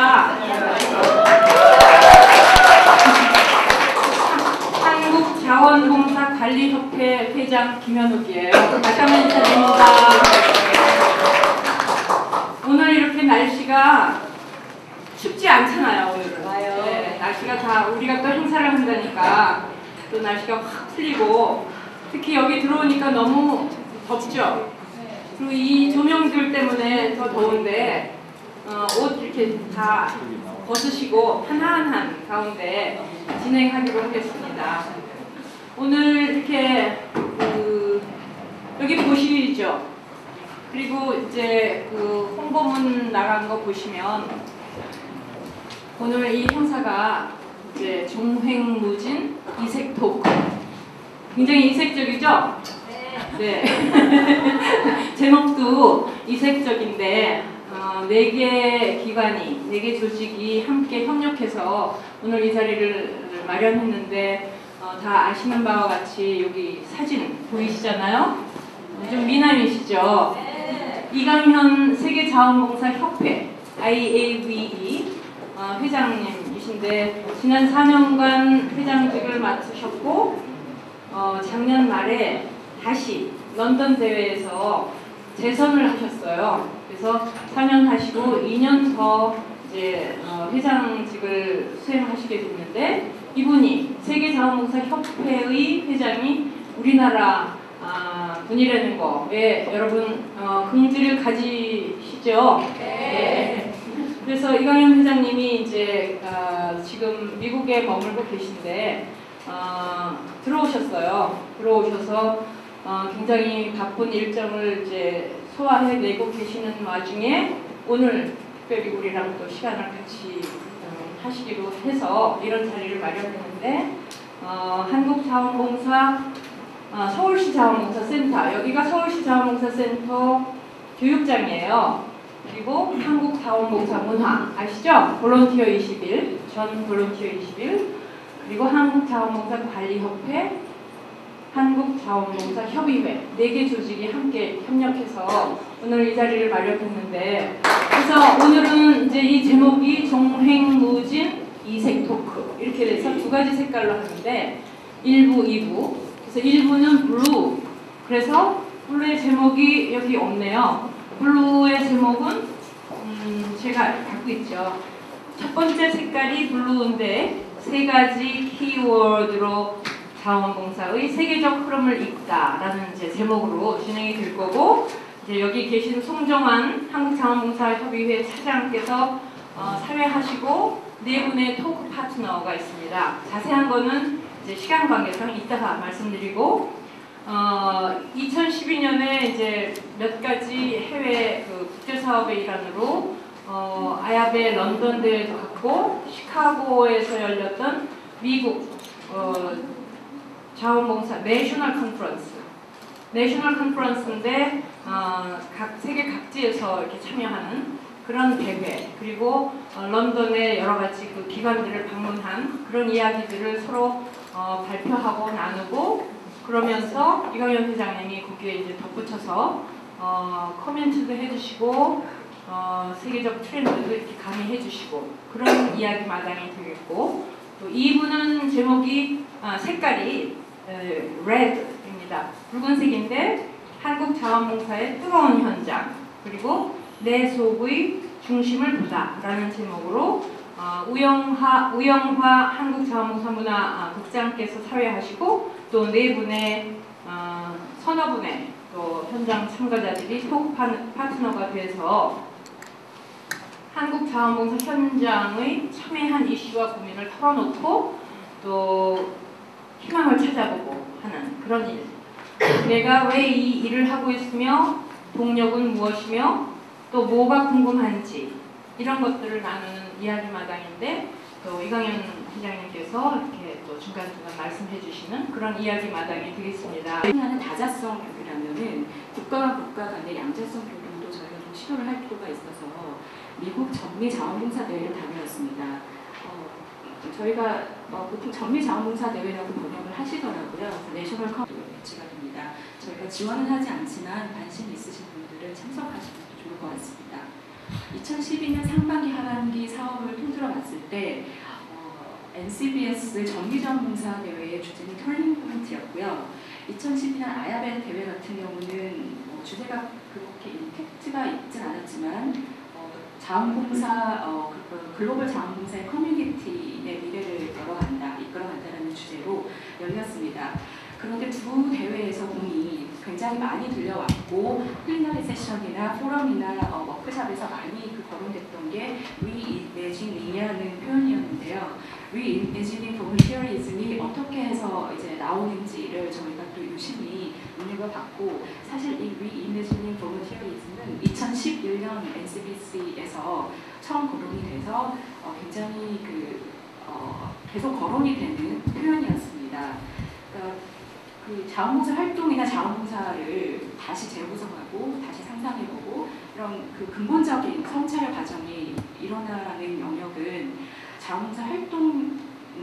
반갑습니다. 한국자원봉사관리협회 회장 김현욱이에요. 다시 한번 인사드립니다. 오늘 이렇게 날씨가 춥지 않잖아요. 오늘은. 네, 날씨가 다 우리가 또 행사를 한다니까 또 날씨가 확 풀리고 특히 여기 들어오니까 너무 덥죠. 그리고 이 조명들 때문에 더 더운데 옷 이렇게 다 벗으시고 한한 가운데 진행하기로 하겠습니다. 오늘 이렇게 여기 보시죠. 그리고 이제 홍보문 나간 거 보시면 오늘 이 행사가 이제 종횡무진 이색 토크. 굉장히 이색적이죠? 네. 제목도 이색적인데 4개 기관이, 4개 조직이 함께 협력해서 오늘 이 자리를 마련했는데 다 아시는 바와 같이 여기 사진 보이시잖아요? 좀 미남이시죠? 이강현 세계자원봉사협회 IAVE 회장님이신데 지난 4년간 회장직을 맡으셨고 작년 말에 다시 런던 대회에서 재선을 하셨어요. 그래서 4년 하시고 2년 더 이제 회장직을 수행하시게 됐는데 이분이 세계자원봉사협회의 회장이 우리나라 분이라는 거 왜 여러분 긍지를 가지시죠? 네. 그래서 이강현 회장님이 이제 지금 미국에 머물고 계신데 들어오셔서 굉장히 바쁜 일정을 이제 소화해내고 계시는 와중에 오늘 특별히 우리랑 또 시간을 같이 하시기로 해서 이런 자리를 마련했는데 한국자원봉사 서울시 자원봉사센터, 여기가 서울시 자원봉사센터 교육장이에요. 그리고 한국자원봉사문화 아시죠? 볼런티어 20일, 전 볼런티어 20일, 그리고 한국자원봉사관리협회, 한국자원봉사협의회 4개 조직이 함께 협력해서 오늘 이 자리를 마련했는데 그래서 오늘은 이제 이 제목이 종횡무진 이색 토크 이렇게 돼서 2가지 색깔로 하는데 1부, 2부. 그래서 1부는 블루. 그래서 블루의 제목이 여기 없네요. 블루의 제목은 제가 갖고 있죠. 첫 번째 색깔이 블루인데 3가지 키워드로 자원봉사의 세계적 흐름을 잇다라는 이제 제목으로 진행이 될 거고 이제 여기 계신 송정환 한국자원봉사협의회 차장께서 사회하시고 4분의 토크 파트너가 있습니다. 자세한 거는 이제 시간 관계상 이따가 말씀드리고 2012년에 이제 몇 가지 해외 국제사업의 일환으로 아야베 런던 대회도 갔고 시카고에서 열렸던 미국 자원봉사 내셔널 컨퍼런스인데 세계 각지에서 이렇게 참여하는 그런 대회 그리고 런던의 여러 가지 그 기관들을 방문한 그런 이야기들을 서로 발표하고 나누고 그러면서 이강현 회장님이 거기에 이제 덧붙여서 코멘트도 해주시고 세계적 트렌드도 이렇게 가미해 주시고 그런 이야기 마당이 되겠고 또 2부는 제목이 색깔이 red입니다. 붉은색인데 한국 자원봉사의 뜨거운 현장 그리고 내 속의 중심을 보다라는 제목으로 우영화 한국자원봉사문화 국장께서 사회하시고 또 4분의 서너 분의 또 현장 참가자들이 토크 파트너가 돼서 한국자원봉사 현장의 첨예한 이슈와 고민을 털어놓고 또 희망을 찾아보고 하는 그런 일. 내가 왜 이 일을 하고 있으며 동력은 무엇이며 또 뭐가 궁금한지 이런 것들을 나누는 이야기마당인데 또 이강현 회장님께서 이렇게 또 중간중간 말씀해 주시는 그런 이야기마당이 되겠습니다. 하는 다자성 교류라면은 국가와 국가 간의 양자성 교류도 저희가 좀 시도를 할 필요가 있어서 미국 전미 자원봉사 대회를 다녀왔습니다. 저희가 보통 전미 자원봉사 대회라고 번역을 하시더라고요. 내셔널 컨퍼런스가 배치가 됩니다. 저희가 지원은 하지 않지만 관심 있으신 분들은 참석하시면 좋을 것 같습니다. 2012년 상반기 하반기 사업을 통틀어 봤을 때 NCBS 정기자원봉사 대회의 주제는 터닝 포인트였고요. 2012년 아야벨 대회 같은 경우는 주제가 그렇게 임팩트가 있진 않았지만 자원봉사 글로벌 자원봉사의 커뮤니티의 미래를 이끌어간다라는 주제로 열렸습니다. 그런데 두 대회에서 공이 굉장히 많이 들려왔고 플리너리 세션이나 포럼이나 워크숍에서 많이 거론됐던 게 reimagining이라는 표현이었는데요. reimagining volunteerism이 어떻게 해서 이제 나오는지를 저희가 또 유심히 눈여겨봤고, 사실 이 reimagining volunteerism은 2011년 NCBC에서 처음 거론이 돼서 굉장히 계속 거론이 되는 표현이었습니다. 그러니까 그 자원봉사 활동이나 자원봉사를 다시 재구성하고 다시 상상해보고 이런 그 근본적인 성찰의 과정이 일어나는 영역은 자원봉사 활동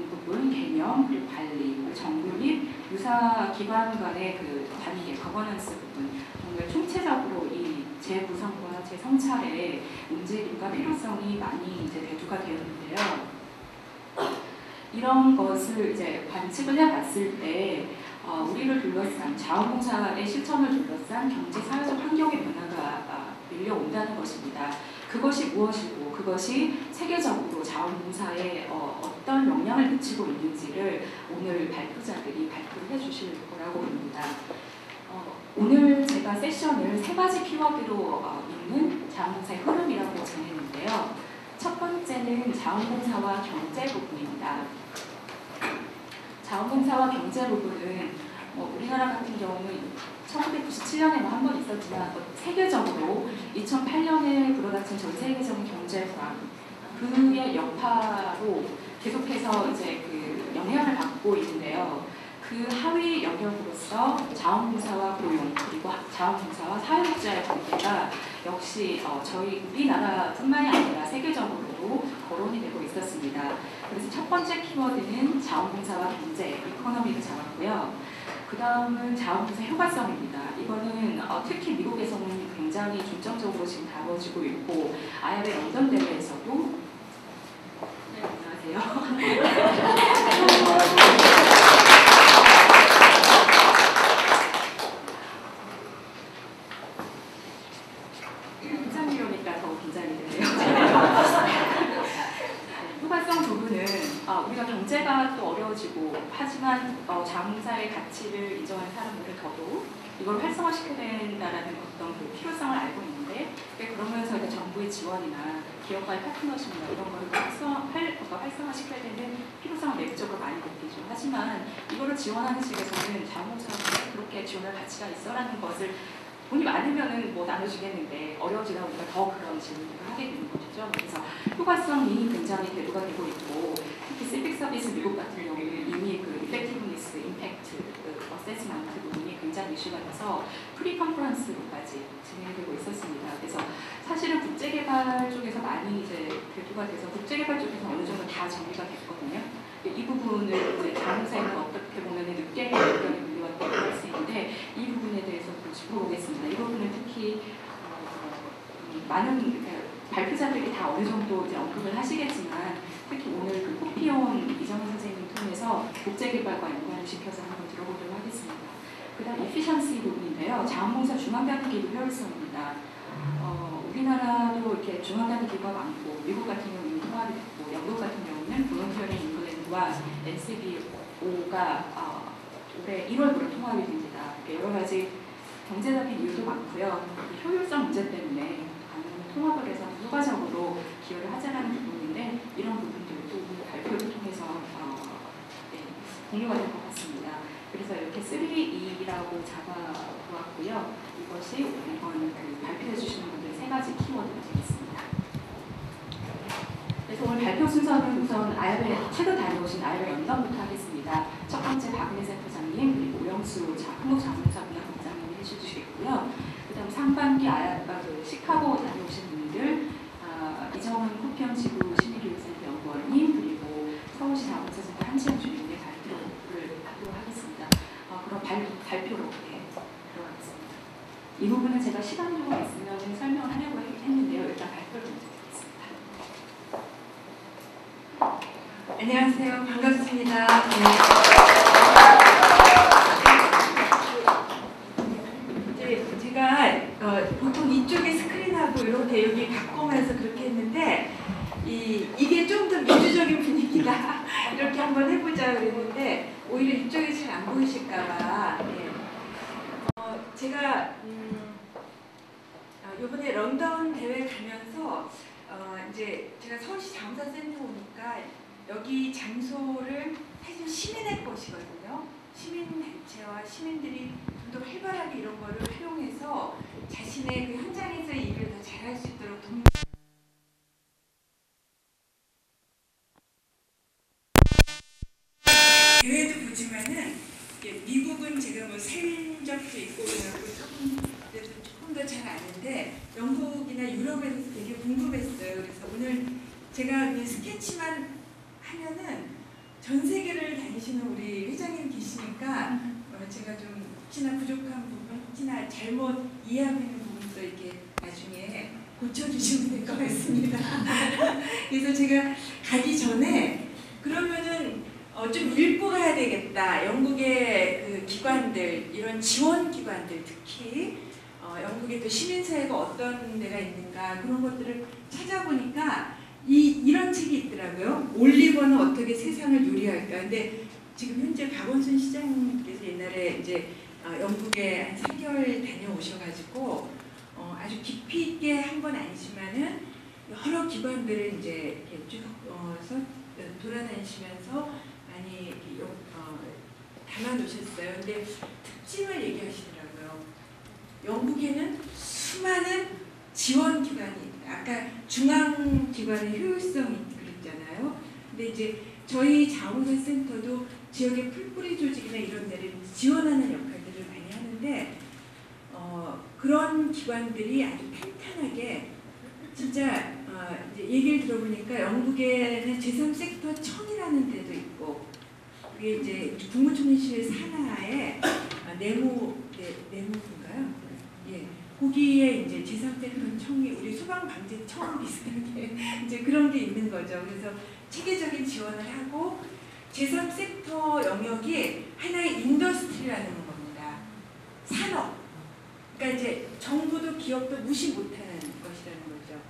부분, 개념, 그리고 관리, 그리고 정부 및 유사 기관 간의 그 관계, 거버넌스 부분, 정말 총체적으로 이 재구성과 재성찰의 움직임과 필요성이 많이 이제 대두가 되었는데요. 이런 것을 이제 관측을 해봤을 때 우리를 둘러싼 자원봉사의 실천을 둘러싼 경제 사회적 환경의 변화가 밀려온다는 것입니다. 그것이 무엇이고 그것이 세계적으로 자원봉사에 어떤 영향을 미치고 있는지를 오늘 발표자들이 발표를 해주실 거라고 봅니다. 오늘 제가 세션을 세 가지 키워드로 읽는 자원봉사의 흐름이라고 정했는데요. 첫 번째는 자원봉사와 경제 부분입니다. 자원봉사와 경제 부분은 우리나라 같은 경우는 1997년에 한 번 있었지만 세계적으로 2008년에 불어닥친 전 세계적인 경제 불안, 그의 여파로 계속해서 이제 그 영향을 받고 있는데요. 그 하위 영역으로서 자원봉사와 고용, 그리고 자원봉사와 사회복지와의 관계가 역시 저희 우리나라뿐만이 아니라 세계적으로도 거론이 되고 있었습니다. 그래서 첫 번째 키워드는 자원봉사와 경제, 이코노미를 잡았고요. 그 다음은 자원봉사 효과성입니다. 이거는 특히 미국에서는 굉장히 중점적으로 지금 다뤄지고 있고, 아야벨 런던 대회에서도 네, 안녕하세요. 현장이오니까 더 긴장이 되네요. 효과성 부분은 우리가 경제가 또 어려워지고 하지만 자원봉사의 가치를 인정하는 사람들은 더더욱 이걸 활성화시켜야 된다는 어떤 그 필요성을 알고 있는데, 그러면서 이제 정부의 지원이나 기업과의 파트너십이나 이런 거를 활성화시켜야 되는 필요성을 내부적으로 많이 느끼죠. 하지만 이거를 지원하는 측에서는 자원봉사가 그렇게 지원할 가치가 있어라는 것을 돈이 많으면은 뭐 나눠주겠는데 어려워지다 보니까 더 그런 질문들을 하게 되는 것이죠. 그래서 효과성이 굉장히 대두가 되고 있고, 특히 시빅 서비스 미국 같은 경우는 이미 그 이펙티브니스, 임팩트, 어세스먼트 부분이 굉장히 이슈가 돼서 프리 컨퍼런스로까지 진행되고 있었습니다. 그래서 사실은 국제개발 쪽에서 많이 이제 대두가 돼서 국제개발 쪽에서 어느 정도 다 정리가 됐거든요. 이 부분을 이제 자원봉사에는 어떻게 보면 늦게 의견이 밀려왔다고 할 수 있는데, 이 부분에 대해서 좀 짚어보겠습니다. 이 부분은 특히 많은 발표자들이 다 어느 정도 이제 언급을 하시겠지만, 특히 오늘 그 코피온 이정현 선생님 통해서 국제개발과 연관을 시켜서 한번 들어보도록 하겠습니다. 그 다음 에피션시 부분인데요. 자원봉사 중앙단위 기구 효율성입니다. 우리나라도 이렇게 중앙단위 기구가 많고, 미국 같은 경우는 통합이 됐고, 영국 같은 경우는 볼런티어링 잉글랜드와 NCBO가 올해 1월부터 통합이 됩니다. 여러 가지 경제적인 이유도 많고요. 효율성 문제 때문에 통합을 해서 효과적으로 기여를 하자는 부분인데, 이런 부분들도 발표를 통해서 공유가 될 것 같습니다. 그래서 이렇게 3E라고 잡아보았고요. 이것이 이번 발표해 주시는 분들 세 가지 키워드가 되겠습니다. 그래서 오늘 발표 순서는 우선 최근 다녀오신 아야벨 런던부터 하겠습니다. 첫 번째 박은혜 센터장님, 그리고 오영수 한국자원봉사분야국장님이 해주시겠고요. 그 다음 상반기 시카고 다녀오신 분들, 이정은 코피언 지구 심리교육센터 연구원님, 그리고 서울시 자원봉사센터 한지영 주임의 발표를 하도록 하겠습니다. 그럼 발표로 들어가겠습니다. 이 부분은 제가 시간이 조금 있으면 설명을 하려고 했는데요. 일단 발표를 먼저 안녕하세요. 반갑습니다. 이제 제가 보통 이쪽에 스크린하고 이렇게 여기 바꾸면서 그렇게 했는데 이게 좀 더 민주적인 분위기다 이렇게 한번 해보자 그랬는데 오히려 이쪽이 잘 안 보이실까봐 제가 이번에 런던 대회 가면서 이제 제가 서울시 자원사센터 오니까 여기 장소를 사실 시민의 것이거든요. 시민단체와 시민들이 좀 더 활발하게 이런 거를 활용해서 자신의 그 현장에서의 일을 더 잘할 수 있도록 돕는 대회도 보지만은 미국은 제가 뭐 산 적도 있고 그래서 조금 더 잘 아는데 영국이나 유럽에서 되게 궁금했어요. 그래서 오늘 제가 그냥 스케치만 하면은 전 세계를 다니시는 우리 회장님 계시니까 제가 좀 혹시나 부족한 부분, 혹시나 잘못 이해하고 있는 부분도 이렇게 나중에 고쳐주시면 될 것 같습니다. 그래서 제가 가기 전에 그러면은 좀 읽고 가야 되겠다. 영국의 그 기관들, 이런 지원 기관들 특히 영국의 또 시민사회가 어떤 데가 있는가 그런 것들을 찾아보니까 이런 책이 있더라고요. 올리버는 어떻게 세상을 요리할까. 근데 지금 현재 박원순 시장님께서 옛날에 이제 영국에 한 3개월 다녀오셔가지고 아주 깊이 있게 한 건 아니지만은 여러 기관들을 이제 이렇게 쭉 돌아다니시면서 많이 담아놓으셨어요. 근데 특징을 얘기하시더라고요. 영국에는 수많은 지원 기관이 있다. 아까 중앙 기관의 효율성이 그랬잖아요. 근데 이제 저희 자원사센터도 지역의 풀뿌리 조직이나 이런 데를 지원하는 역할들을 많이 하는데 그런 기관들이 아주 탄탄하게 진짜 이제 얘기를 들어보니까 영국에는 제3섹터 청이라는 데도 있고 그게 이제 국무총리실 산하에 내무인가요? 예, 거기에 이제 제3섹터 청이 우리 소방방재청 비슷하게 이제 그런 게 있는 거죠. 그래서 체계적인 지원을 하고 제3섹터 영역이 하나의 인더스트리라는 겁니다. 산업. 그러니까 이제 정부도 기업도 무시 못하는 것이라는 거죠.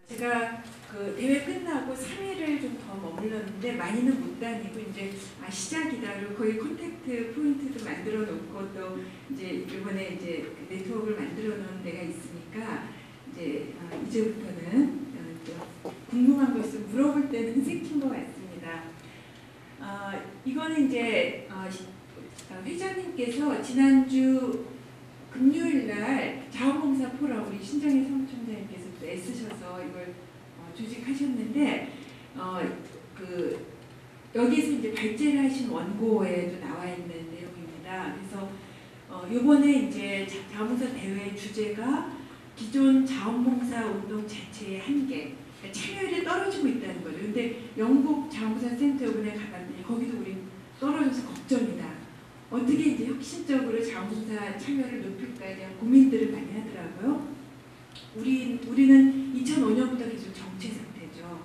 제가 그 대회 끝나고 3일을 좀 더 머물렀는데 많이는 못 다니고 이제 시작이다. 그리고 거기 콘택트 포인트도 만들어 놓고 또 이제 이번에 이제 네트워크를 만들어 놓은 데가 있으니까 이제 이제부터는 궁금한 거 있으면 물어볼 때는 생긴 것 같습니다. 이거는 이제 회장님께서 지난주 금요일날 자원봉사 포럼 우리 신정희 사무총장님께서 또 애쓰셔서 이걸 조직하셨는데 그 여기서 이제 발제를 하신 원고에도 나와 있는 내용입니다. 그래서 이번에 이제 자원봉사 대회 주제가 기존 자원봉사 운동 자체의 한계, 참여율이 떨어지고 있다는 거죠. 근데 영국 자원봉사 센터 이번에 가봤더니 거기도 우린 떨어져서 걱정이다. 어떻게 이제 혁신적으로 자원봉사 참여를 높일까에 대한 고민들을 많이 하더라고요. 우리는 2005년부터 계속 정체 상태죠.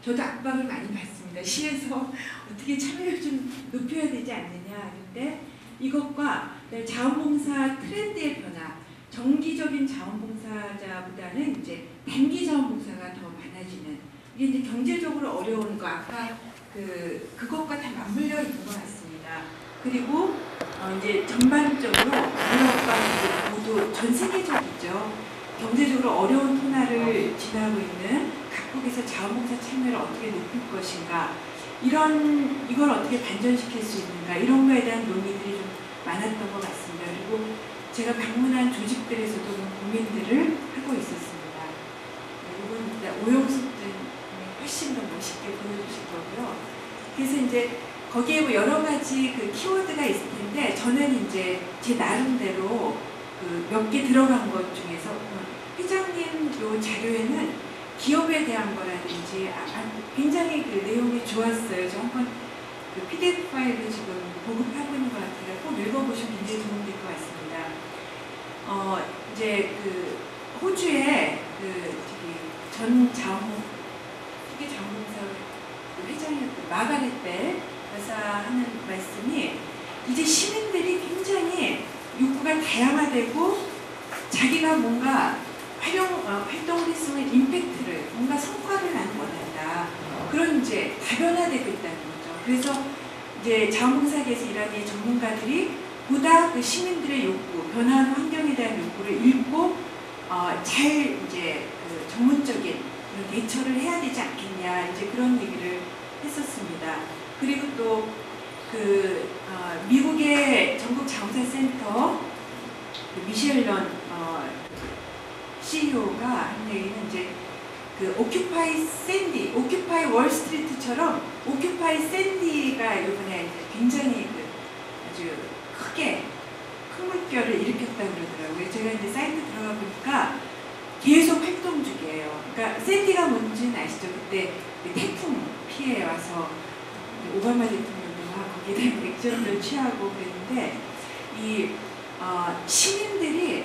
저도 압박을 많이 받습니다. 시에서 어떻게 참여를 좀 높여야 되지 않느냐. 근데 이것과 자원봉사 트렌드의 변화, 정기적인 자원봉사자보다는 이제 단기 자원봉사가 더 많아지는 이게 이제 경제적으로 어려운 거 아까 그것과 다 맞물려 있는 것 같습니다. 그리고 이제 전반적으로 유럽과 모두 전 세계적이죠. 경제적으로 어려운 토나를 지나고 있는 각국에서 자원봉사 참여를 어떻게 높일 것인가, 이걸 어떻게 반전시킬 수 있는가, 이런 거에 대한 논의들이 좀 많았던 것 같습니다. 그리고 제가 방문한 조직들에서도 고민들을 하고 있었습니다. 이건 이제 오영숙들이 훨씬 더 멋있게 보여주실 거고요. 그래서 이제 거기에 뭐 여러 가지 그 키워드가 있을 텐데 저는 이제 제 나름대로 그 몇 개 들어간 것 중에서 회장님 요 자료에는 기업에 대한 거라든지 굉장히 그 내용이 좋았어요. 저 한번 그 PDF 파일을 지금 보급하고 있는 것 같아요. 꼭 읽어보시면 굉장히 도움이 될 것 같습니다. 이제 그 호주의 그 전 세계 자원봉사 회장이었던 마가렛 벨 여사 하는 말씀이 이제 시민들이 굉장히 욕구가 다양화되고 자기가 뭔가 활동을 했으면 임팩트를 뭔가 성과를 나는 원한다. 그런 이제 다변화되고 있다는 거죠. 그래서 이제 자원봉사계에서 일하는 이 전문가들이 보다 그 시민들의 욕구, 변화하는 환경에 대한 욕구를 읽고 잘 이제 그 전문적인 그런 대처를 해야 되지 않겠냐 이제 그런 얘기를 했었습니다. 그리고 또 그 미국의 전국 자원봉사센터 미셸 런 CEO가 한 얘기는 이제 그 오큐파이 샌디, 오큐파이 월스트리트처럼 오큐파이 샌디가 이번에 굉장히 그 아주 크게 큰 물결을 일으켰다고 그러더라고요. 제가 이제 사이트 들어가 보니까 계속 활동 중이에요. 그러니까 샌디가 뭔지는 아시죠? 그때 태풍 피해 와서 오바마 대통령과 거기에 대한 액션을 취하고 그랬는데 이 시민들이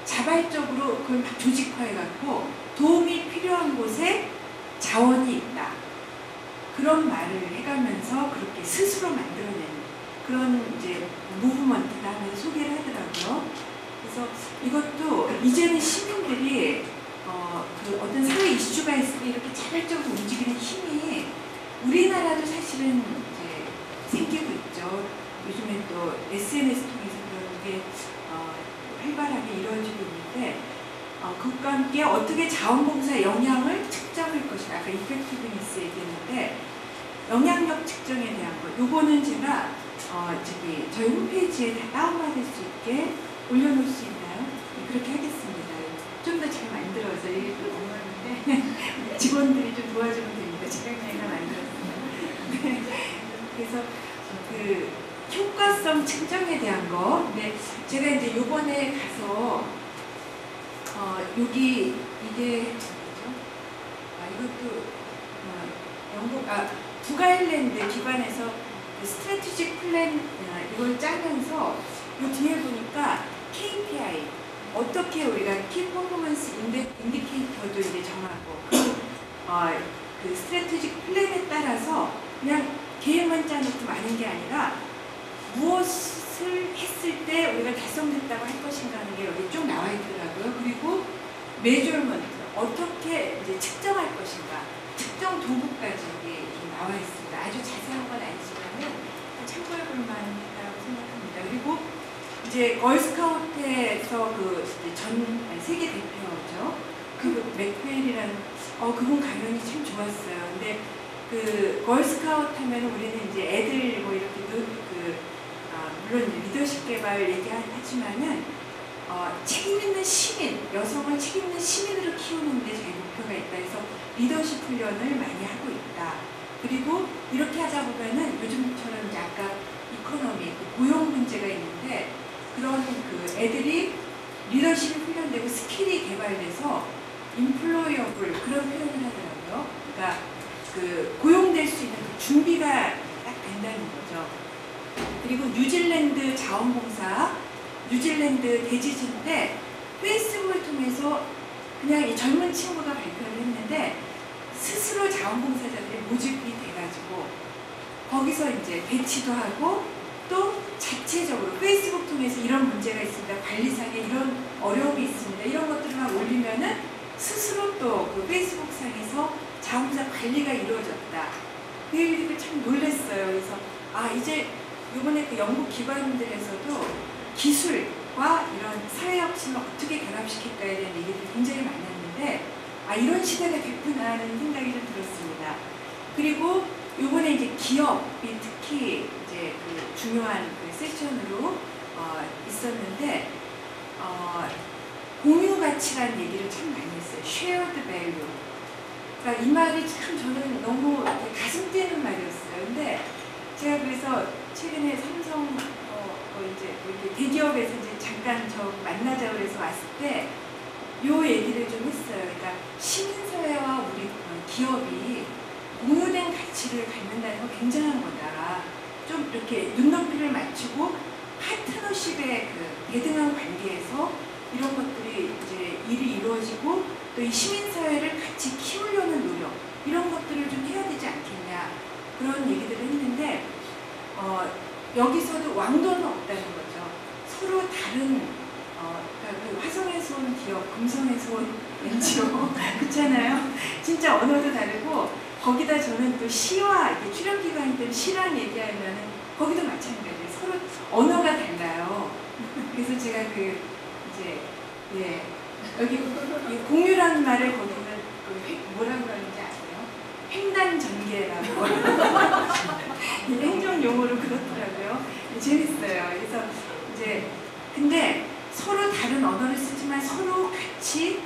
자발적으로 그걸 막 조직화해갖고 도움이 필요한 곳에 자원이 있다. 그런 말을 해가면서 그렇게 스스로 만들어내는 그런 이제 무브먼트다 하면서 소개를 하더라고요. 그래서 이것도 이제는 시민들이 그 어떤 사회 이슈가 있을 때 이렇게 자발적으로 움직이는 힘이 우리나라도 사실은 이제 생기고 있죠. 요즘에 또 SNS 통해서 그런 게 활발하게 이루어지고 있는데 그것과 함께 어떻게 자원봉사의 영향을 측정할 것인가 아까 이펙티브니스 얘기했는데 영향력 측정에 대한 것 요거는 제가 저희 홈페이지에 다 다운받을 수 있게 올려놓을 수 있나요? 네, 그렇게 하겠습니다. 좀 더 잘 만들어서 이게 좀 엉망인데 직원들이 좀 도와주면 됩니다. 제가 그냥 만들었습니다. 네. 그래서 그 효과성 측정에 대한 거. 근데 제가 이제 요번에 가서 여기 이게 뭐죠? 이것도 영국 북아일랜드 기관에서 스트래티직 플랜 이걸 짜면서 이 뒤에 보니까 KPI 어떻게 우리가 키 퍼포먼스 인디케이터도 이제 정하고 그 스트래티직 플랜에 따라서 그냥 계획만 짜놓고 마는 게 아니라 무엇을 했을 때 우리가 달성됐다고 할 것인가 하는 게 여기 쭉 나와 있더라고요. 그리고 메저먼트 어떻게 이제 측정할 것인가 측정 도구까지 이게 좀 나와 있습니다. 아주 자세한 건 아니지만은 참고해 볼 만하다고 생각합니다. 그리고 이제 걸스카우트에서 그 전 세계 대표죠. 그 맥웰이라는 그분 강연이 참 좋았어요. 근데 그 걸스카우트 하면 우리는 이제 애들 뭐 이렇게 물론 리더십 개발 얘기하지만은 책임있는 시민, 여성을 책임있는 시민으로 키우는 데 저희 목표가 있다 해서 리더십 훈련을 많이 하고 있다. 그리고 이렇게 하다 보면은 요즘처럼 이제 아까 이코노미, 고용 문제가 있는데 그런 그 애들이 리더십이 훈련되고 스킬이 개발돼서 인플로이어블 그런 표현을 하더라고요. 그러니까 그 고용될 수 있는 그 준비가 딱 된다는 거죠. 그리고 뉴질랜드 자원봉사, 뉴질랜드 대지진 때 페이스북을 통해서 그냥 이 젊은 친구가 발표를 했는데 스스로 자원봉사자들이 모집이 돼가지고 거기서 이제 배치도 하고 또 자체적으로 페이스북 통해서 이런 문제가 있습니다. 관리상에 이런 어려움이 있습니다. 이런 것들을 막 올리면은 스스로 또 그 페이스북 상에서 자원봉사 관리가 이루어졌다. 그 얘기를 참 놀랐어요. 그래서 이제 이번에 그 영국 기관들에서도 기술과 이런 사회혁신을 어떻게 결합시킬까에 대한 얘기들이 굉장히 많았는데 이런 시대가 됐구나 하는 생각이 좀 들었습니다. 그리고 이번에 이제 기업이 특히 이제 그 중요한 그 세션으로 있었는데 공유 가치라는 얘기를 참 많이 했어요. Shared value. 그러니까 이 말이 참 저는 너무 가슴 뛰는 말이었어요. 근데 제가 그래서 최근에 삼성 이제 이렇게 대기업에서 이제 잠깐 저 만나자고 해서 왔을 때 요 얘기를 좀 했어요. 그러니까 시민사회와 우리 기업이 공유된 가치를 갖는다는 건 굉장한 거다. 좀 이렇게 눈높이를 맞추고 파트너십의 그 대등한 관계에서 이런 것들이 이제 일이 이루어지고 또 이 시민사회를 같이 키우려는 노력 이런 것들을 좀 해야 되지 않겠냐 그런 얘기들을 했는데 여기서도 왕도는 없다는 거죠. 서로 다른 그러니까 그 화성에서 온 기업, 금성에서 온 NGO 그렇잖아요. 진짜 언어도 다르고 거기다 저는 또 시와 출연 기간이 된 시랑 얘기하면은 거기도 마찬가지예요. 서로 언어가 달라요. 그래서 제가 여기 공유라는 말을 거기는 뭐라고 하는지 아세요? 횡단전개라고 행정 용어로 그렇더라고요. 재밌어요. 그래서 이제 근데 서로 다른 언어를 쓰지만 서로 같이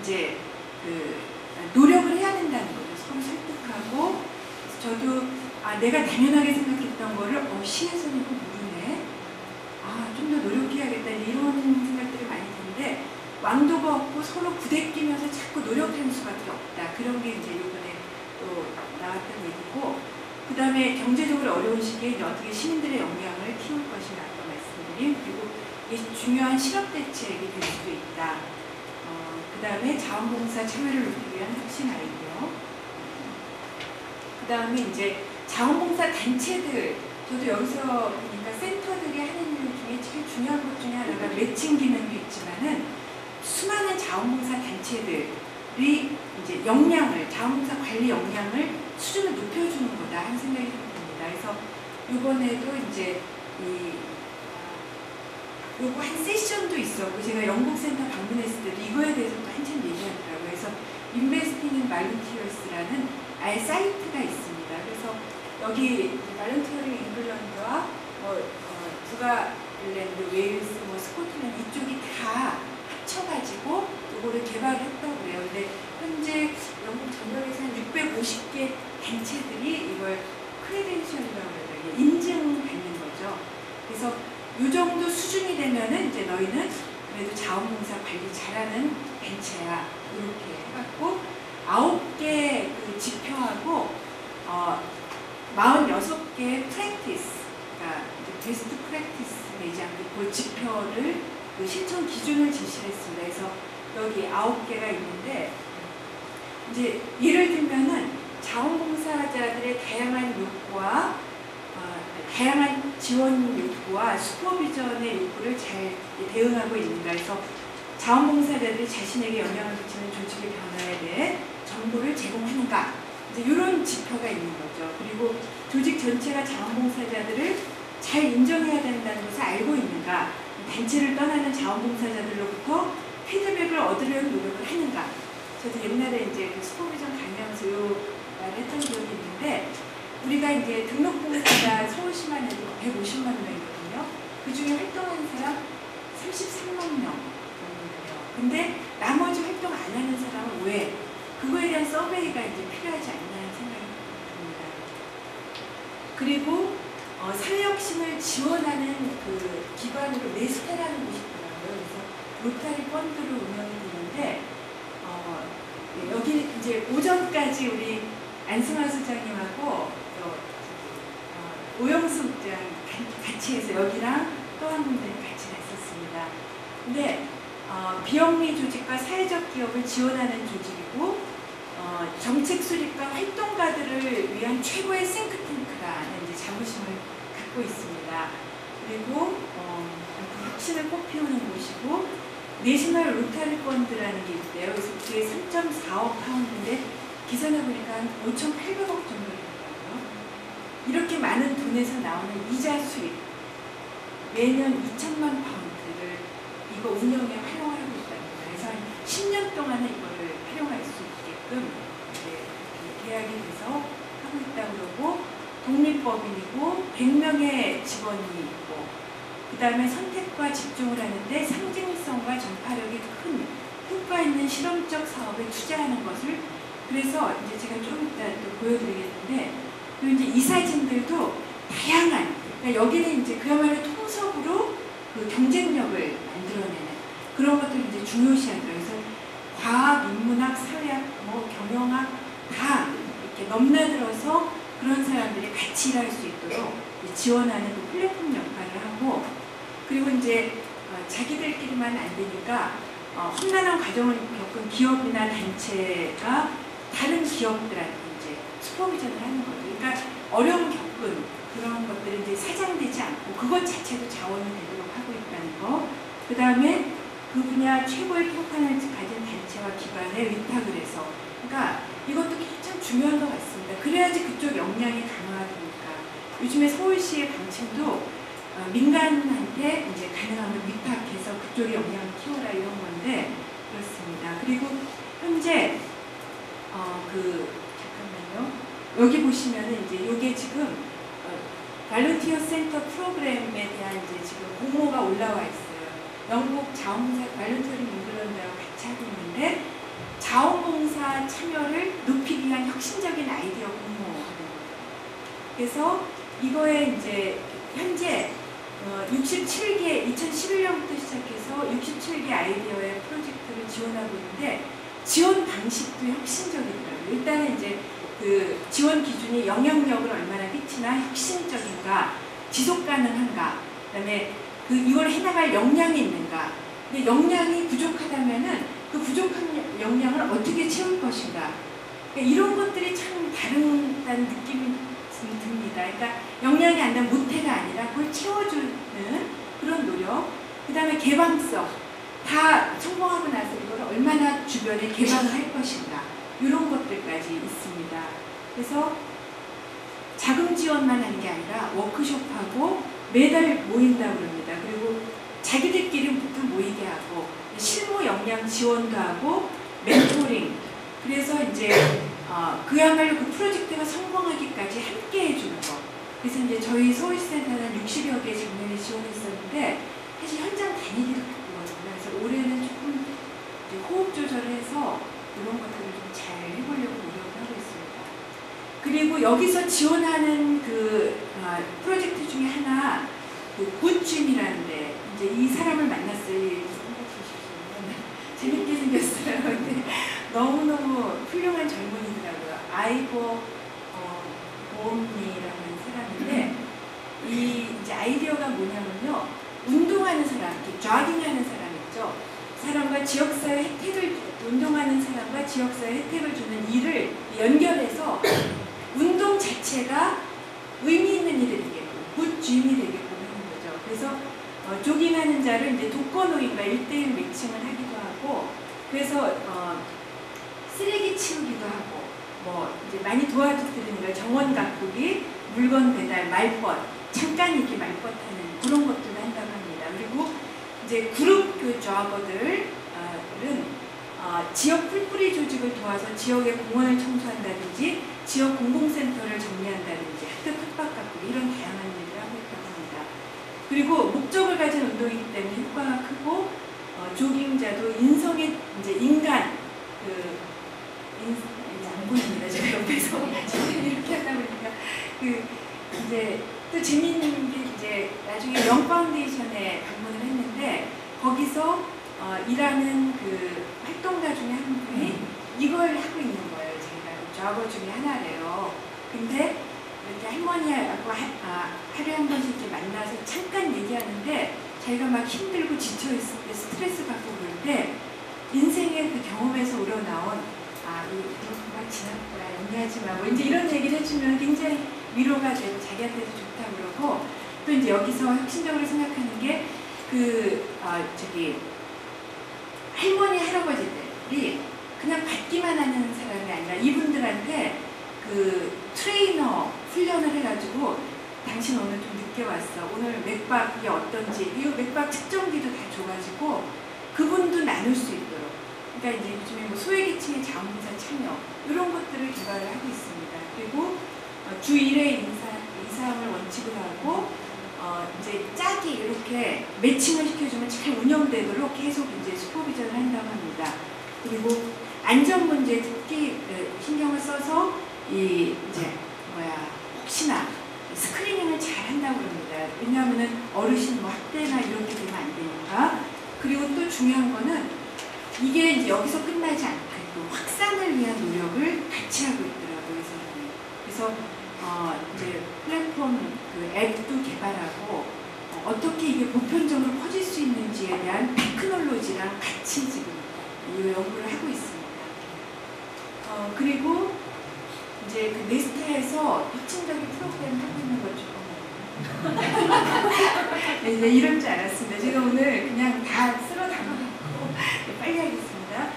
이제 노력을 해야 된다는 거죠. 서로 설득하고 저도 내가 당연하게 생각했던 거를 시에서는 이거 모르네. 좀 더 노력해야겠다 이런 생각들이 많이 드는데 왕도가 없고 서로 부대끼면서 자꾸 노력하는 수밖에 없다. 그런 게 이제 이번에 또 나왔던 얘기고 그 다음에 경제적으로 어려운 시기에 이제 어떻게 시민들의 역량을 키울 것인가 아까 말씀드린 그리고 이게 중요한 실업 대책이 될 수도 있다. 그 다음에 자원봉사 참여를 높이기 위한 혁신 아이디어. 그 다음에 이제 자원봉사 단체들 저도 여기서 보니까 센터들이 하는 일 중에 제일 중요한 것 중에 하나가 매칭 기능도 있지만은 수많은 자원봉사 단체들이 이제 자원봉사 관리 역량을 수준을 높여주는 거다 하는 생각이 듭니다. 그래서 이번에도 이제 요거 한 세션도 있었고 제가 영국센터 방문했을 때도 이거에 대해서도 한참 얘기하더라고요. 그래서 Investing in Volunteers라는 아예 사이트가 있습니다. 그래서 여기 발런티어링 잉글랜드와 북아일랜드, 웨일스, 스코틀랜드 이쪽이 다 합쳐가지고 이거를 개발했다고 해요. 근데 현재 영국 전역에서 한 650개 단체들이 이걸 크레덴셜이라고 해요. 인증받는 거죠. 그래서 이 정도 수준이 되면은 이제 너희는 그래도 자원봉사 관리 잘하는 단체야. 이렇게 해갖고 9개 그 지표하고 46개의 프랙티스, 그러니까 베스트 프랙티스 내지 않고 그 지표를 그 신청 기준을 제시했습니다. 그래서 여기 9개가 있는데 이제 예를 들면은 자원봉사자들의 다양한 욕구와 다양한 지원 욕구와 슈퍼비전의 욕구를 잘 대응하고 있는가 해서 자원봉사자들이 자신에게 영향을 미치는 조직의 변화에 대해 정보를 제공하는가 이제 이런 지표가 있는 거죠. 그리고 조직 전체가 자원봉사자들을 잘 인정해야 된다는 것을 알고 있는가, 단체를 떠나는 자원봉사자들로부터 피드백을 얻으려는 노력을 하는가. 저도 옛날에 이제 그 슈퍼비전 강의하면서 이 말을 했던 기억이 있는데 우리가 이제 등록봉사자 서울시만 해도 150만 명이거든요. 그 중에 활동하는 사람 33만 명 정도예요. 근데 나머지 활동 안 하는 사람은 왜? 그거에 대한 서베이가 이제 필요하지 않나 하는 생각이 듭니다. 그리고 사회혁신을 지원하는 그 기관으로 네스테라는 곳이 있더라고요. 그래서 로타리 펀드로 운영이 되는데 여기 이제 오전까지 우리 안승환 소장님하고 오영수 국장 같이 해서 여기랑 또 한 분들이 같이 갔었습니다. 근데 비영리 조직과 사회적 기업을 지원하는 조직이고 정책 수립과 활동가들을 위한 최고의 싱크탱크라는 이제 자부심을 갖고 있습니다. 그리고 혁신을 꽃피우는 곳이고 내셔널 로타리 펀드라는 게 있대요. 그래서 그게 3.4억 파운드인데 계산해 보니까 한 5,800억 정도 되더라고요. 이렇게 많은 돈에서 나오는 이자 수입 매년 2천만 파운드를 이거 운영에 활용하고 있답니다. 그래서 한 10년 동안은 이거를 활용할 수 있게끔 계약이 돼서 하고 있다고 그러고 독립법인이고 100명의 직원이 있고 그 다음에 선택과 집중을 하는데 상징성과 전파력이 큰 효과 있는 실험적 사업에 투자하는 것을 그래서 이제 제가 좀 이따 또 보여드리겠는데 그리고 이제 이 사진들도 다양한 그러니까 여기는 이제 그야말로 통섭으로 그 경쟁력을 만들어내는 그런 것들을 이제 중요시하더라고요. 그래서 과학, 인문학, 사회학, 경영학 다 이렇게 넘나들어서 그런 사람들이 같이 일할 수 있도록 지원하는 그 플랫폼 역할을 하고 그리고 이제 자기들끼리만 안 되니까 험난한 과정을 겪은 기업이나 단체가 다른 기업들한테 이제 슈퍼비전을 하는 거죠. 그러니까 어려움 겪은 그런 것들이 이제 사장되지 않고 그것 자체도 자원이 되도록 하고 있다는 거. 그 다음에 그 분야 최고의 평판을 가진 단체와 기관에 위탁을 해서, 그러니까 이것도 참 중요한 것 같습니다. 그래야지 그쪽 역량이 강화가 되니까. 요즘에 서울시의 방침도 민간한테 이제 가능하면 위탁해서 그쪽의 역량을 키워라 이런 건데 그렇습니다. 그리고 현재 잠깐만요. 여기 보시면은 이제 이게 지금 발런티어 센터 프로그램에 대한 이제 지금 공모가 올라와 있어요. 영국 자원봉사 발런티어링 잉글랜드하고 같이 하고 있는데 자원봉사 참여를 높이기 위한 혁신적인 아이디어 공모하는 거예요. 그래서 이거에 이제 현재 67개 2011년부터 시작해서 67개 아이디어의 프로젝트를 지원하고 있는데 지원 방식도 혁신적이더라고요. 일단은 이제 그 지원 기준이 영향력을 얼마나 끼치나 혁신적인가, 지속 가능한가, 그다음에 이걸 해나갈 역량이 있는가. 근데 역량이 부족하다면은 그 부족한 역량을 어떻게 채울 것인가. 그러니까 이런 것들이 참 다르다는 느낌이 듭니다. 그러니까 역량이 안 되면 모태가 아니라 그걸 채워주는 그런 노력. 그 다음에 개방성. 다 성공하고 나서 이걸 얼마나 주변에 개방을 할 것인가. 이런 것들까지 있습니다. 그래서 자금 지원만 하는 게 아니라 워크숍하고 매달 모인다고 그럽니다. 그리고 자기들끼리 보통 모이게 하고 실무 역량 지원도 하고 멘토링. 그래서 이제 그야말로 그 프로젝트가 성공하기까지 함께 해주는 거. 그래서 이제 저희 서울시센터는 60여 개 작년에 지원했었는데 사실 현장 다니기도 바쁘거든요. 그래서 올해는 조금 호흡 조절해서 이런 것들을 좀 잘 해보려고 노력을 하고 있습니다. 그리고 여기서 지원하는 그 프로젝트 중에 하나, 그 굿짐이라는데 이제 이 사람을 만났어요. 재밌게 생겼어요. 근데 너무너무 훌륭한 젊은이더라고요. 아이보 보험리라고 하는 사람인데 이 이제 아이디어가 뭐냐면요. 운동하는 사람, 조깅하는 사람 있죠. 사람과 지역사회 혜택을, 운동하는 사람과 지역사회 혜택을 주는 일을 연결해서 운동 자체가 의미 있는 일이 되게끔, 굿짐이 되게끔 하는 거죠. 그래서 조깅하는 자를 이제 독거노인과 1:1 매칭을 하기도 하고, 그래서 쓰레기 치우기도 하고, 뭐 이제 많이 도와드리는 거예요. 정원 가꾸기, 물건 배달, 말벗, 잠깐 이렇게 말벗하는 그런 것들도 한다고 합니다. 그리고 이제 그룹 그 조합원들은 지역 풀뿌리 조직을 도와서 지역의 공원을 청소한다든지 지역 공공센터를 정리한다든지 학교 텃밭 가꾸기 이런 다양한 일을 하고 있다고 합니다. 그리고 목적을 가진 운동이기 때문에 효과가 크고 조깅자도 인성의 이제 인간 안 보입니다. 제가 옆에서 이렇게 하다 보니까 이제 또 재미있는 게 이제 나중에 영 파운데이션에 방문을 했는데 거기서 일하는 그 활동가 중에 한 분이 이걸 하고 있는 거예요. 제가 조합원 중에 하나래요. 근데 이렇게 할머니하고 하루에 한 번씩 이렇게 만나서 잠깐 얘기하는데 자기가 막 힘들고 지쳐있을 때 스트레스 받고 그럴 때 인생의 그 경험에서 우러나온 이거 금방 지날 거야, 염려하지 마. 뭐 이제 이런 얘기를 해주면 굉장히 위로가 되고 자기한테도 좋다고 그러고 또 이제 여기서 혁신적으로 생각하는 게 할머니, 할아버지들이 그냥 받기만 하는 사람이 아니라 이분들한테 그 트레이너 훈련을 해가지고 당신 오늘 좀 늦게 왔어. 오늘 맥박이 어떤지, 이 맥박 측정기도 다 줘가지고 그분도 나눌 수 있도록. 그러니까 이제 요즘에 뭐 소외계층의 자원봉사 참여 이런 것들을 개발을 하고 있습니다. 그리고 주 1회 이상을 원칙으로 하고 이제 짝이 이렇게 매칭을 시켜주면 잘 운영되도록 계속 이제 슈퍼비전을 한다고 합니다. 그리고 안전 문제에 특히 신경을 써서 혹시나 스크리닝을 잘 한다고 합니다. 왜냐하면은 어르신 뭐 학대나 이렇게 되면 안 되니까. 그리고 또 중요한 거는 이게 이제 여기서 끝나지 않고 또 확산을 위한 노력을 같이 하고 있더라고요. 그래서 이제 플랫폼 그 앱도 개발하고 어떻게 이게 보편적으로 퍼질 수 있는지에 대한 테크놀로지랑 같이 지금 이 연구를 하고 있습니다. 그리고 이제 그 네스타에서 혁신적인 프로그램을 하고 있는 거죠. 네, 이럴 줄 알았습니다. 제가 오늘 그냥 다 쓸어 담아놓고 빨리 하겠습니다.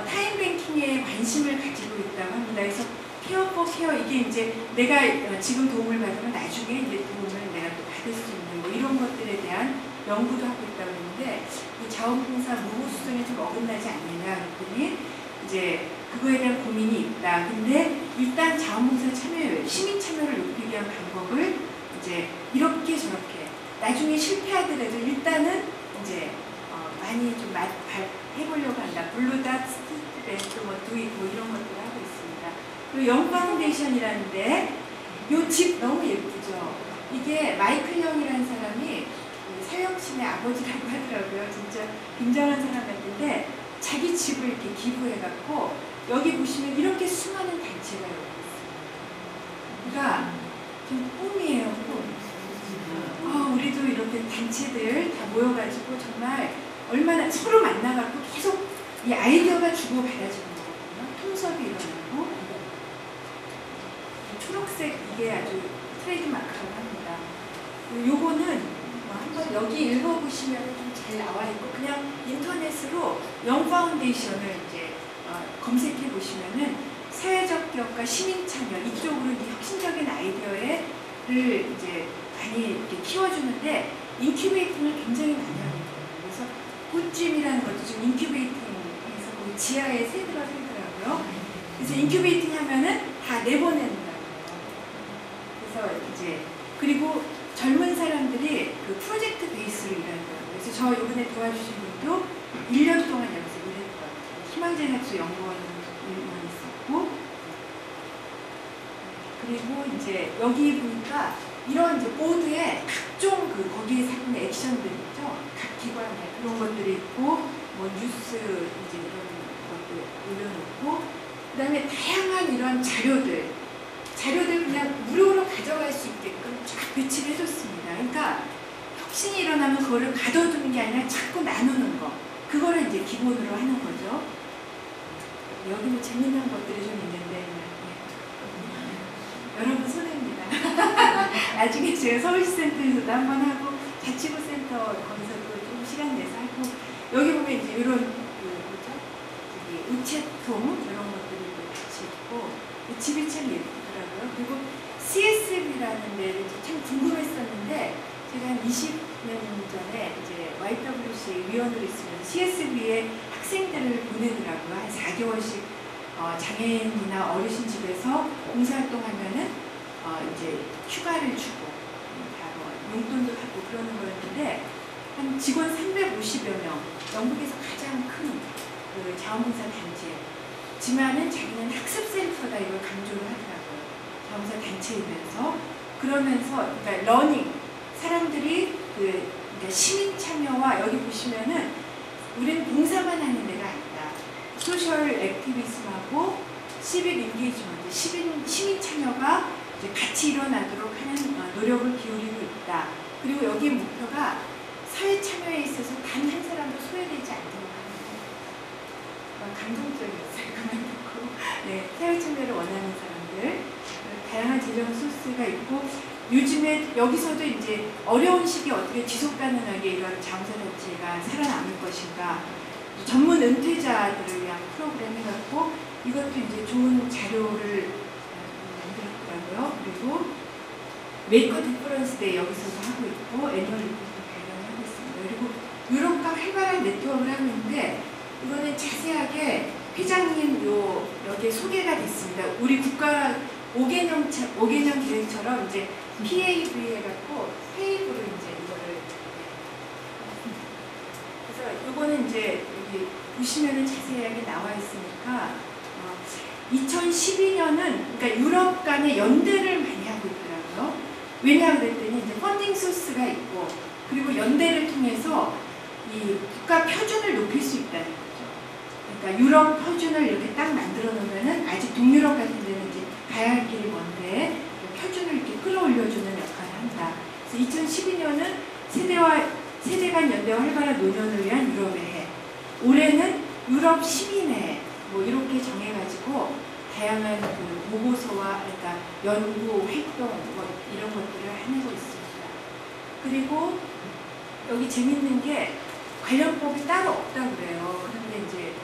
타임뱅킹에 관심을 가지고 있다고 합니다. 그래서 케어 포 케어, 이게 이제 내가 지금 도움을 받으면 나중에 이제 도움을 내가 또 받을 수 있는 뭐 이런 것들에 대한 연구도 하고 있다고 했는데, 이 자원봉사 무호수성에 좀 어긋나지 않느냐 그랬더니 이제 그거에 대한 고민이 있다. 근데 일단 자원봉사 참여율, 시민 참여를 높이기 위한 방법을 이제 이렇게 저렇게 나중에 실패하더라도 일단은 이제 많이 좀 해보려고 한다. 블루닷, 스티트밴드, 뭐 두이 뭐 이런 것들을 하고 있습니다. 그리고 영 파운데이션이라는데 이 집 너무 예쁘죠. 이게 마이클 영이라는 사람이 서영신의 아버지라고 하더라고요. 진짜 굉장한 사람 같은데 자기 집을 이렇게 기부해갖고 여기 보시면 이렇게 수많은 단체가 여기 있어요. 그러니까 좀 꿈이에요, 꿈. 우리도 이렇게 단체들 다 모여가지고 정말 얼마나 서로 만나갖고 계속 이 아이디어가 주고받아지는 거거든요. 통섭이 일어나고, 초록색 이게 아주 트레이드마크라고 합니다. 요거는 한번 여기 읽어보시면 좀 잘 나와 있고, 그냥 인터넷으로 영 파운데이션을 이제 검색해 보시면은 사회적 기업과 시민 참여 이쪽으로 이제 혁신적인 아이디어를 이제 많이 이렇게 키워주는데 인큐베이팅을 굉장히 많이 하고 있거든요. 그래서 굿짐이라는 것도 지금 인큐베이팅해서 거기 지하에 새더라고요. 그래서 인큐베이팅 하면은 다 내보낸다고요. 그래서 이제 그리고 젊은 사람들이 그 프로젝트 베이스로 일하는 거예요. 그래서 저 이번에 도와주신 분도 1년 동안 여기서 일했고요. 희망제작소 연구원 있었고, 그리고 이제 여기 보니까 이런 이제 보드에 각종 그 거기에서 하는 액션들 있죠. 각 기관에 그런 것들이 있고, 뭐 뉴스 이제 이런 것들 올려놓고, 그다음에 다양한 이런 자료들 그냥 무료로 가져갈 수 있게끔 쫙 배치를 해줬습니다. 그러니까 혁신이 일어나면 그거를 가둬두는 게 아니라 자꾸 나누는 거, 그거를 이제 기본으로 하는 거죠. 여기는 재미난 것들이 좀 있는데 여러분 손해입니다. 나중에 제가 서울시센터에서도 한번 하고 자치구센터 거기서도 좀 시간 내서 하고, 여기 보면 이제 이런 뭐죠? 우체통 이런 것들이 같이 있고, 이 집이 참 예쁘더라고요. 그리고 CSB라는 데를 참 궁금했었는데, 제가 한 20년 전에 이제 YWC 위원으로 있으면서 CSB에 학생들을 보내더라고요. 한 4개월씩 장애인이나 어르신 집에서 봉사활동하면은 이제 휴가를 주고 다 용돈도 받고 그러는 거였는데, 한 직원 350여 명, 영국에서 가장 큰 그 자원봉사 단체지만은 자기는 학습센터다 이걸 강조를 하더라고요. 자원봉사 단체이면서 그러면서 그러니까 러닝 사람들이 그러니까 시민 참여와, 여기 보시면은 우리는 봉사만 하는 데가 아니다. 소셜 액티비즘하고 시빅 인게이지먼트, 시민 참여가 이제 같이 일어나도록 하는 노력을 기울이고 있다. 그리고 여기의 목표가 사회 참여에 있어서 단 한 사람도 소외되지 않도록 하는 거. 감동적이었어요. 그만 듣고. 네, 사회 참여를 원하는 사람들, 다양한 재정 소스가 있고, 요즘에 여기서도 이제 어려운 시기에 어떻게 지속 가능하게 이런 자원봉사 단체가 살아남을 것인가, 전문 은퇴자들을 위한 프로그램 해갖고 이것도 이제 좋은 자료를 만들었더라고요. 그리고 메이커 디퍼런스 데이 여기서도 하고 있고, 애니얼 리포트 발간하고 있습니다. 그리고 유럽과 활발한 네트워크를 하고 있는데, 이거는 자세하게 회장님 여기에 소개가 됐습니다. 우리 국가 5개년 계획처럼 이제 PAV 해갖고 페이브로 이제 이거를, 그래서 이거는 이제 여기 보시면은 자세하게 나와 있으니까 2012년은 그러니까 유럽 간의 연대를 많이 하고 있더라고요. 왜냐 그랬더니 이제 펀딩 소스가 있고, 그리고 연대를 통해서 이 국가 표준을 높일 수 있다는 거죠. 그러니까 유럽 표준을 이렇게 딱 만들어 놓으면은 아직 동유럽 같은 데는 이제 가야 할 길이 먼데 표준을 이렇게 끌어올려주는 역할을 한다. 그래서 2012년은 세대 간 연대와 활발한 노년을 위한 유럽의 해. 올해는 유럽 시민의 뭐 이렇게 정해가지고 다양한 그 보고서와 그러니까 연구 활동 뭐 이런 것들을 해내고 있습니다. 그리고 여기 재밌는 게 관련법이 따로 없다고 그래요. 그런데 이제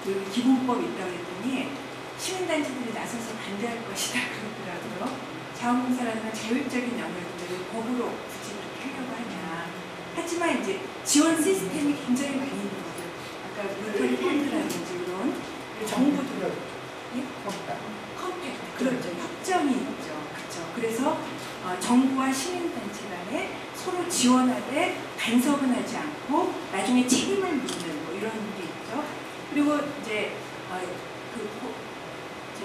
그 기본법이 있다고 그랬더니 시민단체들이 나서서 반대할 것이다 그러더라고요. 자원봉사라는 건 자율적인 영역인데 왜 법으로 굳이 그렇게 하려고 하냐. 하지만 이제 지원 시스템이 굉장히 많이 있는 거죠. 아까 로터리 펀드라든지 이런 정부도 컴팩트 그렇죠. 협정이 있죠. 그렇죠. 그래서 정부와 시민단체 간에 서로 지원하되 간섭은 하지 않고 나중에 책임을 묻는 뭐 이런 게 있죠. 그리고 이제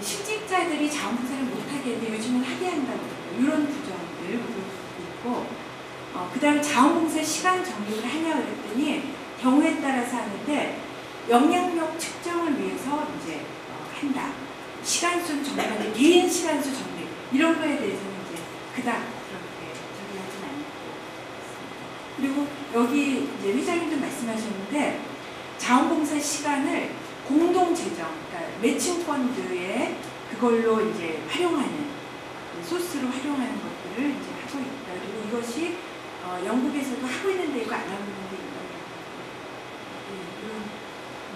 실직자들이 자원봉사를 못하게 했는데 요즘은 하게 한다고 이런 규정을 있고 그 다음에 자원봉사 시간 정립을 하냐 그랬더니 경우에 따라서 하는데 영향력 측정을 위해서 이제 한다. 시간수 정립, 개인 시간수 정립 이런 거에 대해서는 이제 그닥 그렇게 적용하지는 않고 있습니다. 그리고 여기 이제 회장님도 말씀하셨는데 자원봉사 시간을 공동 재정, 그러니까 매칭 펀드에 그걸로 이제 활용하는 소스로 활용하는 것들을 이제 하고 있다. 그리고 이것이 영국에서도 하고 있는데 이거 안 하고 있는데 이런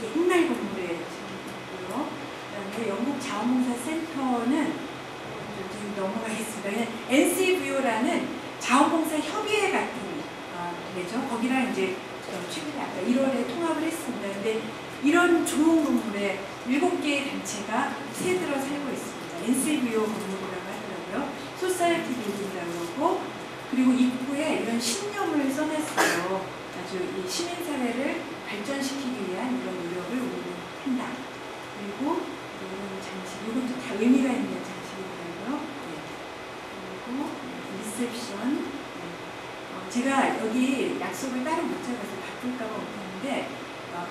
옛날 건물에 지금 있고요. 그다음에 영국 자원봉사 센터는 좀 넘어가겠습니다. NCVO라는 자원봉사 협의회 같은 데죠. 거기랑 이제 최근에 아까 1월에 통합을 했습니다. 근데 이런 좋은 건물에 7개의 단체가 새들어 살고 있습니다. NCVO 건물이라고 하더라고요. 소사이어티 빌딩이라고 그러고 그리고 입구에 이런 신념을 써놨어요. 아주 이 시민사회를 발전시키기 위한 이런 노력을 우리는 한다. 그리고 이런 장식, 이것도 다 의미가 있는 장식이고요. 네. 그리고 리셉션. 네. 제가 여기 약속을 따로 못 잡아서 바쁠까봐 못했는데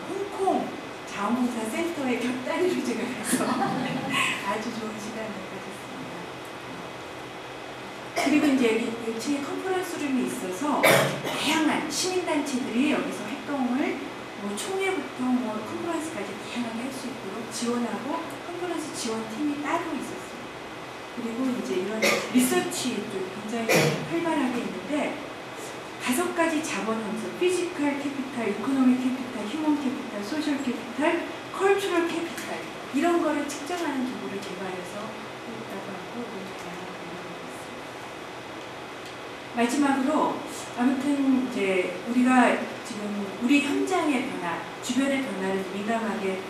홍콩 자원봉사 센터에 곁다리로 제가 가서 아주 좋은 시간을 가졌습니다. 그리고 이제 여기 1층에 컨퍼런스룸이 있어서 다양한 시민단체들이 여기서 활동을 뭐 총회부터 뭐 컨퍼런스까지 다양하게 할 수 있도록 지원하고 컨퍼런스 지원팀이 따로 있었어요. 그리고 이제 이런 리서치도 굉장히 활발하게 있는데 5가지 자본함수, 피지컬 캐피탈, 이코노믹 캐피탈, 휴먼 캐피탈, 소셜 캐피탈, 컬처럴 캐피탈 이런 거를 측정하는 도구를 개발해서 했다고 하고 마지막으로 아무튼 이제 우리가 지금 우리 현장의 변화, 주변의 변화를 민감하게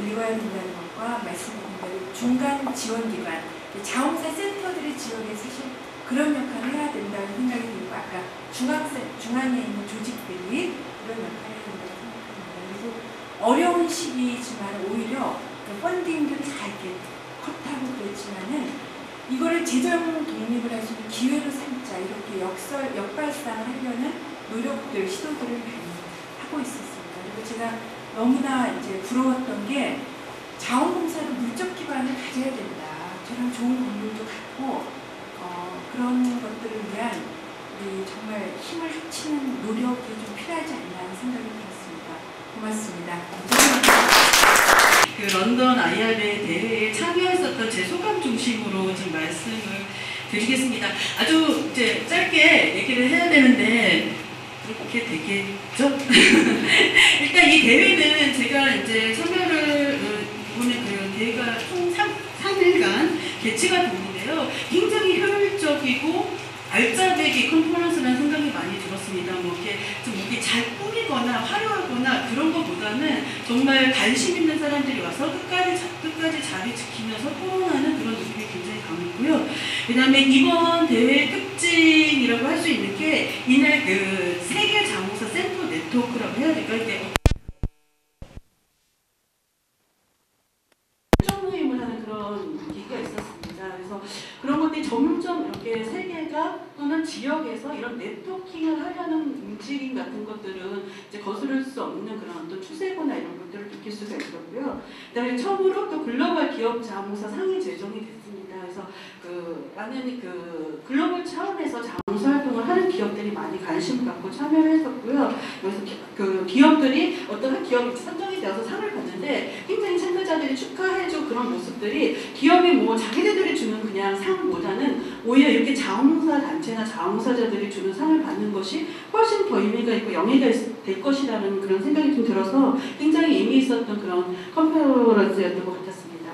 읽어야 된다는 것과 말씀드린 대로 중간 지원기관, 자원봉사 센터들의 지역에 사실 그런 역할을 해야 된다는 생각이 들고 아까 중앙에 있는 조직들이 이런 역할을 해야 된다고 생각합니다. 그리고 어려운 시기지만 오히려 펀딩도 다 이렇게 컷하고 그랬지만은 이거를 재정 독립을 할 수 있는 기회로 삼자 이렇게 역발상을 하려는 노력들, 시도들을 많이 하고 있었습니다. 그리고 제가 너무나 이제 부러웠던 게 자원봉사도 물적 기반을 가져야 된다. 저런 좋은 건물도 갖고 그런 것들을 위한 우리 정말 힘을 합치는 노력이 좀 필요하지 않나 하는 생각이 들었습니다. 고맙습니다. 그 런던 IRA 대회에 참여했었던 제 소감 중심으로 좀 말씀을 드리겠습니다. 아주 이제 짧게 얘기를 해야 되는데 그렇게 되겠죠? 일단 이 대회는 제가 이제 참여를 이번에 그 대회가 총 3일간 개최가 됐는데요. 굉장히 효율적이고 알짜배기 컨퍼런스라는 생각이 많이 들었습니다. 뭐 이렇게 좀 이게 잘 꾸미거나 화려하거나 그런 것보다는 정말 관심 있는 사람들이 와서 끝까지 자리 지키면서 토론하는 그런 느낌이 굉장히 강했고요. 그다음에 이번 대회 특징이라고 할 수 있는 게 이날 그 세계 자원봉사 센터 네트워크라고 해야 될까? 이게 모임을 하는 그런 기기가 있었습니다. 그래서 그런 것들이 점점 이렇게 세계가 또는 지역에서 이런 네트워킹을 하려는 움직임 같은 것들은 이제 거스를 수 없는 그런 어떤 추세거나 이런 것들을 느낄 수가 있었고요. 그다음에 처음으로 또 글로벌 기업 자원봉사 상이 제정이 됐습니다. 그래서 많은 글로벌 차원에서 자원봉사 활동을 하는 기업들이 많이 관심 갖고 참여를 했었고요. 그래서 그 기업들이 어떤 한 기업이 선정이 되어서 상을 받는데 굉장히 참여자들이 축하해주고 그런 모습들이 기업이 뭐 자기네들이 주는 그냥 상보다는 오히려 이렇게 자원봉사 단체나 자원봉사자들이 주는 상을 받는 것이 훨씬 더 의미가 있고 영예가 될 것이라는 그런 생각이 좀 들어서 굉장히 의미 있었던 그런 컨퍼런스였던 것 같았습니다.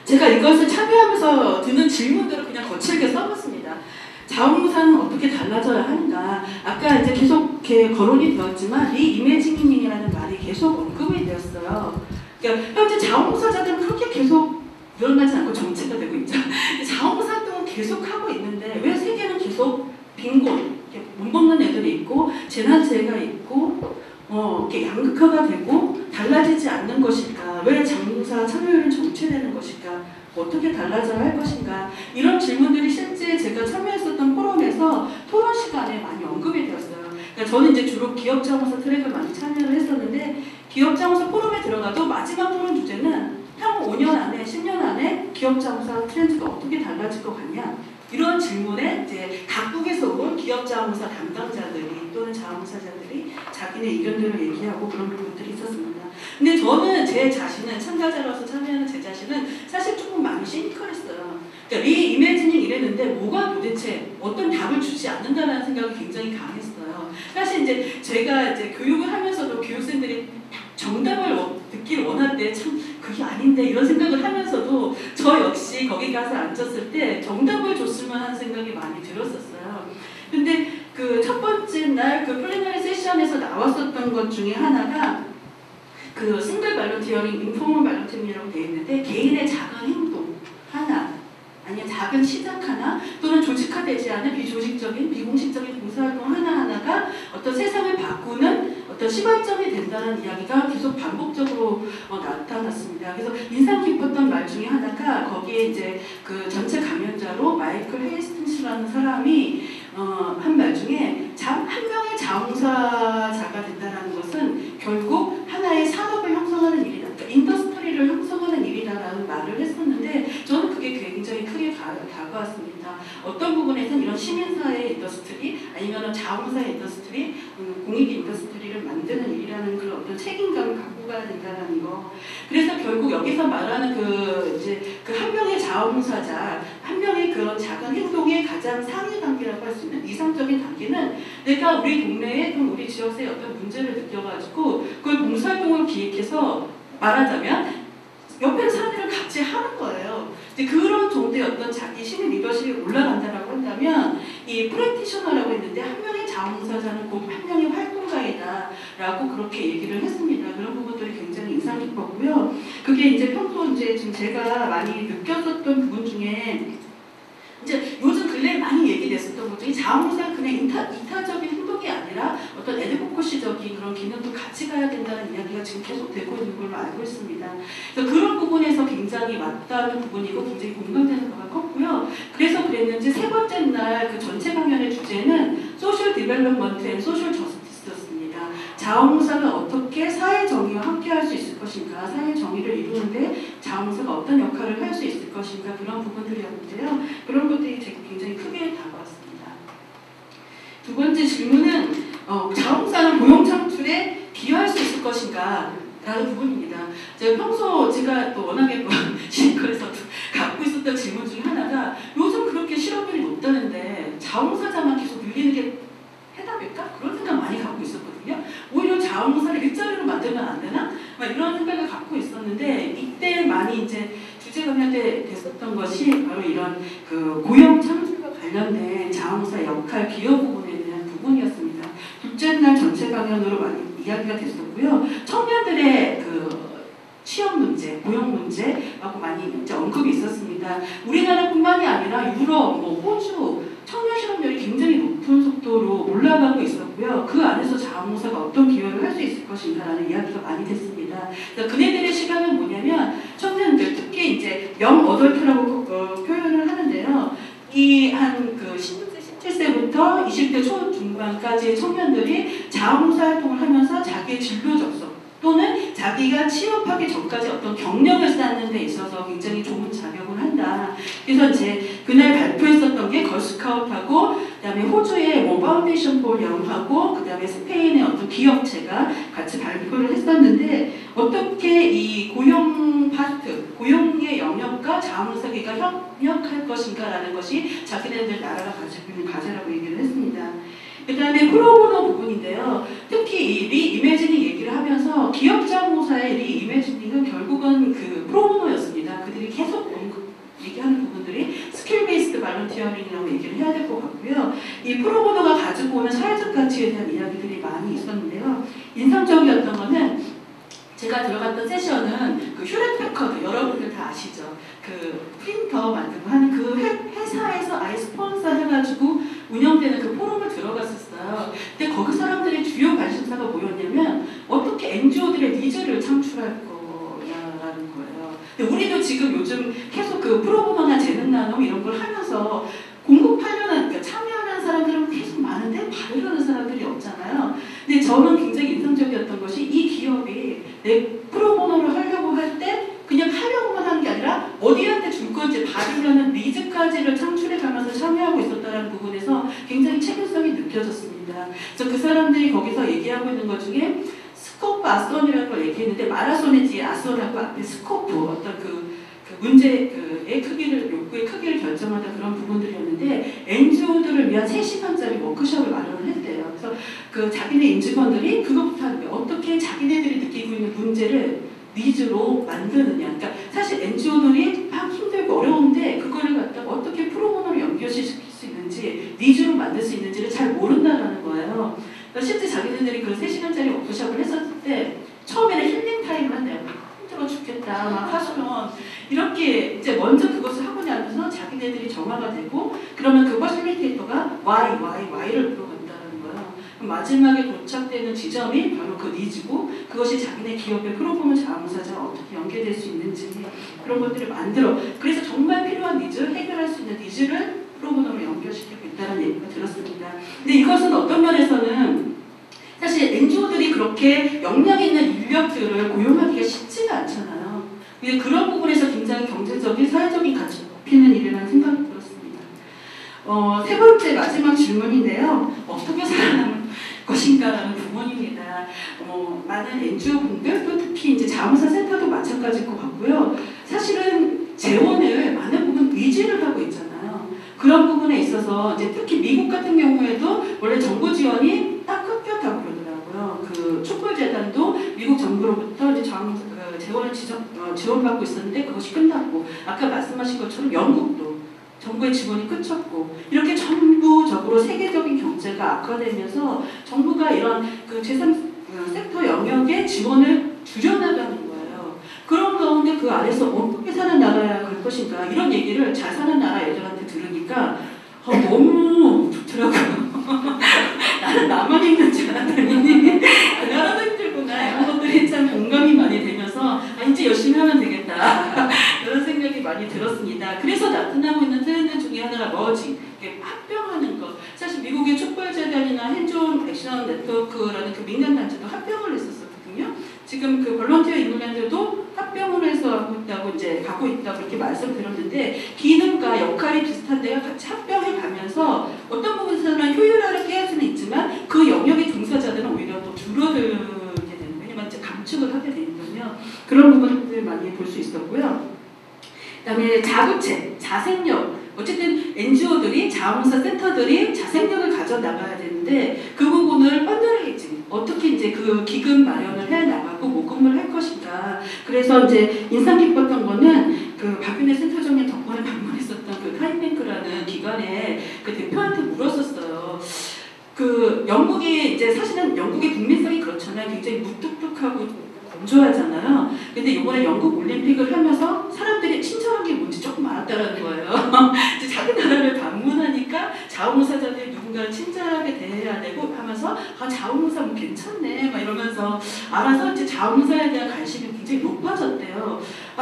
제가 이것을 참여하면서 드는 질문들을 그냥 거칠게 써봤습니다. 자원봉사는 어떻게 달라져야 하는가? 아까 이제 계속 이렇게 거론이 되었지만 리이매지닝이라는 말이 계속 언급이 되었어요. 그러니까 현재 자원봉사자들은 그렇게 계속 늘어나지 않고 정체가 되고 있죠. 자원봉사 활동은 계속 하고 있는데 왜 세계는 계속 빈곤, 못 먹는 애들이 있고 재난재해가 있고 이렇게 양극화가 되고 달라지지 않는 것일까? 왜 자원봉사 참여율은 정체되는 것일까? 어떻게 달라져야 할 것인가? 이런 질문들이 실제 제가 참여했었던 포럼에서 토론 시간에 많이 언급이 되었어요. 그러니까 저는 이제 주로 기업 자원봉사 트랙을 많이 참여를 했었는데 기업 자원봉사 포럼에 들어가도 마지막 토론 주제는 향후 5년 안에, 10년 안에 기업 자원봉사 트렌드가 어떻게 달라질 것 같냐? 이런 질문에 이제 각국에서 온 기업 자원봉사 담당자들이 또는 자원봉사자들이 자기네 의견들을 얘기하고 그런 부분들이 있었습니다. 근데 저는 제 자신은 참가자로서 참여하는 제 자신은 사실 조금 많이 시니컬했어요. 그러니까 리이매지닝 이랬는데 뭐가 도대체 어떤 답을 주지 않는다라는 생각이 굉장히 강했어요. 사실 이제 제가 이제 교육을 하면서도 교육생들이 정답을 듣길 원할 때 참 그게 아닌데 이런 생각을 하면서도 저 역시 거기 가서 앉았을 때 정답을 줬으면 하는 생각이 많이 들었었어요. 근데 그 첫 번째 날 그 플래너리 세션에서 나왔었던 것 중에 하나가 그 싱글 발런티어링, 인포멀 발런티어링이라고 되어 있는데 개인의 작은 행동 하나 아니면 작은 시작 하나 또는 조직화되지 않은 비조직적인 비공식적인 봉사활동 하나하나가 어떤 세상을 바꾸는 어떤 시발점이 된다는 이야기가 계속 반복적으로 나타났습니다. 그래서 인상 깊었던 말 중에 하나가 거기에 이제 그 전체 감연자로 마이클 헤이스팅스라는 사람이 한 말 중에 한 명의 자원봉사자가 된다는 것은 결국 하나의 산업을 형성하는 일이다. 그러니까 인더스트리를 형성하는 일이다라는 말을 했었는데 저는 그게 굉장히 크게 다가왔습니다. 어떤 부분에서는 이런 시민사회 인더스트리 아니면 자원봉사의 인더스트리, 공익 인더스트리를 만드는 일이라는 그런 어떤 책임감을 갖고 가야 된다는 거. 그래서 결국 여기서 말하는 그 한 명의 자원봉사자, 한 명의 그런 작은 행동의 가장 상위 단계라고 할 수 있는 이상적인 단계는 내가 우리 동네에 또는 우리 지역사회에 어떤 문제를 느껴가지고 그걸 봉사활동을 기획해서 말하자면 옆에 사람들을 같이 하는 거예요. 이제 그런 정도의 어떤 자기 시민 리더십이 올라간다라고 한다면 이 프랙티셔너라고 했는데 한 명의 자원봉사자는 곧 한 명의 활동가이다라고 그렇게 얘기를 했습니다. 그런 부분들이 굉장히 인상 깊었고요. 그게 이제 평소 이제 지금 제가 많이 느꼈었던 부분 중에 이제 요즘 근래에 많이 얘기됐었던 것 중에 자원봉사가 그냥 이타적인 행동이 아니라 어떤 애드보커시적인 그런 기능도 같이 가야 된다는 이야기가 지금 계속 되고 있는 걸로 알고 있습니다. 그래서 그런 부분에서 굉장히 맞다는 부분이고 굉장히 공감되는 바가 컸고요. 그래서 그랬는지 세 번째 날 그 전체 강연의 주제는 소셜 디벨롭먼트 앤 소셜 저스티스였습니다. 자원봉사가 어떻게 사회 정의와 함께 할 수 있을 것인가, 사회 정의를 이루는데 자원봉사가 어떤 역할을 할 수 있을 것인가 그런 부분들이었는데요. 그런 것들이 굉장히 크게 다가왔습니다. 두 번째 질문은 자원봉사는 고용 창출에 기여할 수 있을 것인가 라는 부분입니다. 제가 또 워낙에 시니컬에서 갖고 있었던 질문 중에 하나가 요즘 그렇게 실업률이 높다는데 자원봉사자만 계속 늘리는 게 해답일까? 그런 생각 많이 갖고 있었거든요. 오히려 자원봉사를 일자리로 만들면 안 되나? 이런 생각을 갖고 있었는데 이때 많이 이제 주제가 됐었던 것이 바로 이런 그 고용 창출과 관련된 자원봉사 역할 기여 부분에 대한 부분이었습니다. 둘째 날 전체 강연으로 많이 이야기가 됐었고요. 청년들의 그 취업 문제, 고용 문제하고 많이 이제 언급이 있었습니다. 우리나라뿐만이 아니라 유럽, 호주 청년 실업률이 굉장히 높은 속도로 올라가고 있었고요. 그 안에서 자원봉사가 어떤 기여를 할 수 있을 것인가라는 이야기가 많이 됐습니다. 그네들의 시각은 뭐냐면 청년들, 특히 이제 영 어덜트라고 표현을 하는데요. 이 한 그 17세부터 20대 초중반까지의 청년들이 자원봉사 활동을 하면서 자기의 진로 접속 또는 자기가 취업하기 전까지 어떤 경력을 쌓는 데 있어서 굉장히 좋은 작용을 한다. 그래서 이제 그날 발표했었던 게 걸스카우트하고 그다음에 호주의 파운데이션 폴 영하고 그다음에 스페인의 어떤 기업체가 같이 발표를 했었는데 어떻게 이 고용 파트, 고용의 영역과 자원사기가 협력할 것인가라는 것이 자기네들 나라가 가지고 있는 과제라고 얘기를 했습니다. 그 다음에 프로보노 부분인데요. 특히 이 리이매지닝 얘기를 하면서 기업 자원봉사의 리이매지닝은 결국은 그 프로보노였습니다. 그들이 계속 얘기하는 부분들이 스킬 베이스드 발런티어링이라고 얘기를 해야 될 것 같고요. 이 프로보노가 가지고 오는 사회적 가치에 대한 이야기들이 많이 있었는데요. 인상적이었던 거는 제가 들어갔던 세션은 그 휴렛 패커드, 여러분들 다 아시죠? 그 프린터 만들고 하는 그 회사에서 아예 스폰서 해가지고 운영되는 그 포럼을 들어갔었어요. 근데 거기 사람들의 주요 관심사가 뭐였냐면 어떻게 NGO들의 니즈를 창출할 거냐라는 거예요. 근데 우리도 지금 요즘 계속 그 프로보노나 재능 나눔 이런 걸 하면서 공급하려는, 그러니까 참여하는 사람들은 계속 많은데 받으려는 사람들이 없잖아요. 근데 저는 굉장히 인상적이었던 것이 이 기업이 내 프로보노를 하려고 할 때 그냥 하려고만 하는 게 아니라 어디한테 줄 건지 받으려는 니즈까지를 창출해가면서 참여하고 있었다는 부분에서 굉장히 책임성이 느껴졌습니다. 그래서 그 사람들이 거기서 얘기하고 있는 것 중에 스코프 아선이라는 걸 얘기했는데 마라손의 뒤에 아선하고 앞에 스코프 어떤 그 문제의 크기를, 욕구의 크기를 결정하는 그런 부분들이었는데 NGO들을 위한 3시간짜리 워크숍을 마련을 했대요. 그래서 그 자기네 임직원들이 그것부터 하는 거예요. 어떻게 자기네들이 느끼고 있는 문제를 니즈로 만드느냐. 그러니까 사실 NGO들이 막 힘들고 어려운데 그거를 갖다가 어떻게 프로보노로 연결시킬 수 있는지, 니즈로 만들 수 있는지를 잘 모른다는 거예요. 그러니까 실제 자기네들이 그 3시간짜리 워크숍을 했었을 때 처음에는 힐링 타임을 한대요. 힘들어 죽겠다 막 하시면 이렇게 이제 먼저 그것을 하고 나면서 자기네들이 정화가 되고 그러면 그 퍼실리테이터가 Y를 물어간다는 거예요. 그럼 마지막에 도착되는 지점이 바로 그 니즈고 그것이 자기네 기업의 프로보노 자원봉사자와 어떻게 연계될 수 있는지 그런 것들을 만들어, 그래서 정말 필요한 니즈, 해결할 수 있는 니즈를 프로보노로 연결시키고 있다는 얘기가 들었습니다. 근데 이것은 어떤 면에서는 사실 NGO들이 그렇게 역량 있는 인력들을 고용하기가 쉽지가 않잖아요. 근데 그런 부분에서 굉장히 경제적인, 사회적인 가치를 높이는 일이라는 생각이 들었습니다. 세 번째 마지막 질문인데요. 어떻게 살아남을 것인가라는 부분입니다. 많은 NGO분들 또 특히 이제 자원봉사 센터도 마찬가지일 것 같고요. 사실은 재원을 많은 부분 의지를 하고 있잖아요. 그런 부분에 있어서 이제 특히 미국 같은 경우에도 원래 정부 지원이 딱 끊겼다고 그러더라고요. 그 촛불재단도 미국 정부로부터 이제 재원을 지원받고 있었는데 그것이 끝났고, 아까 말씀하신 것처럼 영국도 정부의 지원이 끝쳤고, 이렇게 전부적으로 세계적인 경제가 악화되면서 정부가 이런 그 제3섹터 영역의 지원을 줄여나가는 거예요. 그런 가운데 그 안에서 어떻게 사는 나라야 갈 것인가, 이런 얘기를 잘 사는 나라 애들한테 들으니까 너무 좋더라고요. 나는 나만 힘든 줄 알았더니 그 나라도 힘들구나, 이런 것들이 참 공감이 많이 되면서 이제 열심히 하면 되겠다 이런 생각이 많이 들었습니다. 그래서 나타나고 있는 트렌드 중에 하나가 머지, 합병하는 것. 사실 미국의 촛불재단이나 핸즈온 액션 네트워크라는 그 민간단체도 합병을 했었거든요. 지금 그 볼런티어 잉글랜드도 합병을 해서 하고 있다고, 이제 가고 있다고 이렇게 말씀드렸는데, 기능과 역할이 비슷한데요. 같이 합병해 가면서 어떤 부분에서는 효율화를 해야 수는 있지만 그 영역의 종사자들은 오히려 또 줄어들게 되는, 왜냐면 이제 감축을 하게 되니까요. 그런 부분들 많이 볼 수 있었고요. 그다음에 자구체, 자생력. 어쨌든 NGO들이, 자원봉사 센터들이 자생력을 가져 나가야 되는데 그 부분을 펀드레이징, 어떻게 이제 그 기금 마련을 해 나가고 모금을 할 것인가. 그래서 이제 인상 깊었던 거는 그 박윤혜 센터장님 덕분에 방문했었던 그 타임뱅크라는 기관의 그 대표한테 물었었어요. 그 영국이 이제 사실은 영국의 국민성이 그렇잖아요. 굉장히 무뚝뚝하고 건조하잖아요. 근데 이번에 영국 올림픽을 하면서 사람들이 친절한 게 뭔지 조금 알았다는 거예요. 이제 자기 나라를 방문하니까 자원봉사자들이 누군가를 친절하게 대해야 되고 하면서 자원봉사 뭐 괜찮네 막 이러면서 알아서 이제 자원봉사에 대한 관심이 굉장히 높아졌대요.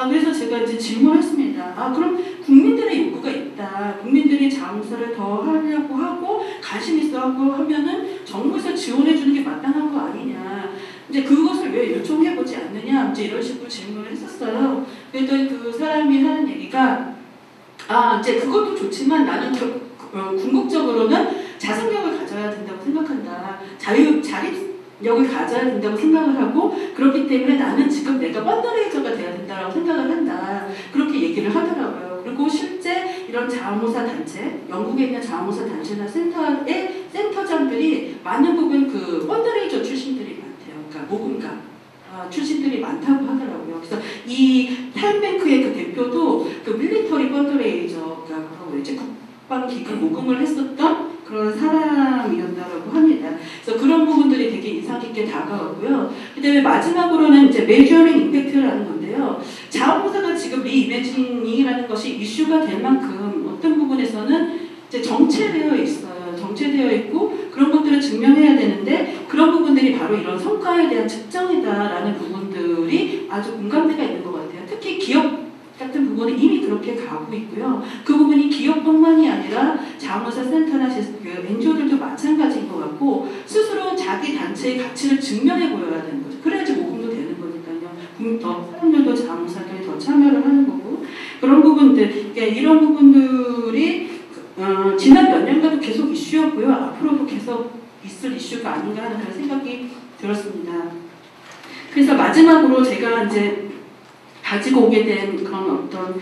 그래서 제가 이제 질문했습니다. 그럼 국민들의 욕구가 있다. 국민들이 자원봉사를 더 하려고 하고 관심 있어 하고 하면은 정부에서 지원해 주는 게 마땅한 거 아니냐. 이제 그것을 왜 요청해보지 않느냐, 이제 이런 식으로 질문을 했었어요. 그랬더니 그 사람이 하는 얘기가, 이제 그것도 좋지만 나는 궁극적으로는 자생력을 가져야 된다고 생각한다. 자립력을 가져야 된다고 생각을 하고, 그렇기 때문에 나는 지금 내가 펀드레이저가 돼야 된다고 생각을 한다. 전국에 있는 자원봉사 단체나 센터의 센터장들이 많은 부분 그 펀드레이저 출신들이 많대요. 그러니까 모금가 출신들이 많다고 하더라고요. 그래서 이 타임뱅크의 그 대표도 그 밀리터리 펀드레이저가 뭐라고 그러지? 국방기금 모금을 했었던 그런 사람이었다고 합니다. 그래서 그런 부분들이 되게 인상 깊게 다가오고요. 그다음에 마지막으로는 이제 메저링 임팩트라는 건데요. 자원봉사가 지금 리이매지닝이라는 것이 이슈가 될 만큼 어떤 부분에서는 이제 정체되어 있어요. 정체되어 있고 그런 것들을 증명해야 되는데 그런 부분들이 바로 이런 성과에 대한 측정이다라는 부분들이 아주 공감대가 있는 것 같아요. 특히 기업 같은 부분은 이미 그렇게 가고 있고요. 그 부분이 기업뿐만이 아니라 자원봉사 센터나 NGO들도 마찬가지인 것 같고 스스로 자기 단체의 가치를 증명해 보여야 되는 거죠. 그래야지 모금도 되는 거니까요. 더 사람들도 자원봉사에 더 참여를 하는 거고 그런 부분들, 그러니까 이런 부분들이 지난 몇 년간도 계속 이슈였고요. 앞으로도 계속 있을 이슈가 아닌가 하는 그런 생각이 들었습니다. 그래서 마지막으로 제가 이제 가지고 오게 된 그런 어떤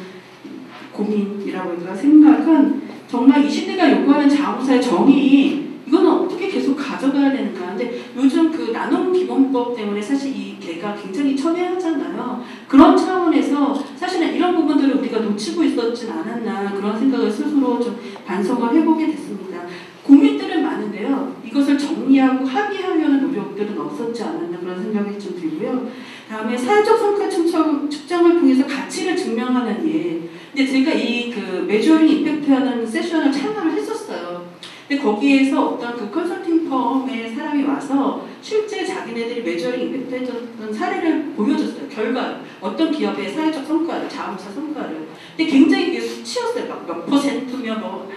고민이라고 할까 생각은 정말 이 시대가 요구하는 자원봉사의 정의 이거는 어떻게 계속 가져가야 되는가. 근데 요즘 그 나눔기본법 때문에 사실 이 개가 굉장히 첨예하잖아요. 그런 차원에서 사실은 이런 부분들을 우리가 놓치고 있었진 않았나 그런 생각을 스스로 좀 반성을 해보게 됐습니다. 고민들은 많은데요. 이것을 정리하고 합의하려는 노력들은 없었지 않았나 그런 생각이 좀 들고요. 다음에 사회적 성과 측정을 통해서 가치를 증명하는 예. 근데 제가 이 그 메저링 임팩트하는 세션을 참여를 했었어요. 근데 거기에서 어떤 그 컨설팅 펌의 사람이 와서 실제 자기네들이 메저링 임팩트 했던 사례를 보여줬어요. 결과 어떤 기업의 사회적 성과를, 자원봉사 성과를. 근데 굉장히 이게 수치였어요. 막 몇 퍼센트며 뭐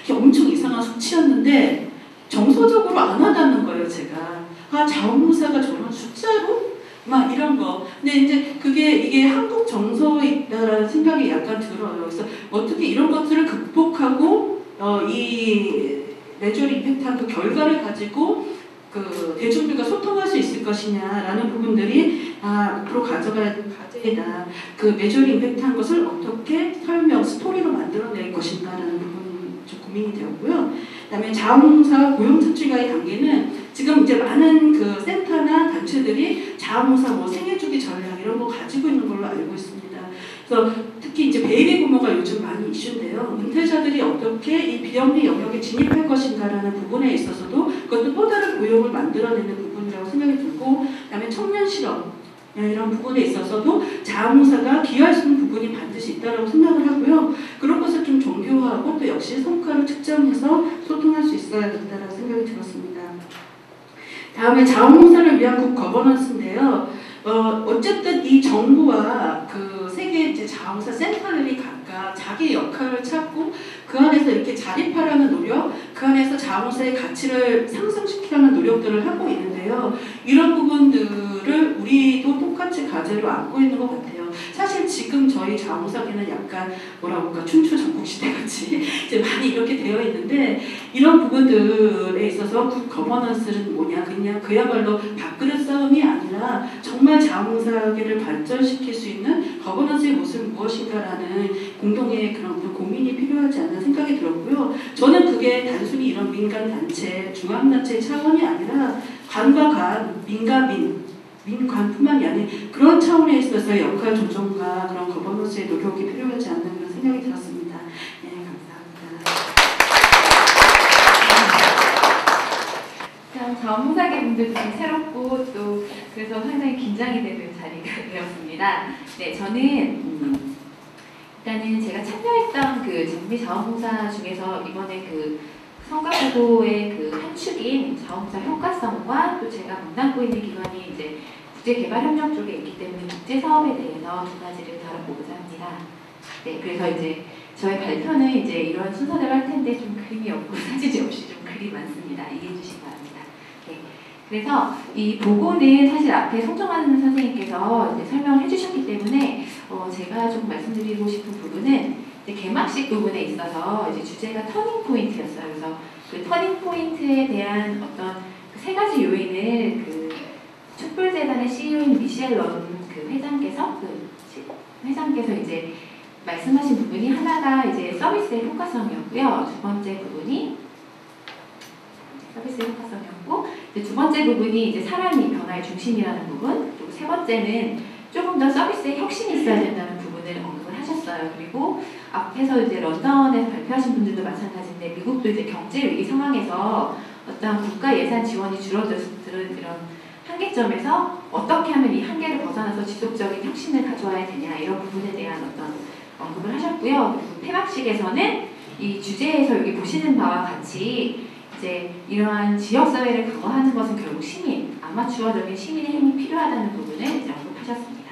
엄청 이상한 수치였는데 정서적으로 안 와닿는 거예요. 제가 자원봉사가 저런 숫자로 막 이런 거. 근데 이제 이게 한국 정서이다라는 생각이 약간 들어요. 그래서 어떻게 이런 것들을 극복하고 이 메저링 임팩트한 그 결과를 가지고 그 대중들과 소통할 수 있을 것이냐라는 부분들이 앞으로 가져가야 될 과제이다. 그 메저링 임팩트한 것을 어떻게 스토리로 만들어낼 것인가라는 부분이 좀 고민이 되었고요. 그다음에 자원봉사와 고용착취가의 관계는 지금 이제 많은 그 센터나 단체들이 자원봉사 뭐 생애주기 전략 이런 거 가지고 있는 걸로 알고 있습니다. 그래서 특히 이제 베이비 부모가 요즘 많이 이슈인데요. 은퇴자들이 어떻게 이 비영리 영역에 진입할 것인가라는 부분에 있어서도 그것도 또 다른 고용을 만들어내는 부분이라고 생각이 들고, 그다음에 청년 실업 이런 부분에 있어서도 자원봉사가 기여할 수 있는 부분이 반드시 있다고 생각을 하고요. 그런 것을 좀 정교화하고 또 역시 성과를 측정해서 소통할 수 있어야 된다는 생각이 들었습니다. 다음에 자원봉사를 위한 굿 거버넌스인데요. 어쨌든 이 정부와 그 세계 이제 자원봉사 센터들이 각각 자기 역할을 찾고 그 안에서 이렇게 자립하려는 노력, 그 안에서 자원봉사의 가치를 상승시키려는 노력들을 하고 있는데요. 이런 부분들을 우리도 똑같이 과제로 안고 있는 것 같아요. 사실 지금 저희 자원봉사계는 약간 뭐라고 할까 춘추 전국시대 같이 이제 많이 이렇게 되어 있는데 이런 부분들에 있어서 굿 거버넌스는 뭐냐, 그냥 그야말로 밥그릇 싸움이 아니라 정말 자원봉사계를 발전시킬 수 있는 거버넌스의 모습은 무엇인가라는 공동의 그런 고민이 필요하지 않나 생각이 들었고요. 저는 그게 단순히 이런 민간단체, 중앙단체 차원이 아니라 관과 관, 민관뿐만이 아닌 그런 차원에 있어서 역할 조정과 그런 거버넌스의 노력이 필요하지 않나 그런 생각이 들었습니다. 네, 감사합니다. 자원봉사계 분들도 좀 새롭고 또 그래서 상당히 긴장이 되는 자리가 되었습니다. 네, 저는 일단은 제가 참여했던 그 장미 자원봉사 중에서 이번에 그 성과보고의 그 한 축인 자원봉사 효과성과 또 제가 담당고 있는 기관이 이제 국제개발협력 쪽에 있기 때문에 국제사업에 대해서 두 가지를 다뤄보고자 합니다. 네, 그래서 이제 저의 발표는 이제 이런 순서대로 할 텐데 좀 그림이 없고 사진이 없이 좀 글이 많습니다. 이해해 주시기 바랍니다. 네, 그래서 이 보고는 사실 앞에 송정환 선생님께서 이제 설명을 해주셨기 때문에 제가 좀 말씀드리고 싶은 부분은 이제 개막식 부분에 있어서 이제 주제가 터닝 포인트였어요. 그래서 그 터닝 포인트에 대한 어떤 세 가지 요인을 그 촛불재단의 CEO인 미셸 런 그 회장께서 이제 말씀하신 부분이 하나가 이제 서비스의 효과성이었고요. 두 번째 부분이 서비스의 효과성이었고, 이제 두 번째 부분이 이제 사람이 변화의 중심이라는 부분, 그리고 세 번째는 조금 더 서비스에 혁신이 있어야 된다는 부분을 언급을 하셨어요. 그리고 앞에서 이제 런던에서 발표하신 분들도 마찬가지인데, 미국도 이제 경제 위기 상황에서 어떤 국가 예산 지원이 줄어드는 이런 한계점에서 어떻게 하면 이 한계를 벗어나서 지속적인 혁신을 가져와야 되냐, 이런 부분에 대한 어떤 언급을 하셨고요. 그리고 폐막식에서는 이 주제에서 여기 보시는 바와 같이 이제 이러한 지역사회를 강화하는 것은 결국 시민, 아마추어적인 시민의 힘이 필요하다는 부분을 이제 언급하셨습니다.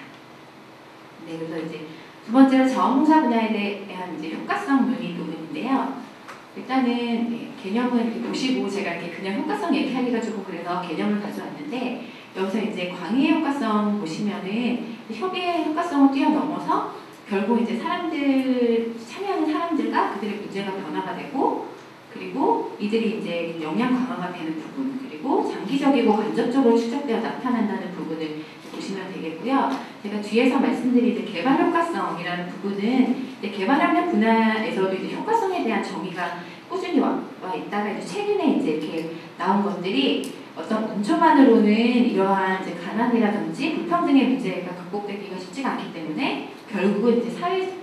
네, 그래서 이제 두 번째로 자원봉사 분야에 대한 이제 효과성 논의 부분인데요. 일단은 네, 개념을 이렇게 보시고 제가 이렇게 그냥 효과성 얘기하기가 조금 그래서 개념을 가져왔는데, 여기서 이제 광의의 효과성 보시면은 협의의 효과성을 뛰어넘어서 결국 이제 사람들, 참여하는 사람들과 그들의 문제가 변화가 되고, 그리고 이들이 이제 역량 강화가 되는 부분, 그리고 장기적이고 간접적으로 추적되어 나타난다는 부분을 보시면 되겠고요. 제가 뒤에서 말씀드린 이제 개발 효과성이라는 부분은 이제 개발 협력 분야에서도 이제 효과성에 대한 정의가 꾸준히 와 있다가 이제 최근에 이제 이렇게 나온 것들이 어떤 원조만으로는 이러한 이제 가난이라든지 불평등의 문제가 극복되기가 쉽지가 않기 때문에 결국은 이제 사회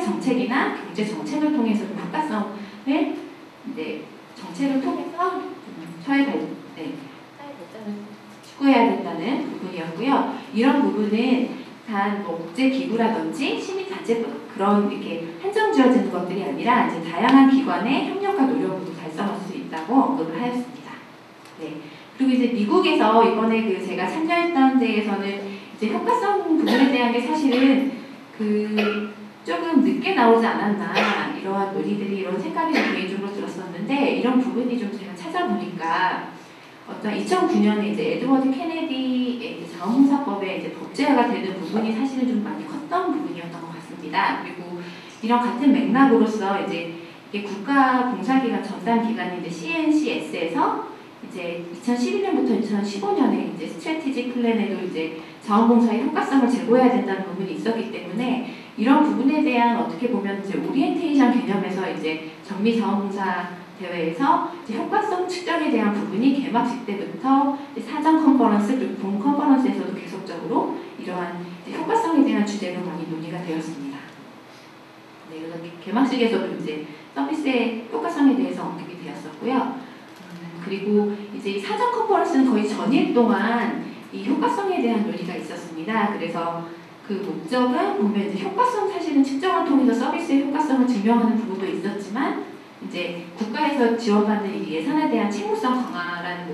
정책이나 경제 정책을 통해서 효과성을 이제 정책을 통해서 사회 발전을 추구해야 된다는 부분이었고요. 이런 부분은 단 뭐 국제기구라든지 시민단체 그런 이렇게 한정 지어지는 것들이 아니라 이제 다양한 기관의 협력과 노력으로 달성할 수 있다고 언급을 하였습니다. 네. 그리고 이제 미국에서 이번에 그 제가 참여했던 데에서는 이제 효과성 부분에 대한 게 사실은 그 조금 늦게 나오지 않았나, 이러한 논의들이, 이런 생각이 개인적으로 들었었는데, 이런 부분이 좀 제가 찾아보니까 어떤 2009년에 이제 에드워드 케네디의 자원봉사법에 이제 법제화가 되는 부분이 사실은 좀 많이 컸던 부분이었던 것 같습니다. 그리고 이런 같은 맥락으로서 이제 이게 국가봉사기관 전담기관인 이제 CNCS에서 이제 2011년부터 2015년에 이제 스트래티지 플랜에도 이제 자원봉사의 효과성을 제고해야 된다는 부분이 있었기 때문에, 이런 부분에 대한 어떻게 보면 이제 오리엔테이션 개념에서 이제 정미 자원봉사 대회에서 이제 효과성 측정에 대한 부분이 개막식 때부터 사전 컨퍼런스 그리고 본 컨퍼런스에서도 계속적으로 이러한 이제 효과성에 대한 주제로 많이 논의가 되었습니다. 네, 그래서 개막식에서도 이제 서비스의 효과성에 대해서 언급이 되었었고요. 그리고 이제 이 사전 컨퍼런스는 거의 전일 동안 이 효과성에 대한 논의가 있었습니다. 그래서 그 목적은 보면 이제 효과성 사실은 측정을 통해서 서비스의 효과성을 증명하는 부분도 있었지만, 이제 국가에서 지원받는 이 예산에 대한 채무성 강화라는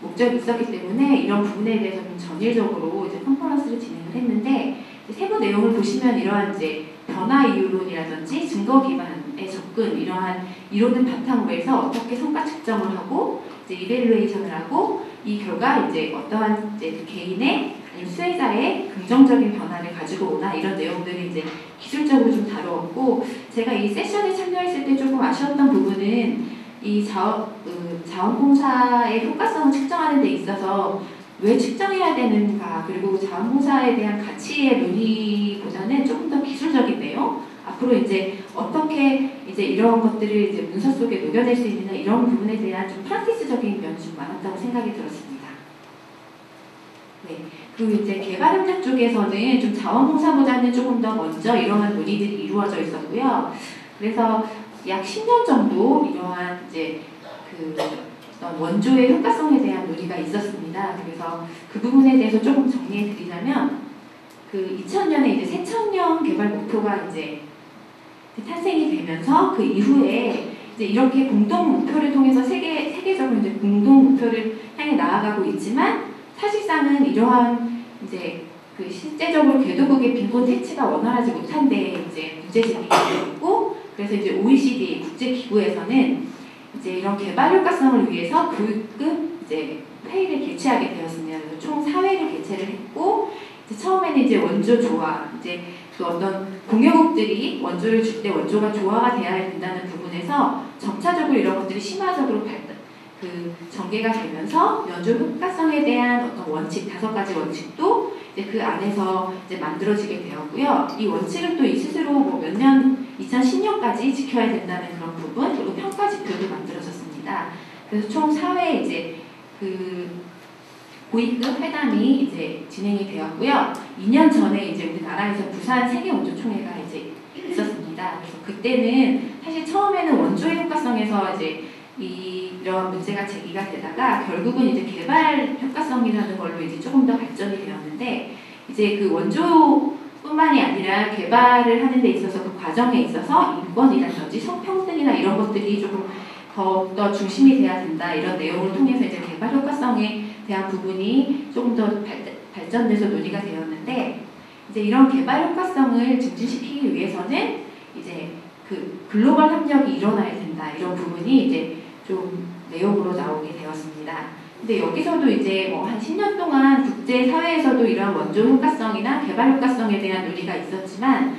목적이 있었기 때문에 이런 부분에 대해서 좀 전일적으로 이제 컨퍼런스를 진행을 했는데, 세부 내용을 보시면 이러한 이제 변화 이유론이라든지 증거 기반의 접근, 이러한 이론을 바탕으로 해서 어떻게 성과 측정을 하고 이제 이밸루에이션을 하고, 이 결과 이제 어떠한 이제 개인의 아니면 수혜자의 긍정적인 변화를 가지고 오나, 이런 내용들이 이제 기술적으로 좀 다루었고, 제가 이 세션에 참여했을 때 조금 아쉬웠던 부분은 이 자원봉사의 효과성을 측정하는 데 있어서 왜 측정해야 되는가, 그리고 자원봉사에 대한 가치의 논의보다는 조금 더 기술적인 내용, 앞으로 이제 어떻게 이제 이런 것들을 이제 문서 속에 녹여낼 수 있느냐, 이런 부분에 대한 좀 프랙티스적인 면이 좀 많았다고 생각이 들었습니다. 네. 그리고 이제 개발협력 쪽에서는 좀 자원봉사보다는 조금 더 먼저 이러한 논의들이 이루어져 있었고요. 그래서 약 10년 정도 이러한 이제 그 원조의 효과성에 대한 논의가 있었습니다. 그래서 그 부분에 대해서 조금 정리해 드리자면, 그 2000년에 이제 새천년 개발 목표가 이제 탄생이 되면서 그 이후에 이제 이렇게 공동 목표를 통해서 세계적으로 이제 공동 목표를 향해 나아가고 있지만, 사실상은 이러한 이제 그 실제적으로 궤도국의 빈곤 퇴치가 원활하지 못한 데 이제 문제 제기가 되었고, 그래서 이제 OECD 국제기구에서는 이제 이런 개발 효과성을 위해서 교육급 이제 회의를 개최하게 되었습니다. 그래서 총 4회를 개최를 했고, 이제 처음에는 이제 원조 조화, 이제 그 어떤 공여국들이 원조를 줄 때 원조가 조화가 되어야 된다는 부분에서 점차적으로 이런 것들이 심화적으로 전개가 되면서 연조 효과성에 대한 어떤 원칙, 5가지 원칙도 이제 그 안에서 이제 만들어지게 되었고요. 이 원칙은 또 이 스스로 뭐 몇 년, 2010년까지 지켜야 된다는 그런 부분, 그리고 평가 지표도 만들어졌습니다. 그래서 총 4회 이제 그 고위급 회담이 이제 진행이 되었고요. 2년 전에 이제 우리나라에서 부산 세계원조총회가 이제 있었습니다. 그래서 그때는 사실 처음에는 원조의 효과성에서 이제 이런 문제가 제기가 되다가 결국은 이제 개발 효과성이라는 걸로 이제 조금 더 발전이 되었는데 이제 그 원조뿐만이 아니라 개발을 하는 데 있어서 그 과정에 있어서 인권이라든지 성평등이나 이런 것들이 조금 더 중심이 돼야 된다 이런 내용을 통해서 이제 개발 효과성에 대한 부분이 조금 더 발전돼서 논의가 되었는데 이제 이런 개발 효과성을 증진시키기 위해서는 이제 그 글로벌 협력이 일어나야 된다 이런 부분이 이제 좀 내용으로 나오게 되었습니다. 근데 여기서도 이제 뭐 한 10년 동안 국제 사회에서도 이런 원조 효과성이나 개발 효과성에 대한 논의가 있었지만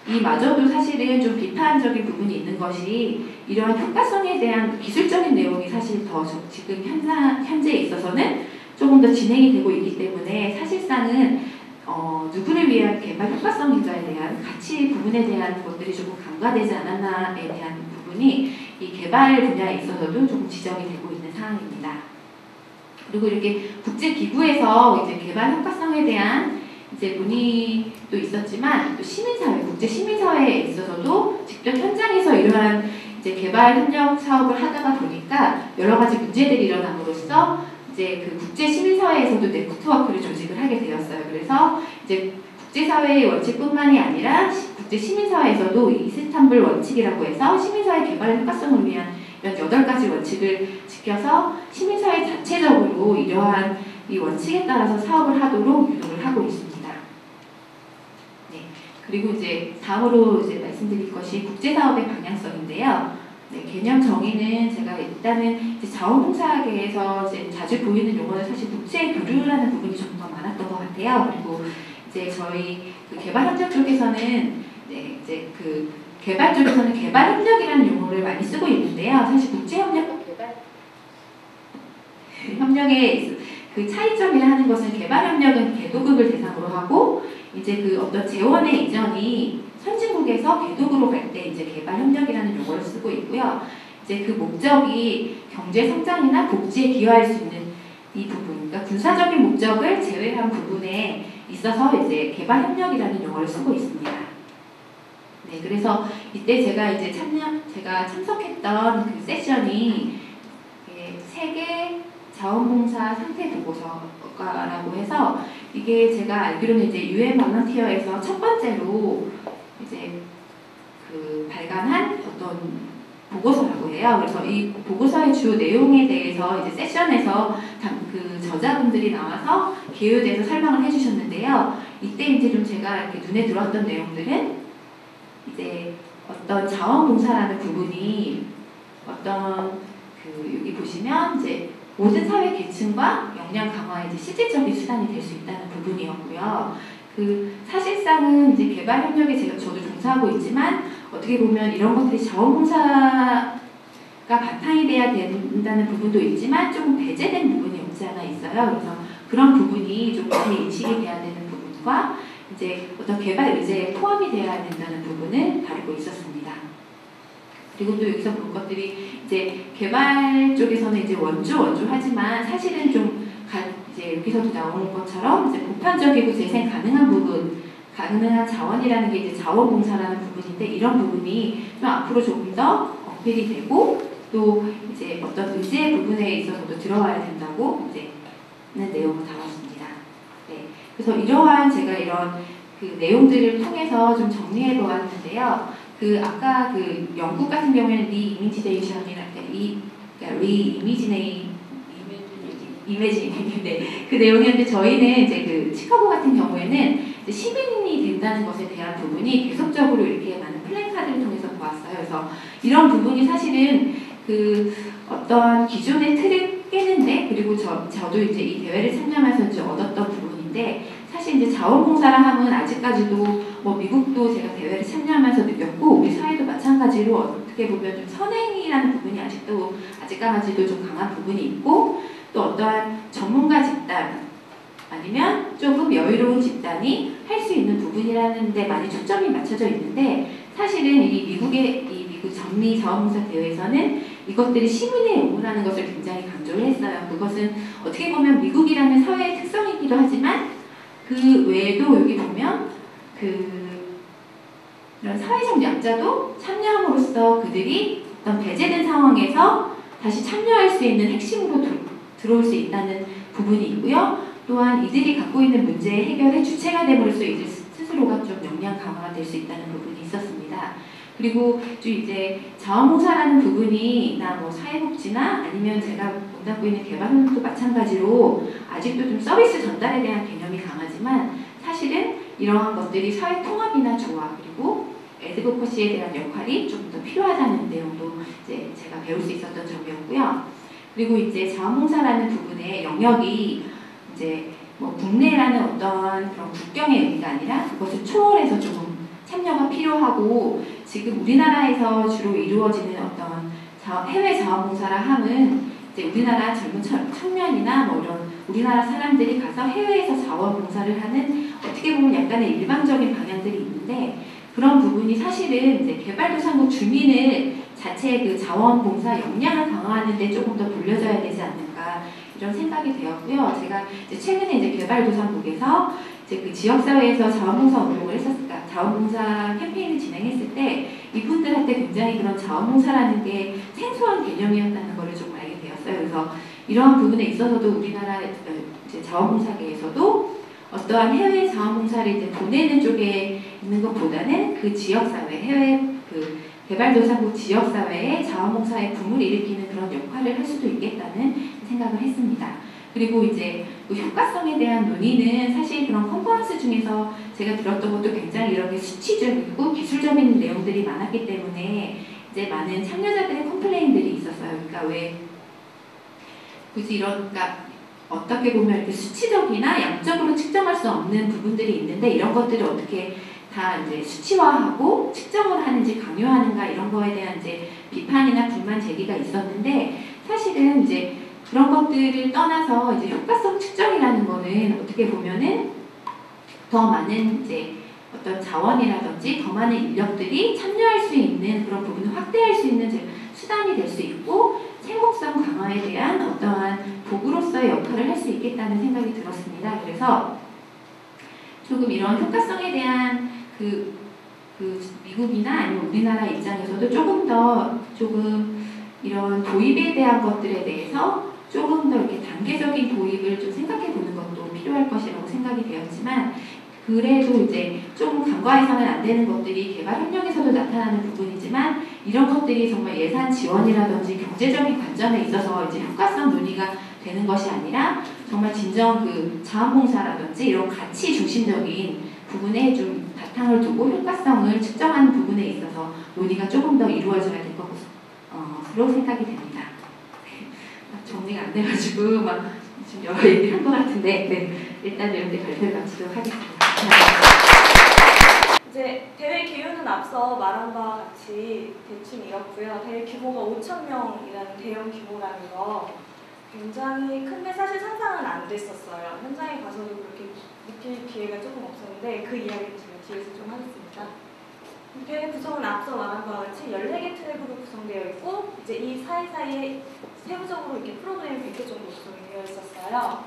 이마저도 사실은 좀 비판적인 부분이 있는 것이 이러한 효과성에 대한 기술적인 내용이 사실 더 지금 현재에 있어서는 조금 더 진행이 되고 있기 때문에 사실상은 누구를 위한 개발 효과성인가에 대한 가치 부분에 대한 것들이 조금 간과되지 않았나에 대한 부분이 이 개발 분야에 있어서도 조금 지적이 되고 있는 상황입니다. 그리고 이렇게 국제기구에서 이제 개발 효과성에 대한 이제 논의도 있었지만 또 시민사회, 국제 시민사회에 있어서도 직접 현장에서 이러한 이제 개발 협력 사업을 하다가 보니까 여러 가지 문제들이 일어남으로써 이제 그 국제 시민사회에서도 네트워크를 조직을 하게 되었어요. 그래서 이제 국제사회의 원칙뿐만이 아니라 국제 시민사회에서도 이 이스탄불 원칙이라고 해서 시민사회 개발 효과성을 위한 이런 8가지 원칙을 지켜서 시민사회 자체적으로 이러한 이 원칙에 따라서 사업을 하도록 유도를 하고 있습니다. 네. 그리고 이제 다음으로 이제 말씀드릴 것이 국제사업의 방향성인데요. 네, 개념 정의는 제가 일단은 이제 자원봉사계에서 이제 자주 보이는 용어는 사실 국제 교류라는 부분이 좀 더 많았던 것 같아요. 그리고 이제 저희 그 개발협력 쪽에서는 네, 이제 그 개발 쪽에서는 개발협력이라는 용어를 많이 쓰고 있는데요. 사실 국제협력과 협력의 그 차이점이라 하는 것은 개발협력은 개도국을 대상으로 하고 이제 그 어떤 재원의 이전이 선진국에서 개도국으로 갈 때 이제 개발협력이라는 용어를 쓰고 있고요. 이제 그 목적이 경제 성장이나 복지에 기여할 수 있는 이 부분, 그러니까 군사적인 목적을 제외한 부분에 있어서 이제 개발협력이라는 용어를 쓰고 있습니다. 네, 그래서 이때 제가 이제 참석했던 그 세션이 세계 자원봉사 상태 보고서라고 해서 이게 제가 알기로는 이제 UN 볼런티어에서 첫 번째로 이제 그 발간한 어떤 보고서라고 해요. 그래서 이 보고서의 주 내용에 대해서 이제 세션에서 그 저자분들이 나와서 개요돼서 설명을 해주셨는데요. 이때 이제 좀 제가 이렇게 눈에 들어왔던 내용들은 이제 어떤 자원봉사라는 부분이 어떤 그 여기 보시면 이제 모든 사회 계층과 역량 강화에 이제 실질적인 수단이 될 수 있다는 부분이었고요. 그 사실상은 이제 개발 협력에 저도 종사하고 있지만 어떻게 보면 이런 것들이 자원봉사가 바탕이 돼야 된다는 부분도 있지만 조금 배제된 부분이 없지 않아 있어요. 그래서 그런 부분이 좀 인식이 돼야 되는 부분과 이제 어떤 개발 의제에 포함이 돼야 된다는 부분을 다루고 있었습니다. 그리고 또 여기서 볼 것들이 이제 개발 쪽에서는 이제 원조 하지만 사실은 좀 이제 여기서도 나오는 것처럼 이제 보편적이고 재생 가능한 부분, 가능한 자원이라는 게 이제 자원봉사라는 부분인데 이런 부분이 좀 앞으로 조금 더 어필이 되고 또 이제 어떤 의제 부분에 있어서도 들어와야 된다고 이제는 내용을 담았습니다. 네, 그래서 이러한 제가 이런 그 내용들을 통해서 좀 정리해 보았는데요. 그 아까 그 영국 같은 경우에는 리이미지네이션이라는 그러니까 이미지네이션 네, 그 내용이었는데 저희는 이제 그 시카고 같은 경우에는 이제 시민이 된다는 것에 대한 부분이 계속적으로 이렇게 많은 플랜카드를 통해서 보았어요. 그래서 이런 부분이 사실은 그 어떤 기존의 틀을 깨는데 그리고 저도 이제 이 대회를 참여하면서 이제 얻었던 부분인데 사실 이제 자원봉사라 함은 아직까지도 뭐 미국도 제가 대회를 참여하면서 느꼈고 우리 사회도 마찬가지로 어떻게 보면 좀 선행이라는 부분이 아직까지도 좀 강한 부분이 있고 또 어떠한 전문가 집단 아니면 조금 여유로운 집단이 할 수 있는 부분이라는 데 많이 초점이 맞춰져 있는데 사실은 이 미국 전미 자원봉사 대회에서는 이것들이 시민의 의무라는 것을 굉장히 강조를 했어요. 그것은 어떻게 보면 미국이라는 사회의 특성이기도 하지만 그 외에도 여기 보면 이런 사회적 약자도 참여함으로써 그들이 어떤 배제된 상황에서 다시 참여할 수 있는 핵심으로 들어올 수 있다는 부분이 있고요. 또한 이들이 갖고 있는 문제의 해결의 주체가 됨으로써 이들 스스로가 좀 역량 강화가 될 수 있다는 부분이 있었습니다. 그리고 좀 이제 자원봉사라는 부분이 뭐 사회복지나 아니면 제가 몸담고 있는 개발활동도 마찬가지로 아직도 좀 서비스 전달에 대한 개념이 강하지만 사실은 이러한 것들이 사회 통합이나 조화 그리고 애드보커시에 대한 역할이 좀 더 필요하다는 내용도 이제 제가 배울 수 있었던 점이었고요. 그리고 이제 자원봉사라는 부분의 영역이 이제 뭐 국내라는 어떤 그런 국경의 의미가 아니라 그것을 초월해서 조금 참여가 필요하고 지금 우리나라에서 주로 이루어지는 어떤 해외 자원봉사라 함은 이제 우리나라 젊은 청년이나 뭐 이런 우리나라 사람들이 가서 해외에서 자원봉사를 하는 어떻게 보면 약간의 일방적인 방향들이 있는데 그런 부분이 사실은 이제 개발도상국 주민을 자체의 그 자원봉사 역량을 강화하는 데 조금 더 돌려줘야 되지 않을까 이런 생각이 되었고요. 제가 이제 최근에 이제 개발도상국에서 이제 그 지역사회에서 자원봉사 운동을 했었으니까 자원봉사 캠페인을 진행했을 때 이분들한테 굉장히 그런 자원봉사라는 게 생소한 개념이었다는 것을 좀 알게 되었어요. 그래서 이러한 부분에 있어서도 우리나라 이제 자원봉사계에서도 어떠한 해외 자원봉사를 이제 보내는 쪽에 있는 것보다는 그 지역사회, 해외 그 개발도상국 지역사회에 자원봉사의 붐을 일으키는 그런 역할을 할 수도 있겠다는 생각을 했습니다. 그리고 이제 그 효과성에 대한 논의는 사실 그런 컨퍼런스 중에서 제가 들었던 것도 굉장히 이렇게 수치적이고 기술적인 내용들이 많았기 때문에 이제 많은 참여자들의 컴플레인들이 있었어요. 그러니까 왜 굳이 그러니까 어떻게 보면 이렇게 수치적이나 양적으로 측정할 수 없는 부분들이 있는데 이런 것들을 어떻게 다 이제 수치화하고 측정을 하는지 강요하는가 이런 거에 대한 이제 비판이나 불만 제기가 있었는데 사실은 이제 그런 것들을 떠나서 이제 효과성 측정이라는 거는 어떻게 보면은 더 많은 이제 어떤 자원이라든지 더 많은 인력들이 참여할 수 있는 그런 부분을 확대할 수 있는 수단이 될 수 있고 생목성 강화에 대한 어떠한 도구로서의 역할을 할 수 있겠다는 생각이 들었습니다. 그래서 조금 이런 효과성에 대한 그 미국이나 아니면 우리나라 입장에서도 조금 이런 도입에 대한 것들에 대해서 조금 더 이렇게 단계적인 도입을 좀 생각해 보는 것도 필요할 것이라고 생각이 되었지만 그래도 이제 좀 간과해서는 안 되는 것들이 개발협력에서도 나타나는 부분이지만 이런 것들이 정말 예산 지원이라든지 경제적인 관점에 있어서 이제 효과성 논의가 되는 것이 아니라 정말 진정 그 자원봉사라든지 이런 가치 중심적인 부분에 좀 바탕을 두고 효과성을 측정하는 부분에 있어서 논의가 조금 더 이루어져야 될 것으로 생각이 됩니다. 정리가 안 돼가지고 막 지금 여러 얘기를 한 것 같은데 네, 일단 이렇게 발표를 마치도록 하겠습니다. 이제 대회 기후는 앞서 말한 바와 같이 대충 이었고요. 대회 규모가 5,000명이라는 대형 규모라는 거 굉장히 큰데 사실 상상은 안 됐었어요. 현장에 가서도 그렇게 느낄 기회가 조금 없었는데 그 이야기를 제가 뒤에서 좀 하겠습니다. 대회 구성은 앞서 말한 바와 같이 14개 트랙으로 구성되어 있고 이제 이 사이사이에 세부적으로 이렇게 프로그램이 100개 정도 구성이 되어 있었어요.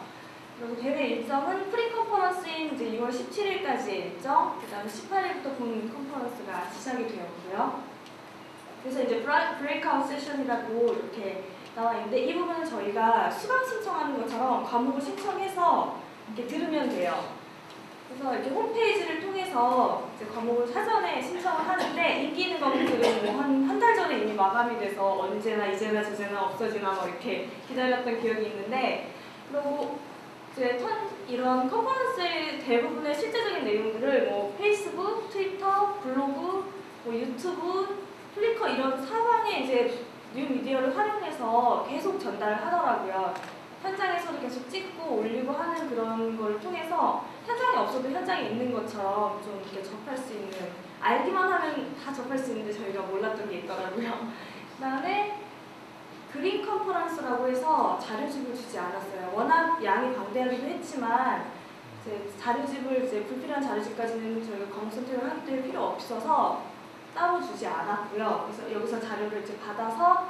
그리고 대회 일정은 프리 컨퍼런스인 이제 6월 17일까지의 일정, 그 다음에 18일부터 본 컨퍼런스가 시작이 되었고요. 그래서 이제 브레이크아웃 세션이라고 이렇게 나와 있는데 이 부분은 저희가 수강 신청하는 것처럼 과목을 신청해서 이렇게 들으면 돼요. 그래서 이렇게 홈페이지를 통해서 이제 과목을 사전에 신청을 하는데 인기 있는 과목들은 뭐 한 달 전에 이미 마감이 돼서 언제나 이제나 저제나 없어지나 뭐 이렇게 기다렸던 기억이 있는데 그리고 이제 이런 컨퍼런스의 대부분의 실제적인 내용들을 뭐 페이스북, 트위터, 블로그, 뭐 유튜브, 플리커 이런 사방에 이제 뉴미디어를 활용해서 계속 전달을 하더라고요. 현장에서도 계속 찍고 올리고 하는 그런 걸 통해서 현장에 없어도 현장에 있는 것처럼 좀 이렇게 접할 수 있는 알기만 하면 다 접할 수 있는데 저희가 몰랐던 게 있더라고요. 그 다음에 그린 컨퍼런스라고 해서 자료집을 주지 않았어요. 워낙 양이 방대하기도 했지만 이제 자료집을 이제 불필요한 자료집까지는 저희가 과목 선택을 하기 때문에 필요 없어서 따로 주지 않았고요. 그래서 여기서 자료를 이제 받아서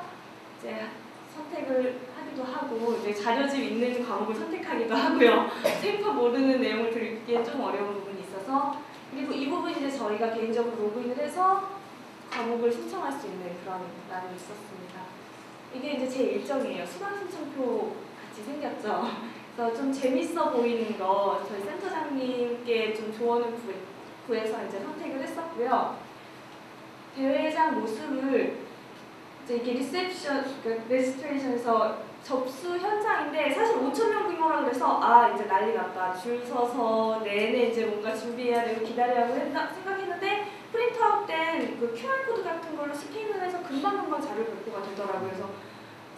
이제 선택을 하기도 하고 이제 자료집 있는 과목을 선택하기도 하고요. 생파 모르는 내용을 들기에 좀 어려운 부분이 있어서 그리고 이 부분 이제 저희가 개인적으로 로그인을 해서 과목을 신청할 수 있는 그런 난이 있었습니다. 이게 이제 제 일정이에요. 수강 신청표 같이 생겼죠. 그래서 좀 재밌어 보이는 거 저희 센터장님께 좀 조언을 구해서 이제 선택을 했었고요. 대회장 모습을 이제 이게 리셉션, 레지스트레이션에서 접수 현장인데 사실 5,000명 규모라 그래서 아 이제 난리 났다. 줄 서서 내내 이제 뭔가 준비해야 되고 기다려야 하고 생각했는데 프린트아웃된 그 QR코드 같은 걸로 스캔을 해서 금방금방 자료 발표가 되더라고요. 그래서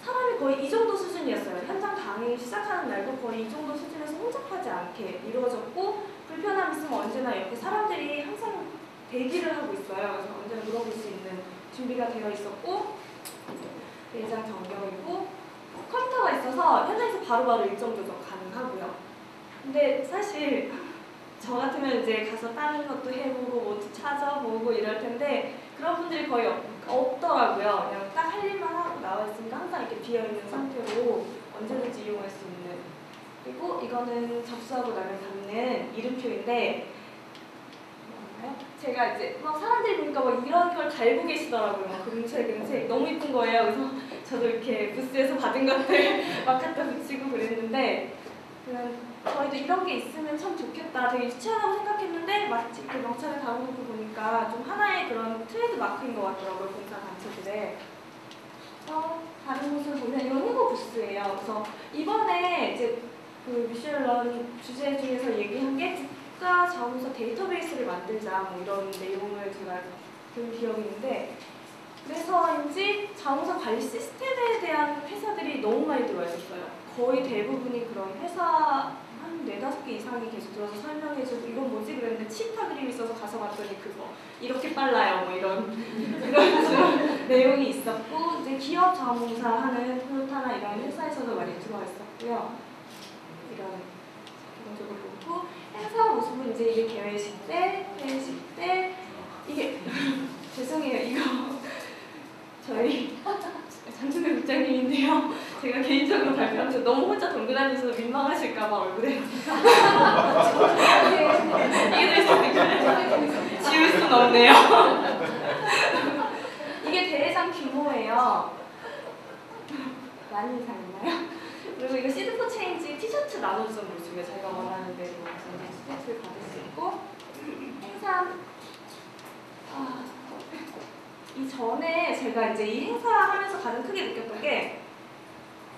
사람이 거의 이 정도 수준이었어요. 현장 강의 시작하는 날도 거의 이 정도 수준에서 혼잡하지 않게 이루어졌고 불편함 있으면 언제나 옆에 사람들이 항상 대기를 하고 있어요. 그래서 언제나 물어볼 수 있는 준비가 되어 있었고 대장 변경이고 컴퓨터가 있어서 현장에서 바로바로 일정 조정 가능하고요. 근데 사실 저 같으면 이제 가서 다른 것도 해보고 뭐 찾아보고 이럴 텐데 그런 분들이 거의 없더라고요. 그냥 딱 할 일만 하고 나와 있으니까 항상 이렇게 비어 있는 상태로 언제든지 이용할 수 있는. 그리고 이거는 접수하고 나면 받는 이름표인데 제가 이제 막 사람들이 보니까 막 이런 걸 달고 계시더라고요. 막 금색 너무 이쁜 거예요. 그래서 저도 이렇게 부스에서 받은 것들 막 갖다 붙이고 그랬는데 저희도 이런 게 있으면 참 좋겠다. 되게 유치하다고 생각했는데 마치 그 명찰을 다루고 보니까 좀 하나의 그런 트레이드 마크인 것 같더라고요. 봉사 단체들의. 다른 곳을 보면 이건 홍보 부스예요. 그래서 이번에 이제 그 미셸런 주제 중에서 얘기한 게 국가 자원사 데이터베이스를 만들자 뭐 이런 내용을 제가 든 기억이 있는데 그래서인지 자원사 관리 시스템에 대한 회사들이 너무 많이 들어와 있었어요. 거의 대부분이 그런 회사 한 4-5개 이상이 계속 들어서 설명해주고 이건 뭐지? 그랬는데 치타 그림이 있어서 가서 봤더니 그거 이렇게 빨라요 뭐 이런 내용이 있었고 이제 기업 자원봉사 하는 토요타나 이런 회사에서도 많이 들어와 있었고요. 이런 기본적으로 그렇고 행사 모습은 이제 이게 개회식 때, 회식 때 이게 죄송해요 이거 저희 장준배 국장님인데요. 제가 개인적으로 발표하면서 너무 혼자 돌고다니면서 민망하실까봐 얼굴에 이게 될 수도 있어요. 지울 수는 없네요. 이게 대회장 규모예요. 많이 이상했나요? 그리고 이거 시드포 체인지 티셔츠 나눠주는 모습이에요. 제가 원하는 대로 티셔츠를 받을 수 있고 행사 이전에 제가 이제 이 행사하면서 가장 크게 느꼈던 게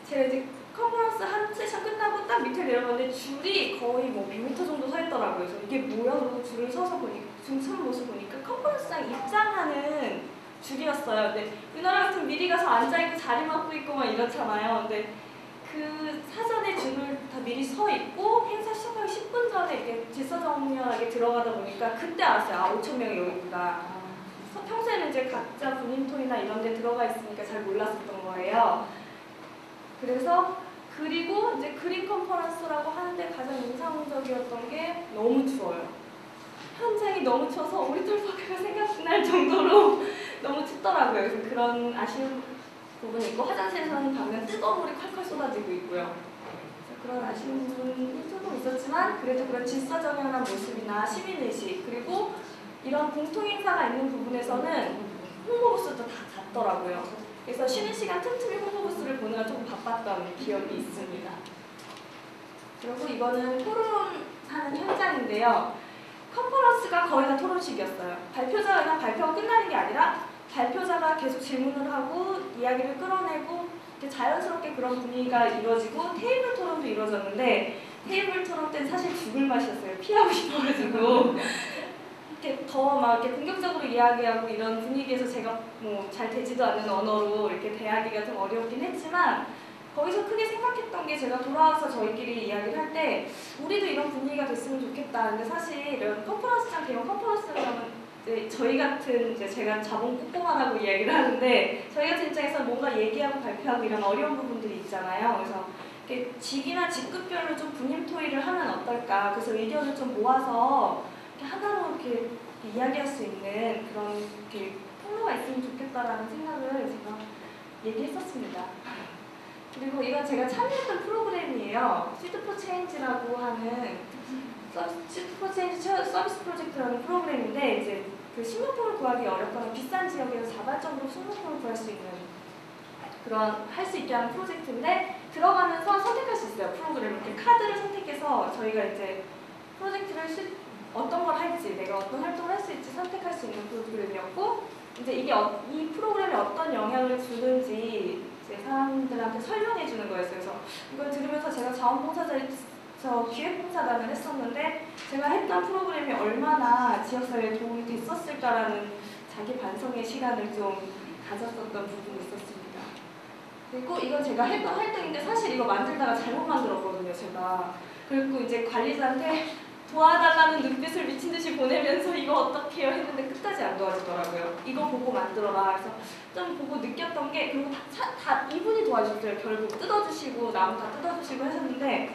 제가 이제 컨퍼런스 한 세션 끝나고 딱 밑에 내려갔는데 줄이 거의 뭐 100m 정도 서 있더라고요. 그래서 이게 뭐야? 그러고 줄을 서서 보니까 춤추는 모습 보니까 컨퍼런스장 입장하는 줄이었어요. 근데 우리나라 같은 미리 가서 앉아있고 자리 맡고 있고 막 이렇잖아요. 근데 그 사전에 줄을 다 미리 서 있고 행사 시작하기 10분 전에 이렇게 질서정연하게 들어가다 보니까 그때 알았어요. 아 5,000명이 여기 있구나. 평소에는 이제 각자 분인토이나 이런 데 들어가 있으니까 잘 몰랐었던 거예요. 그래서 그리고 이제 그린 컨퍼런스라고 하는데 가장 인상적이었던 게 너무 추워요. 현장이 너무 추워서 오리털파크가 생각날 정도로 너무 춥더라고요. 그래서 그런 아쉬운 부분이 있고 화장실에서는 방금 뜨거운 물이 콸콸 쏟아지고 있고요. 그래서 그런 아쉬운 부분이 조금 있었지만 그래도 그런 질서정연한 모습이나 시민의식 그리고 이런 공통 행사가 있는 부분에서는 홍보부스도 다 잤더라고요. 그래서 쉬는 시간 틈틈이 홍보부스를 보느라 조금 바빴던 기억이 있습니다. 그리고 이거는 토론하는 현장인데요. 컨퍼런스가 거의 다 토론식이었어요. 발표자가 그냥 발표가 끝나는 게 아니라 발표자가 계속 질문을 하고 이야기를 끌어내고 자연스럽게 그런 분위기가 이루어지고 테이블 토론도 이루어졌는데 테이블 토론 때는 사실 죽을 맛이었어요. 피하고 싶어가지고 이렇게 더 막 이렇게 공격적으로 이야기하고 이런 분위기에서 제가 뭐 잘 되지도 않는 언어로 이렇게 대하기가 좀 어렵긴 했지만 거기서 크게 생각했던 게 제가 돌아와서 저희끼리 이야기를 할 때 우리도 이런 분위기가 됐으면 좋겠다. 근데 사실 이런 컨퍼런스장 대형 컨퍼런스라면 이제 저희 같은 이제 제가 자본 꼼꼼하다고 이야기를 하는데 저희 같은 입장에서 뭔가 얘기하고 발표하고 이런 어려운 부분들이 있잖아요. 그래서 이렇게 직이나 직급별로 좀 분임 토의를 하면 어떨까. 그래서 의견을 좀 모아서 이렇게 하나로 이렇게 이야기할 수 있는 그런 이렇게 통로가 있으면 좋겠다라는 생각을 제가 얘기했었습니다. 그리고 이건 제가 참여했던 프로그램이에요. 시드 포 체인지라고 하는 시드 포 체인지 서비스 프로젝트라는 프로그램인데 이제 그 식료품을 구하기 어렵거나 비싼 지역에서 자발적으로 식료품을 구할 수 있는 그런 할 수 있게 하는 프로젝트인데 들어가면서 선택할 수 있어요. 프로그램을 이렇게 카드를 선택해서 저희가 이제 프로젝트를 어떤 걸 할지 내가 어떤 활동을 할 수 있지 선택할 수 있는 프로그램이었고 이제 이게 이 프로그램에 어떤 영향을 주는지 이제 사람들한테 설명해 주는 거였어요. 그래서 이걸 들으면서 제가 자원봉사자에서 기획봉사단을 했었는데 제가 했던 프로그램이 얼마나 지역사회에 도움이 됐었을까라는 자기 반성의 시간을 좀 가졌었던 부분이 있었습니다. 그리고 이건 제가 했던 활동인데 사실 이거 만들다가 잘못 만들었거든요, 제가. 그리고 이제 관리자한테 도와달라는 눈빛을 미친 듯이 보내면서 이거 어떻게 해요 했는데 끝까지 안 도와주더라고요. 이거 보고 만들어라. 그래서 좀 보고 느꼈던 게 그리고 다 이분이 도와주셨어요. 결국 뜯어주시고 나무 다 뜯어주시고 하셨는데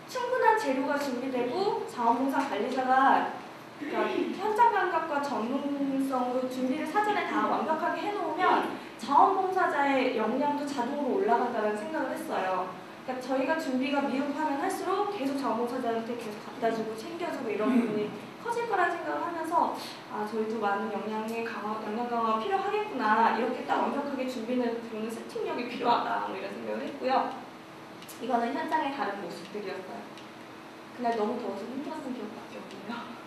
충분한 재료가 준비되고 자원봉사 관리자가 그러니까 현장 감각과 전문성으로 준비를 사전에 다 완벽하게 해놓으면 자원봉사자의 역량도 자동으로 올라간다는 생각을 했어요. 그러니까 저희가 준비가 미흡하면 할수록 계속 자원봉사자한테 계속 갖다주고 챙겨주고 이런 부분이 커질 거라는 생각을 하면서 아 저희도 많은 역량 강화가 필요하겠구나 이렇게 딱 완벽하게 준비는 들어오는 세팅력이 필요하다 뭐 이런 생각을 했고요. 이거는 현장의 다른 모습들이었어요. 그날 너무 더워서 힘들었던 기억밖에 없네요.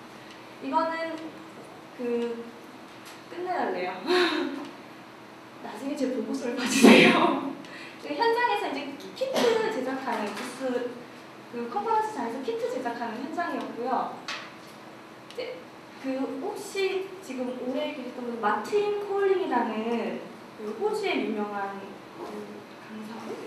이거는 끝내달래요. 나중에 제 보고서를 봐주세요. 현장에서 이제 키트 제작하는 부스 컨퍼런스장에서 키트 제작하는 현장이었고요. 이제 혹시 지금 오래 계셨던 분 마틴 콜링이라는 호주의 유명한 강사분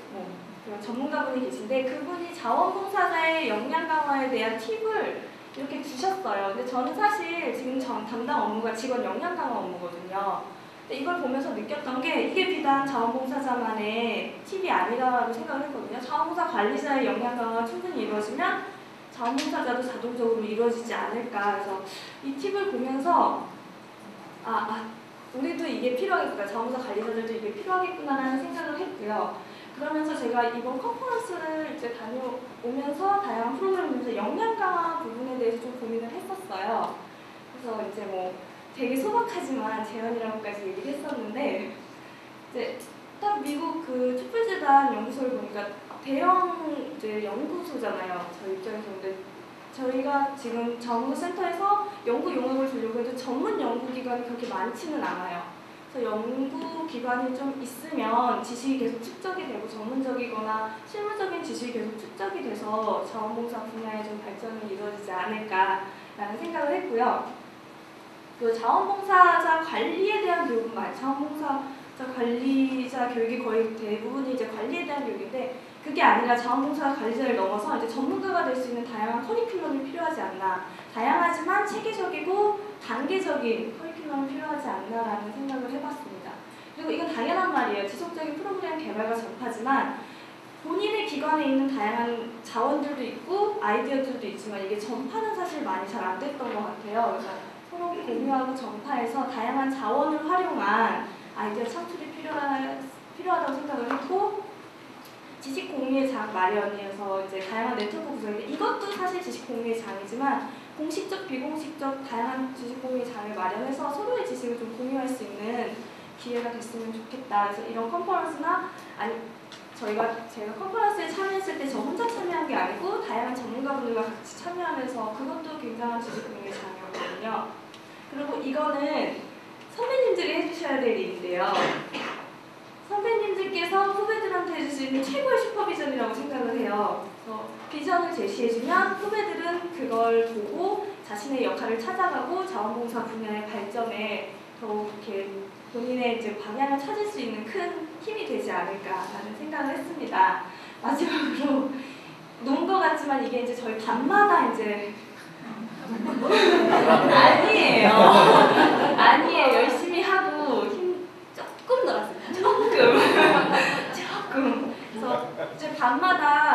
그런 전문가분이 계신데 그분이 자원봉사자의 역량 강화에 대한 팁을 이렇게 주셨어요. 근데 저는 사실 지금 담당 업무가 직원 역량 강화 업무거든요. 근데 이걸 보면서 느꼈던 게 이게 비단 자원봉사자만의 팁이 아니라고 생각을 했거든요. 자원봉사 관리자의 역량 강화가 충분히 이루어지면 자원봉사자도 자동적으로 이루어지지 않을까. 그래서 이 팁을 보면서 우리도 이게 필요하겠구나. 자원봉사 관리자들도 이게 필요하겠구나라는 생각을 했고요. 그러면서 제가 이번 컨퍼런스를 이제 다녀오면서 다양한 프로그램을 보면서 역량 강화 부분에 대해서 좀 고민을 했었어요. 그래서 이제 뭐 되게 소박하지만 재현이라고까지 얘기를 했었는데 이제 딱 미국 촛불재단 연구소를 보니까 대형 이제 연구소잖아요. 저희 입장에서. 근데 저희가 지금 자원봉사센터에서 연구 용역을 주려고 해도 전문 연구기관이 그렇게 많지는 않아요. 그래서 연구기관이 좀 있으면 지식이 계속 축적이 되고 전문적이거나 실무적인 지식이 계속 축적이 돼서 자원봉사 분야에 좀 발전이 이루어지지 않을까라는 생각을 했고요. 그 자원봉사자 관리에 대한 교육은 자원봉사자 관리자 교육이 거의 대부분이 이제 관리에 대한 교육인데 그게 아니라 자원봉사 관리자를 넘어서 이제 전문가가 될 수 있는 다양한 커리큘럼이 필요하지 않나. 다양하지만 체계적이고 단계적인 커리큘럼이 필요하지 않나라는 생각을 해봤습니다. 그리고 이건 당연한 말이에요. 지속적인 프로그램 개발과 전파지만 본인의 기관에 있는 다양한 자원들도 있고 아이디어들도 있지만 이게 전파는 사실 많이 잘 안 됐던 것 같아요. 그래서 서로 공유하고 전파해서 다양한 자원을 활용한 아이디어 창출이 필요하다고 생각을 했고 지식 공유의 장 마련이어서 이제 다양한 네트워크 구성인데 이것도 사실 지식 공유의 장이지만 공식적, 비공식적 다양한 지식 공유의 장을 마련해서 서로의 지식을 좀 공유할 수 있는 기회가 됐으면 좋겠다. 그래서 이런 컨퍼런스나 제가 컨퍼런스에 참여했을 때 저 혼자 참여한 게 아니고 다양한 전문가분들과 같이 참여하면서 그것도 굉장한 지식 공유의 장이었거든요. 그리고 이거는 선배님들이 해주셔야 될 일인데요. 선배님들께서 후배들한테 해줄 수 있는 최고의 슈퍼비전이라고 생각을 해요. 그래서 비전을 제시해주면 후배들은 그걸 보고 자신의 역할을 찾아가고 자원봉사 분야의 발전에 더욱 이렇게 본인의 이제 방향을 찾을 수 있는 큰 힘이 되지 않을까라는 생각을 했습니다. 마지막으로 논 것 같지만 이게 이제 저희 밤마다 이제 아니에요. 열심히 하고 조금 놀았어요. 조금. 그래서 이제 밤마다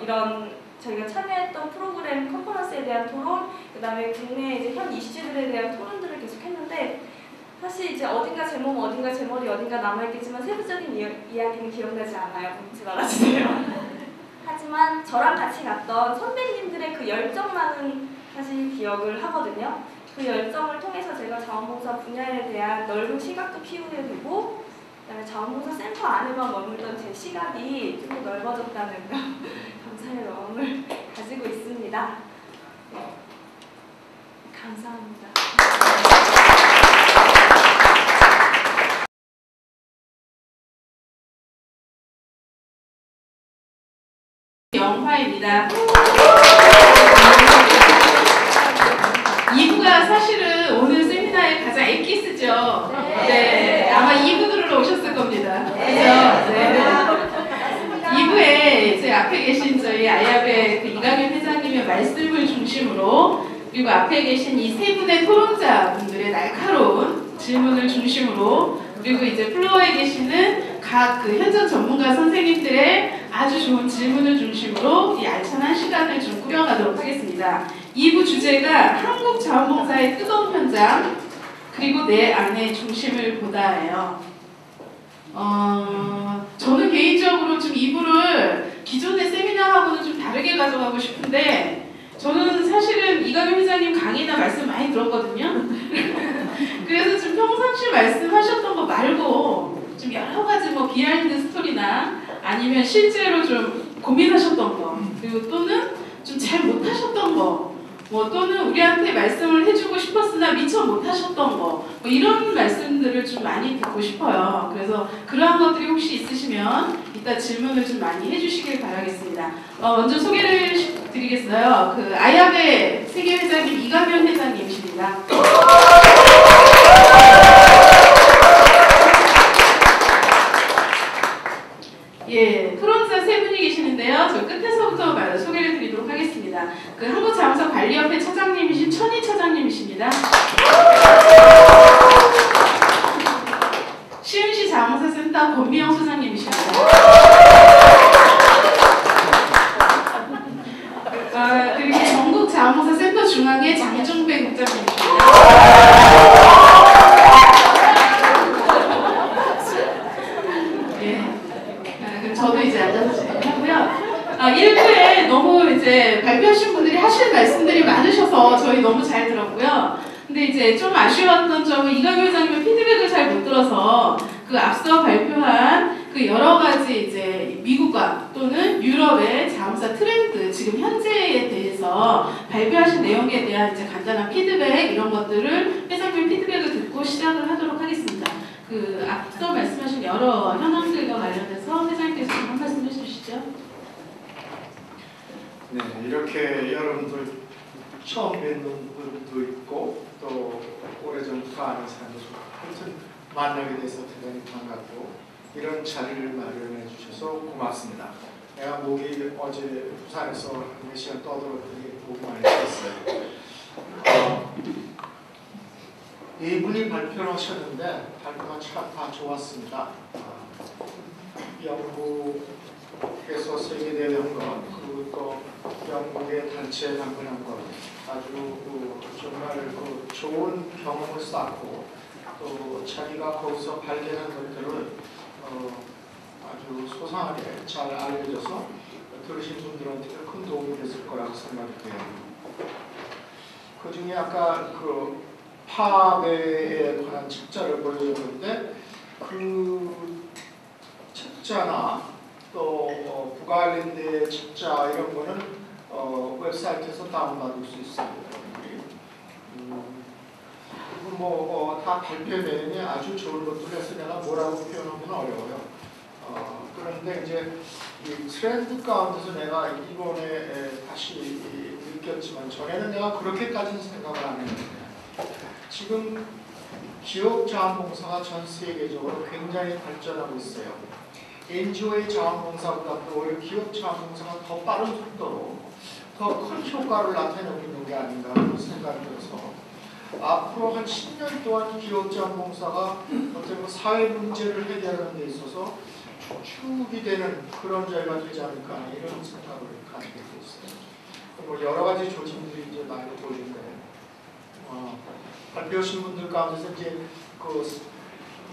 이런 저희가 참여했던 프로그램 컨퍼런스에 대한 토론, 그다음에 국내 이제 현 이슈들에 대한 토론들을 계속했는데 사실 이제 어딘가 제 몸, 어딘가 제 머리, 어딘가 남아있겠지만 세부적인 이야기는 기억나지 않아요. 묻지 말아주세요. 하지만 저랑 같이 갔던 선배님들의 그 열정만은 사실 기억을 하거든요. 그 열정을 통해서 제가 자원봉사 분야에 대한 넓은 시각도 키우게 되고, 그다음에 자원봉사 센터 안에만 머물던 제 시각이 좀 더 넓어졌다는 감사의 마음을 가지고 있습니다. 네. 감사합니다. 영화입니다. 2부가 사실은 오늘 세미나의 가장 엑기스죠. 네, 아마 2부 들으러 오셨을 겁니다. 그죠? 네. 2부에 제 앞에 계신 저희 아야베 그 이강현 회장님의 말씀을 중심으로, 그리고 앞에 계신 이 세 분의 토론자분들의 날카로운 질문을 중심으로, 그리고 이제 플로어에 계시는 각 그 현장 전문가 선생님들의 아주 좋은 질문을 중심으로 이 알찬한 시간을 좀 꾸려가도록 하겠습니다. 2부 주제가 한국 자원봉사의 뜨거운 현장, 그리고 내 안의 중심을 보다예요. 저는 개인적으로 좀 2부를 기존의 세미나하고는 좀 다르게 가져가고 싶은데, 저는 사실은 이강현 회장님 강의나 말씀 많이 들었거든요. 그래서 좀 평상시 말씀하셨던 거 말고 좀 여러 가지 뭐 비하인드 스토리나 아니면 실제로 좀 고민하셨던 거, 그리고 또는 좀 잘 못하셨던 거, 뭐 또는 우리한테 말씀을 해주고 싶었으나 미처 못하셨던 거, 뭐 이런 말씀들을 좀 많이 듣고 싶어요. 그래서 그러한 것들이 혹시 있으시면 이따 질문을 좀 많이 해주시길 바라겠습니다. 먼저 소개를 드리겠어요. 그 아야베 세계회장님 이강현 회장님이십니다. 예, 토론자 세 분이 계시는데요. 저 끝에서부터 소개를 드리도록 하겠습니다. 그 한국자원사관리협회 차장님이신 천희 차장님이십니다. 시흥시 자원봉사센터 권미영 소장님이십니다. 그리고 전국자원봉사센터 중앙의 장중배 국장님이십니다. 저도 이제 앉아서 진행하고요. 1부에 너무 이제 발표하신 분들이 하실 말씀들이 많으셔서 저희 너무 잘 들었고요. 근데 이제 좀 아쉬웠던 점은 이강현 회장님의 피드백을 잘 못 들어서 그 앞서 발표한 그 여러 가지 이제 미국과 또는 유럽의 자원봉사 트렌드, 지금 현재에 대해서 발표하신 내용에 대한 이제 간단한 피드백, 이런 것들을 회장님 피드백을 듣고 시작을 하도록 하겠습니다. 그 앞서 말씀하신 여러 현황들과 관련해서 회장님께서 좀 한 말씀 해주시죠. 네, 이렇게 여러분들 처음 뵙는 분도 있고 또 오래전부터 아는 사람도 있고, 하여튼 만나게 돼서 대단히 반갑고, 이런 자리를 마련해 주셔서 고맙습니다. 내가 목이 어제 부산에서 몇 시간 떠들었더니 목이 많이 떴어요. 이분이 발표를 하셨는데 발표가 참 다 좋았습니다. 영국에서 세계대회 것, 그리고 또 영국의 단체에 방문한 것, 아주 정말 좋은 경험을 쌓고, 또 자기가 거기서 발견한 것들을 아주 소상하게 잘 알려져서 들으신 분들한테 큰 도움이 됐을 거라고 생각이 돼요. 그 중에 아까 그 파베에 관한 책자를 보여줬는데, 그 책자나 또 북아일랜드의 책자 이런 거는 웹사이트에서 다운받을 수 있습니다. 다 발표 내용이 아주 좋은 것들에서 내가 뭐라고 표현하기는 어려워요. 그런데 이제 이 트렌드 가운데서 내가 이번에 다시 느꼈지만, 전에는 내가 그렇게까지는 생각을 안 했는데, 지금 기업 자원봉사가 전 세계적으로 굉장히 발전하고 있어요. NGO의 자원봉사보다 또 오히려 기업 자원봉사가 더 빠른 속도로 더 큰 효과를 나타내고 있는 게 아닌가 하는 생각이 들어서, 앞으로 한 10년 동안 기업 자원봉사가 어떤 사회 문제를 해결하는 데 있어서 축이 되는 그런 자리가 되지 않을까 이런 생각을 가지고 있어요. 뭐 여러 가지 조짐들이 이제 많이 보이는데 발표하신 분들 가운데서 이제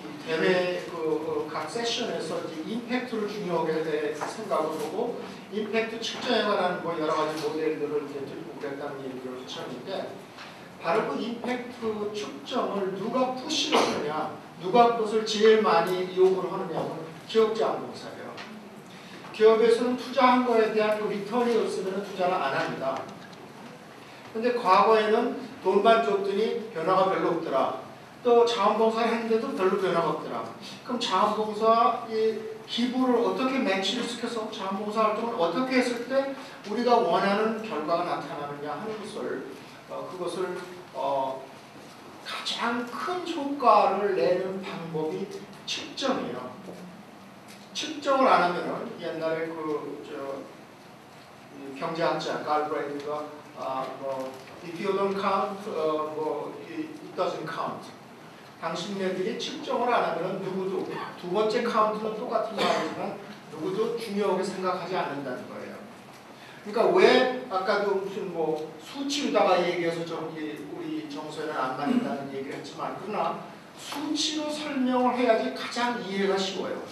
이 대회 각 세션에서 이제 임팩트를 중요하게 생각을 하고 임팩트 측정에 관한 뭐 여러 가지 모델들을 이제 들고 그랬다는 얘기를 하셨는데 바로 그 임팩트 측정을 누가 푸시를 하느냐, 누가 그것을 제일 많이 요구를 하느냐는 기업자원봉사예요. 기업에서는 투자한 거에 대한 그 리턴이 없으면 투자를 안 합니다. 근데 과거에는 돈만 줬더니 변화가 별로 없더라. 또 자원봉사를 했는데도 별로 변화가 없더라. 그럼 자원봉사 기부를 어떻게 매치를 시켜서 자원봉사 활동을 어떻게 했을 때 우리가 원하는 결과가 나타나느냐 하는 것을 그것을 가장 큰 효과를 내는 방법이 측정이에요. 측정을 안 하면은 옛날에 경제학자 갈브레이트가 if you don't count, it doesn't count. 당신네들이 측정을 안 하면은 누구도 두 번째 카운트는 똑같은 말이지만 누구도 중요하게 생각하지 않는다는 거예요. 그러니까 왜 아까도 무슨 뭐 수치로다가 얘기해서 우리 정서에는 안 맞는다는 얘기를 했지만 그러나 수치로 설명을 해야지 가장 이해가 쉬워요.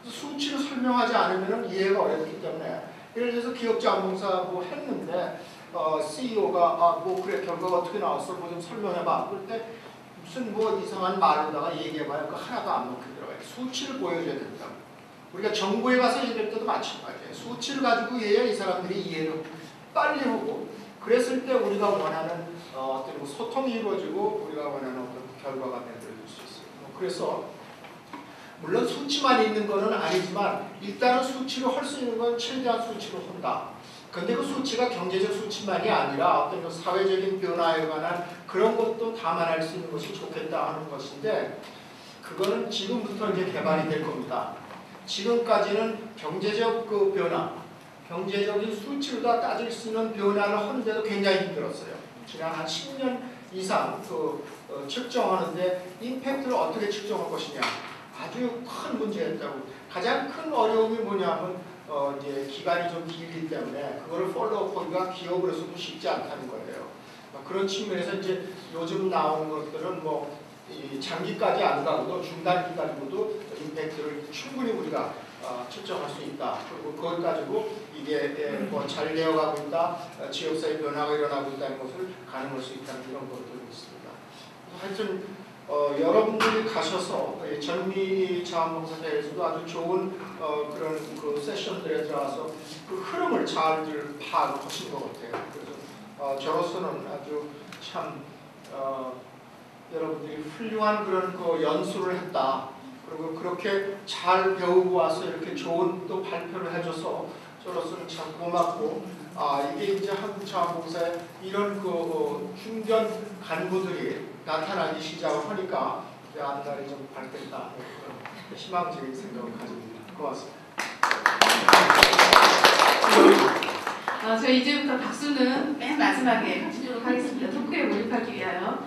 수치로 설명하지 않으면 이해가 어렵기 때문에 예를 들어서 기업자원봉사 뭐 했는데 CEO가 뭐 그래 결과가 어떻게 나왔어 뭐 좀 설명해봐 그럴 때 무슨 뭐 이상한 말에다가 얘기해봐요. 그 하나도 안 먹혀 들어가요. 수치를 보여줘야 된다. 우리가 정부에 가서 얘기할 때도 마찬가지예요. 수치를 가지고 해야 이 사람들이 이해를 빨리 하고 그랬을 때 우리가 원하는 어떤 소통이 이루어지고 우리가 원하는 어떤 결과가 만들어질 수 있어요. 그래서 물론 수치만 있는 것은 아니지만 일단은 수치로 할 수 있는 건 최대한 수치로 한다. 근데 그 수치가 경제적 수치만이 아니라 어떤 사회적인 변화에 관한 그런 것도 감안할 수 있는 것이 좋겠다 하는 것인데 그거는 지금부터 이제 개발이 될 겁니다. 지금까지는 경제적 그 변화, 경제적인 수치로 다 따질 수 있는 변화를 하는데도 굉장히 힘들었어요. 지난 한 10년 이상 측정하는데 임팩트를 어떻게 측정할 것이냐 아주 큰 문제였다고. 가장 큰 어려움이 뭐냐면 이제 기간이 좀 길기 때문에 그거를 팔로우하기가 기업으로서도 쉽지 않다는 거예요. 그런 측면에서 이제 요즘 나오는 것들은 뭐 장기까지 안 가고도 중단기까지도 임팩트를 충분히 우리가 측정할 수 있다. 그리고 그걸 가지고 이게 뭐 잘 되어가고 있다, 지역사회 변화가 일어나고 있다는 것을 가늠할 수 있다는 이런 것들이 있습니다. 하여튼 여러분들이 가셔서 전미 자원봉사대회에서도 아주 좋은 그런 그 세션들에 들어가서 그 흐름을 잘들 파악하신 것 같아요. 그래서 저로서는 아주 참 여러분들이 훌륭한 그런 그 연수를 했다. 그리고 그렇게 잘 배우고 와서 이렇게 좋은 또 발표를 해줘서 저로서는 참 고맙고 이게 이제 한국자원봉사에 이런 그 중견 간부들이 나타나기 시작을 하니까 앞날이 좀 밝겠다 그런 희망적인 생각을 가집니다. 고맙습니다. 저희 이제부터 박수는 맨 마지막에 주도록 하겠습니다. 토크에 몰입하기 위하여.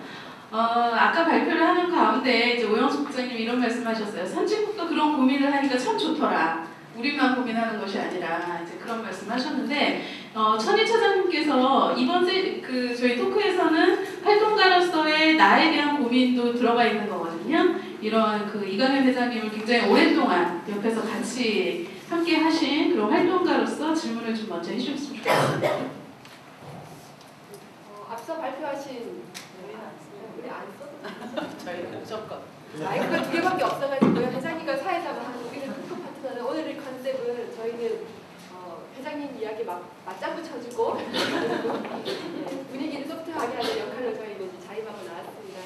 아까 발표를 하는 가운데 이제 오영수 국장님이 이런 말씀하셨어요. 선진국도 그런 고민을 하니까 참 좋더라. 우리만 고민하는 것이 아니라 이제 그런 말씀하셨는데 천희 차장님께서 이번 저희 토크에서는 활동가로서의 나에 대한 고민도 들어가 있는 거거든요. 이런 그 이강현 회장님을 굉장히 오랫동안 옆에서 같이 함께 하신 그런 활동가로서 질문을 좀 먼저 해주셨으면 좋겠습니다. 앞서 발표하신 우리 안 써도 저희는 무조건 마이크가 2개밖에 없어가지고요. 회장님과 사회자가 하는 우리는 토크 파트너는 오늘의 컨셉은 저희는 회장님 이야기 맞장구 쳐주고 분위기를 소프트하게 하는 역할로 저희는 자임하고 나왔습니다.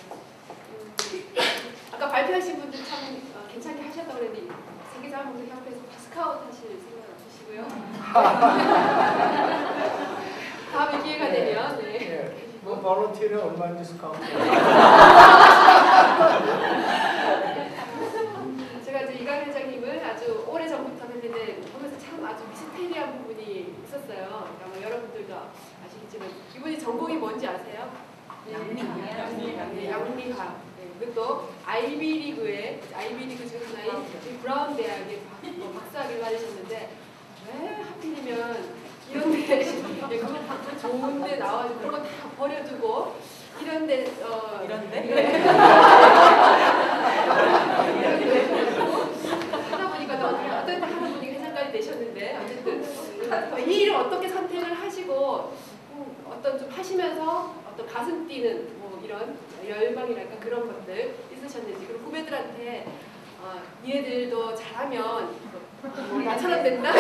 아까 발표하신 분들 참 괜찮게 하셨다고 그랬는데 세계자원봉사협회에서 파스카웃 하실 생각 없으시고요. 다음에 기회가 되면 네. 뭐 볼런티어는 얼마 디스카운트? 제가 이제 이강 회장님을 아주 오래 전부터 했는데 보면서 참 아주 미스테리한 부분이 있었어요. 그러니까 뭐 여러분들도 아시겠지만 이분이 전공이 뭔지 아세요? 양리학. 네, 그리고 또 아이비리그 중에 하나인 브라운 대학의 뭐 박사학위를 받으셨는데 왜 하필이면 이런데 그거 좋은데 나와서 그런 거 다 버려두고 이런데 이런데 하다 보니까 어쨌든 하는 분이 회장까지 되셨는데 어쨌든 이 일을 어떻게 선택을 하시고 어떤 좀 하시면서 어떤 가슴 뛰는 뭐 이런 열망이랄까 그런 것들 있으셨는지 그리고 후배들한테 얘네들도 잘하면 뭐 나처럼 된다.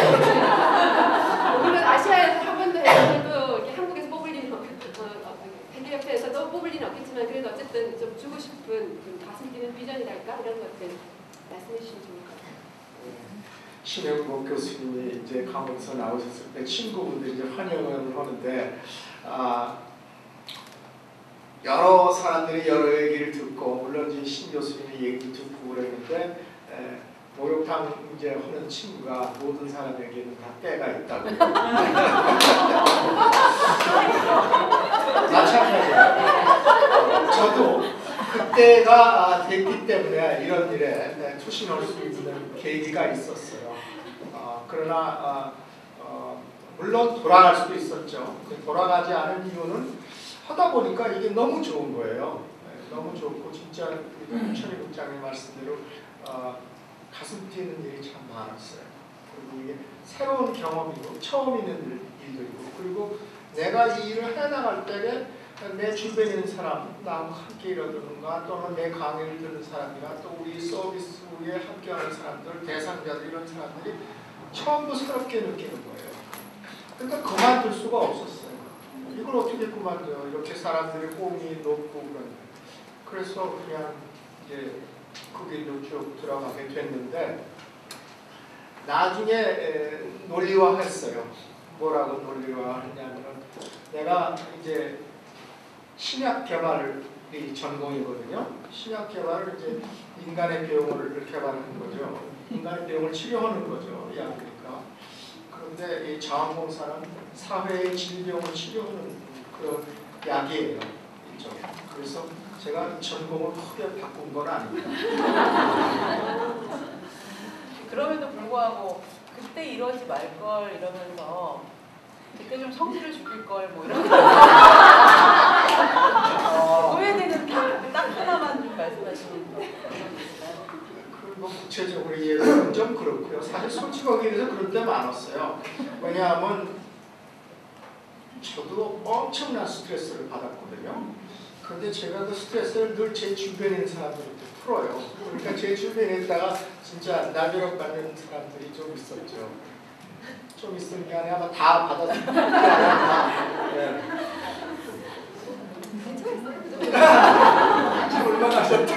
물론 아시아에서 한 번도 해서도 이렇게 한국에서 뽑을 일은 대기협회에서도 뽑을 일은 없겠지만 그래도 어쨌든 좀 주고 싶은 가슴 뛰는 비전이랄까 이런 것들 말씀해 주시면 좋을 것 같아요. 신영복 교수님이 이제 강원에서 나오셨을 때 친구분들이 이제 환영을 하는데 여러 사람들이 여러 얘기를 듣고 물론 이제 신 교수님의 얘기도 듣고 그랬는데 목욕탕 이제 하는 친구가 모든 사람에게는 다 때가 있다고. 마찬가지예요. 저도 그때가 됐기 때문에 이런 일에 투신할 수 있는 계기가 있었어요. 그러나 물론 돌아갈 수도 있었죠. 돌아가지 않은 이유는 하다 보니까 이게 너무 좋은 거예요. 너무 좋고 진짜 천희 국장님 말씀대로 가슴 뛰는 일이 참 많았어요. 그리고 이게 새로운 경험이고 처음 있는 일들이고 그리고 내가 이 일을 해나갈 때에 내 주변에 있는 사람, 나하고 함께 일하는가 또는 내 강의를 듣는 사람이나 또 우리 서비스에 함께하는 사람들, 대상자들 이런 사람들이 처음도 새롭게 느끼는 거예요. 그러니까 그만둘 수가 없었어요. 이걸 어떻게 그만둬요? 이렇게 사람들이 호응이 높고 그런데. 그래서 그냥 이제 그 길로 쭉 들어가게 됐는데 나중에 논리화했어요. 뭐라고 논리화했냐면 내가 이제 신약 개발이 전공이거든요. 신약 개발을 이제 인간의 병을 개발하는 거죠. 인간의 병을 치료하는 거죠. 약이니까. 그런데 이 자원봉사는 사회의 질병을 치료하는 그런 약이에요. 이쪽. 그래서 제가 전공을 크게 바꾼 건 아닙니다. 그럼에도 불구하고 그때 이러지 말 걸 이러면서 그때 좀 성질을 죽일 걸 뭐 이런 후회되는 딱 하나만 좀 말씀하시면 뭐 구체적으로 얘기하면 좀 그렇고요. 사실 솔직하게 얘기해서 그런 때 많았어요. 왜냐하면 저도 엄청난 스트레스를 받았거든요. 그런데 제가 그 스트레스를 늘 제 주변에 있는 사람들한테 풀어요. 그러니까 제 주변에 있다가 진짜 나비력 받는 사람들이 좀 있었죠. 좀 있는 게 아니라 다 받아들이는 게 아니라 얼마나 하셨다.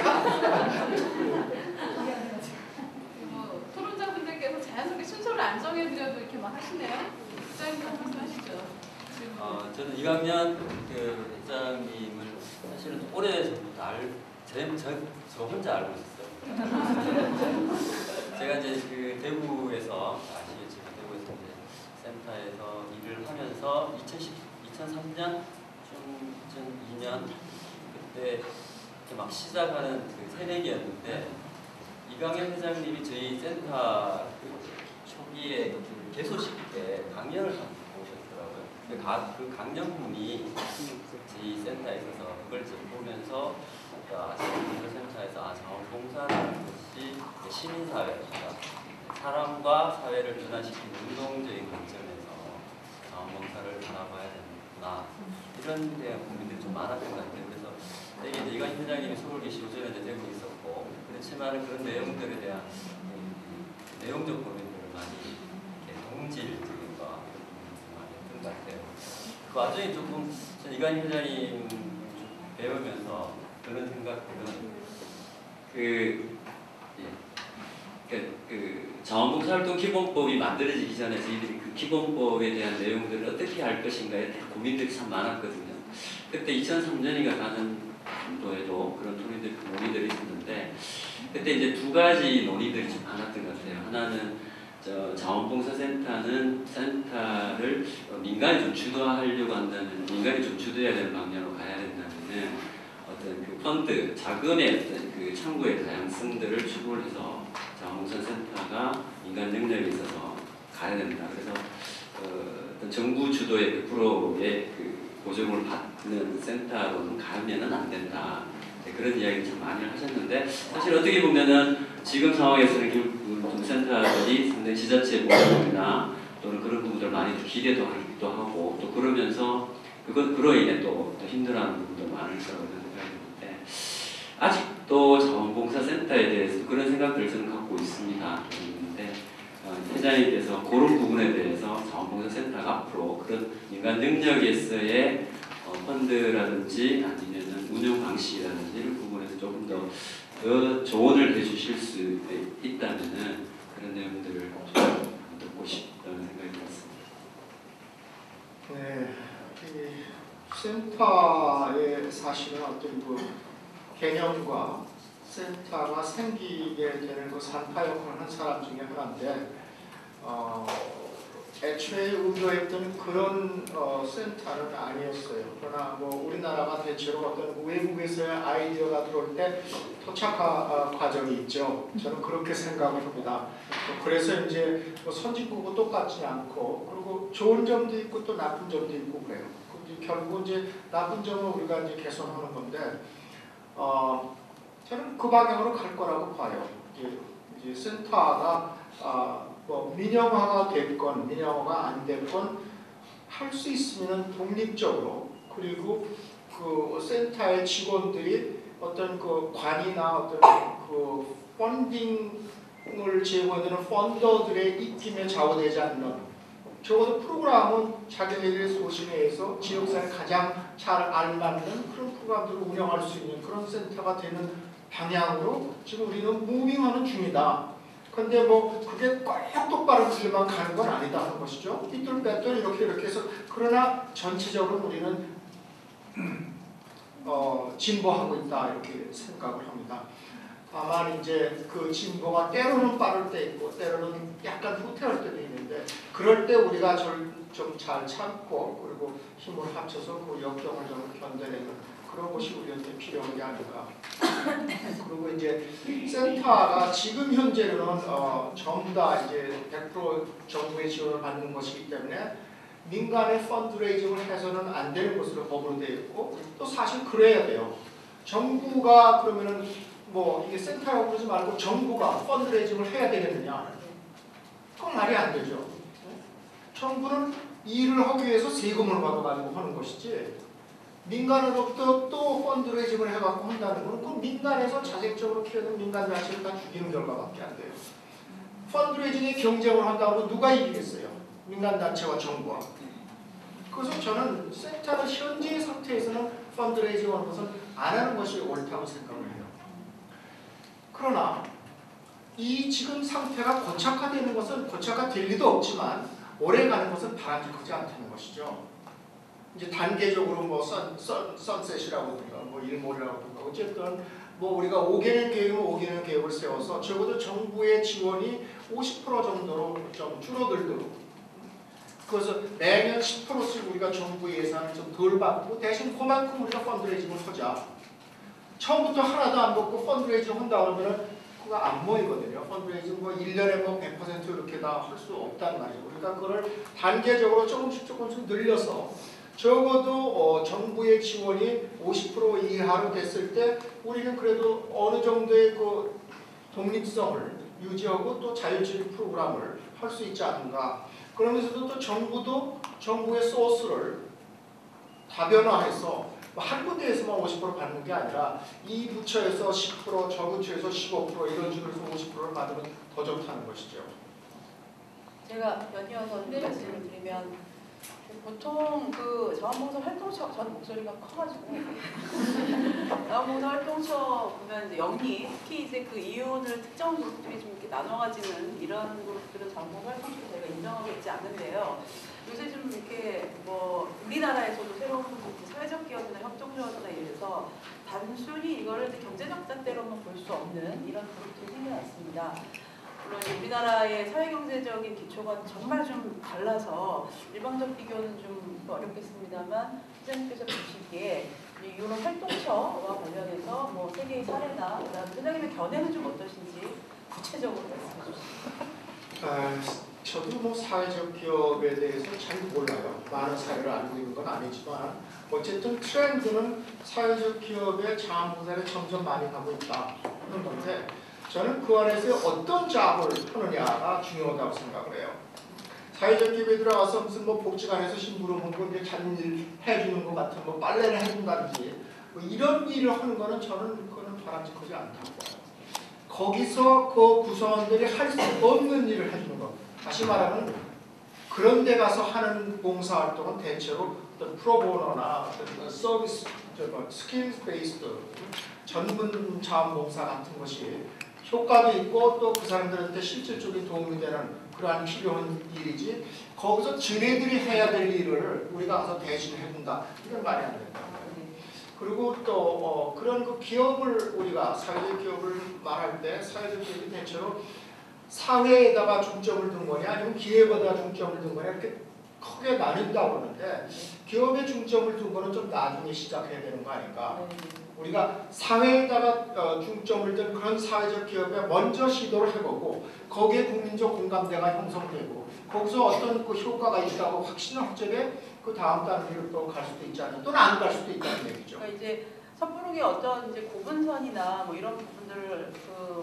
토론자분들께서 자연스럽게 순서를 안 정해드려도 이렇게 막 하시네요. 부장님 한 말씀 하시죠. 저는 이강년 그 회장님을 사실은 오래전부터 저 혼자 알고 있었어요. 제가 이제 그 대구에서 아시겠지만 대구에서 이제 센터에서 일을 하면서 2003년, 2002년 그때 막 시작하는 그 새내기였는데 이강현 회장님이 저희 센터 초기에 그 개소식 때 강연을 오셨더라고요. 그 강연분이 저희 센터에 있어서 그걸 좀 보면서 센터에서 자원봉사라는 것이 시민사회다. 사람과 사회를 변화시키는 운동적인 관점에서 자원봉사를 바라봐야 되는구나. 이런 대한 고민들이 좀 많았던 것 같아요. 그래서 이게 이강현 회장님이 서울 계시고 저는 이제 대구에 있었고 그렇지만 그런 내용들에 대한 내용적 고민들을 많이 동질적인 거 많이 했던 것 같아요. 그 와중에 조금 이강현 회장님 배우면서 그런 생각들은 그 자원봉사활동 기본법이 만들어지기 전에 저희들이 그 기본법에 대한 내용들을 어떻게 할 것인가에 대한 고민들이 참 많았거든요. 그때 2003년인가 가는 도에도 그런 논의들이 있었는데 그때 이제 두 가지 논의들이 좀 많았던 것 같아요. 하나는 자원봉사센터는 센터를 민간이 좀 주도하려고 한다면 민간이 좀 주도해야 되는 방향으로 가야 된다면은 어떤 그 펀드 자금의 어떤 그 창구의 다양성들을 추구를 해서 자원봉사센터가 인간 능력에 있어서 가야 된다. 그래서 어떤 정부 주도의 100%의 그 보증을 받는 센터로는 가면은 안 된다. 네, 그런 이야기를 참 많이 하셨는데 사실 어떻게 보면은 지금 상황에서는 좀 센터들이 상당히 지자체 보증이나 또는 그런 부분들 많이 기대도 하기도 하고 또 그러면서 그로 인해 또 힘들어하는 부분도 많을 거라고 생각이 드는데 아직도 자원봉사센터에 대해서 그런 생각들을 저는 갖고 있습니다. 그런데 회장님께서 그런 부분에 대해서 자원봉사센터가 앞으로 그런 인간 능력에서의 펀드라든지 아니면 운영 방식이라든지 이런 부분에서 조금 더 조언을 해주실 수 있다면은 그런 내용들을 좀 듣고 싶다는 생각이 들었습니다. 네, 이 센터의 사실은 어떤 그 개념과 센터가 생기게 되는 그 산파 역할을 한 사람 중에 하나인데 애초에 의도했던 그런 센터는 아니었어요. 그러나 뭐 우리나라가 대체로 어떤 외국에서의 아이디어가 들어올 때 토착화 과정이 있죠. 저는 그렇게 생각을 합니다. 그래서 이제 뭐 선진국과 똑같지 않고 그리고 좋은 점도 있고 또 나쁜 점도 있고 그래요. 결국 이제 나쁜 점은 우리가 이제 개선하는 건데 저는 그 방향으로 갈 거라고 봐요. 이제 센터가 뭐 민영화가 됐건 민영화가 안 됐건 할 수 있으면 독립적으로 그리고 그 센터의 직원들이 어떤 그 관이나 어떤 그 펀딩을 제공하는 펀더들의 입김에 좌우되지 않는 적어도 프로그램은 자기네들의 소신에서 지역사회에 가장 잘 알맞는 그런 프로그램들을 운영할 수 있는 그런 센터가 되는 방향으로 지금 우리는 무빙하는 중이다. 근데 뭐 그게 꼭 똑바른 길만 가는 건 아니다 하는 것이죠. 삐뚤빼뚤 이렇게 해서 그러나 전체적으로 우리는 진보하고 있다 이렇게 생각을 합니다. 다만 이제 그 진보가 때로는 빠를 때 있고 때로는 약간 후퇴할 때도 있는데 그럴 때 우리가 좀 잘 참고 그리고 힘을 합쳐서 그 역경을 좀 견뎌내는 그런 것이 우리한테 필요한 게 아닐까. 그리고 이제 센터가 지금 현재는 전부 다 이제 100% 정부의 지원을 받는 것이기 때문에 민간의 펀드레이징을 해서는 안 되는 것으로 법으로 되어 있고 또 사실 그래야 돼요. 정부가 그러면은 뭐 이게 센터라고 그러지 말고 정부가 펀드레이징을 해야 되겠느냐? 그건 말이 안 되죠. 정부는 일을 하기 위해서 세금을 받아가지고 하는 것이지 민간으로부터 또 펀드레이징을 해갖고 한다는 건 그 민간에서 자생적으로 키우는 민간 자체를 다 죽이는 결과밖에 안 돼요. 펀드레이징에 경쟁을 한다고 누가 이기겠어요? 민간단체와 정부와. 그래서 저는 센터는 현재 상태에서는 펀드레이징 하는 것은 안 하는 것이 옳다고 생각을 해요. 그러나 이 지금 상태가 고착화되는 것은 고착화될 리도 없지만 오래 가는 것은 바람직하지 않다는 것이죠. 이제 단계적으로 뭐 선셋이라고 하든가 뭐 일몰이라고 하든가 어쨌든 뭐 우리가 5개년 계획이면 5개년 계획을 세워서 적어도 정부의 지원이 50% 정도로 좀 줄어들도록 그래서 매년 10%씩 우리가 정부 예산을 좀 덜 받고 대신 그만큼 우리가 펀드레이징을 하자. 처음부터 하나도 안 받고 펀드레이징을 한다 그러면은 그거 안 모이거든요. 펀드레이징 뭐 1년에 뭐 100% 이렇게 다 할 수 없단 말이죠. 그러니까 그걸 단계적으로 조금씩 늘려서 적어도 정부의 지원이 50% 이하로 됐을 때 우리는 그래도 어느 정도의 그 독립성을 유지하고 또 자율적인 프로그램을 할 수 있지 않은가. 그러면서도 또 정부도 정부의 소스를 다변화해서 한 군데에서만 50% 받는 게 아니라 이 부처에서 10%, 저 부처에서 15% 이런 식으로 해서 50%를 받으면 더 좋다는 것이죠. 제가 연이어서 말씀을 드리면 보통 그 자원봉사 활동처 전 목소리가 커가지고 자원봉사 활동처 보면 이제 영리 특히 이제 그 이윤을 특정 그룹들이 좀 이렇게 나눠가지는 이런 그룹들은 자원봉사 활동처 저희가 인정하고 있지 않는데요. 요새 좀 이렇게 뭐 우리나라에서도 새로운 사회적 기업이나 협동조합이나 이래서 단순히 이거를 경제적 잣대로만 볼 수 없는 이런 그룹들이 생겨났습니다. 물론 우리나라의 사회경제적인 기초가 정말 좀 달라서 일방적 비교는 좀 어렵겠습니다만 선생님께서 보시기에 이런 활동처와 관련해서 뭐 세계의 사례나 그다음 선생님의 견해는 좀 어떠신지 구체적으로 말씀해 주시죠. 저도 뭐 사회적 기업에 대해서 잘 몰라요. 많은 사례를 알고 있는 건 아니지만 어쨌든 트렌드는 사회적 기업의 자원봉사를 점점 많이 하고 있다 하는 건데 저는 그 안에서 어떤 잡을 하느냐가 중요하다고 생각을 해요. 사회적 기업에 들어가서 무슨 뭐 복지관에서 심부름 하고 이제 잔일 해주는 것 같은 뭐 빨래를 해준다든지 뭐 이런 일을 하는 거는 저는 그거는 바람직하지 않다고 봐요. 거기서 그 구성원들이 할 수 없는 일을 해주는 것. 다시 말하면 그런 데 가서 하는 봉사활동은 대체로 어떤 프로보노나 어떤 서비스, 스킬스 베이스드 전문 자원봉사 같은 것이 효과도 있고 또 그 사람들한테 실질적인 도움이 되는 그러한 필요한 일이지 거기서 지네들이 해야 될 일을 우리가 가서 대신 해준다 이건 말이 안 된다. 그리고 또 그런 그 기업을 우리가 사회적 기업을 말할 때 사회적 기업이 대체로 사회에다가 중점을 둔 거냐 아니면 기업에다가 중점을 둔 거냐 이렇게 크게 나뉜다고 그러는데 기업에 중점을 둔 거는 좀 나중에 시작해야 되는 거 아닌가. 우리가 사회에다가 중점을 둔 그런 사회적 기업에 먼저 시도를 해보고 거기에 국민적 공감대가 형성되고 거기서 어떤 그 효과가 있다고 확신하게 그 다음 단계로 또 갈 수도 있지 않나 또는 안 갈 수도 있다는 얘기죠. 그러니까 이제 섣부르게 어떤 이제 구분선이나 뭐 이런 부분들을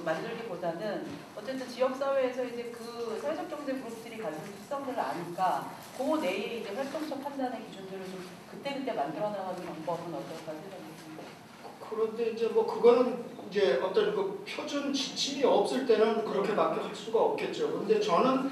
만들기보다는 어쨌든 지역 사회에서 이제 그 사회적 경제 그룹들이 가진 특성들을 아니까 그 내에 이제 활동적 판단의 기준들을 좀 그때그때 만들어 나가는 방법은 어떨까 생각했습니다. 그런데 이제 뭐 그거는 이제 어떤 그 표준 지침이 없을 때는 그렇게밖에 할 수가 없겠죠. 근데 저는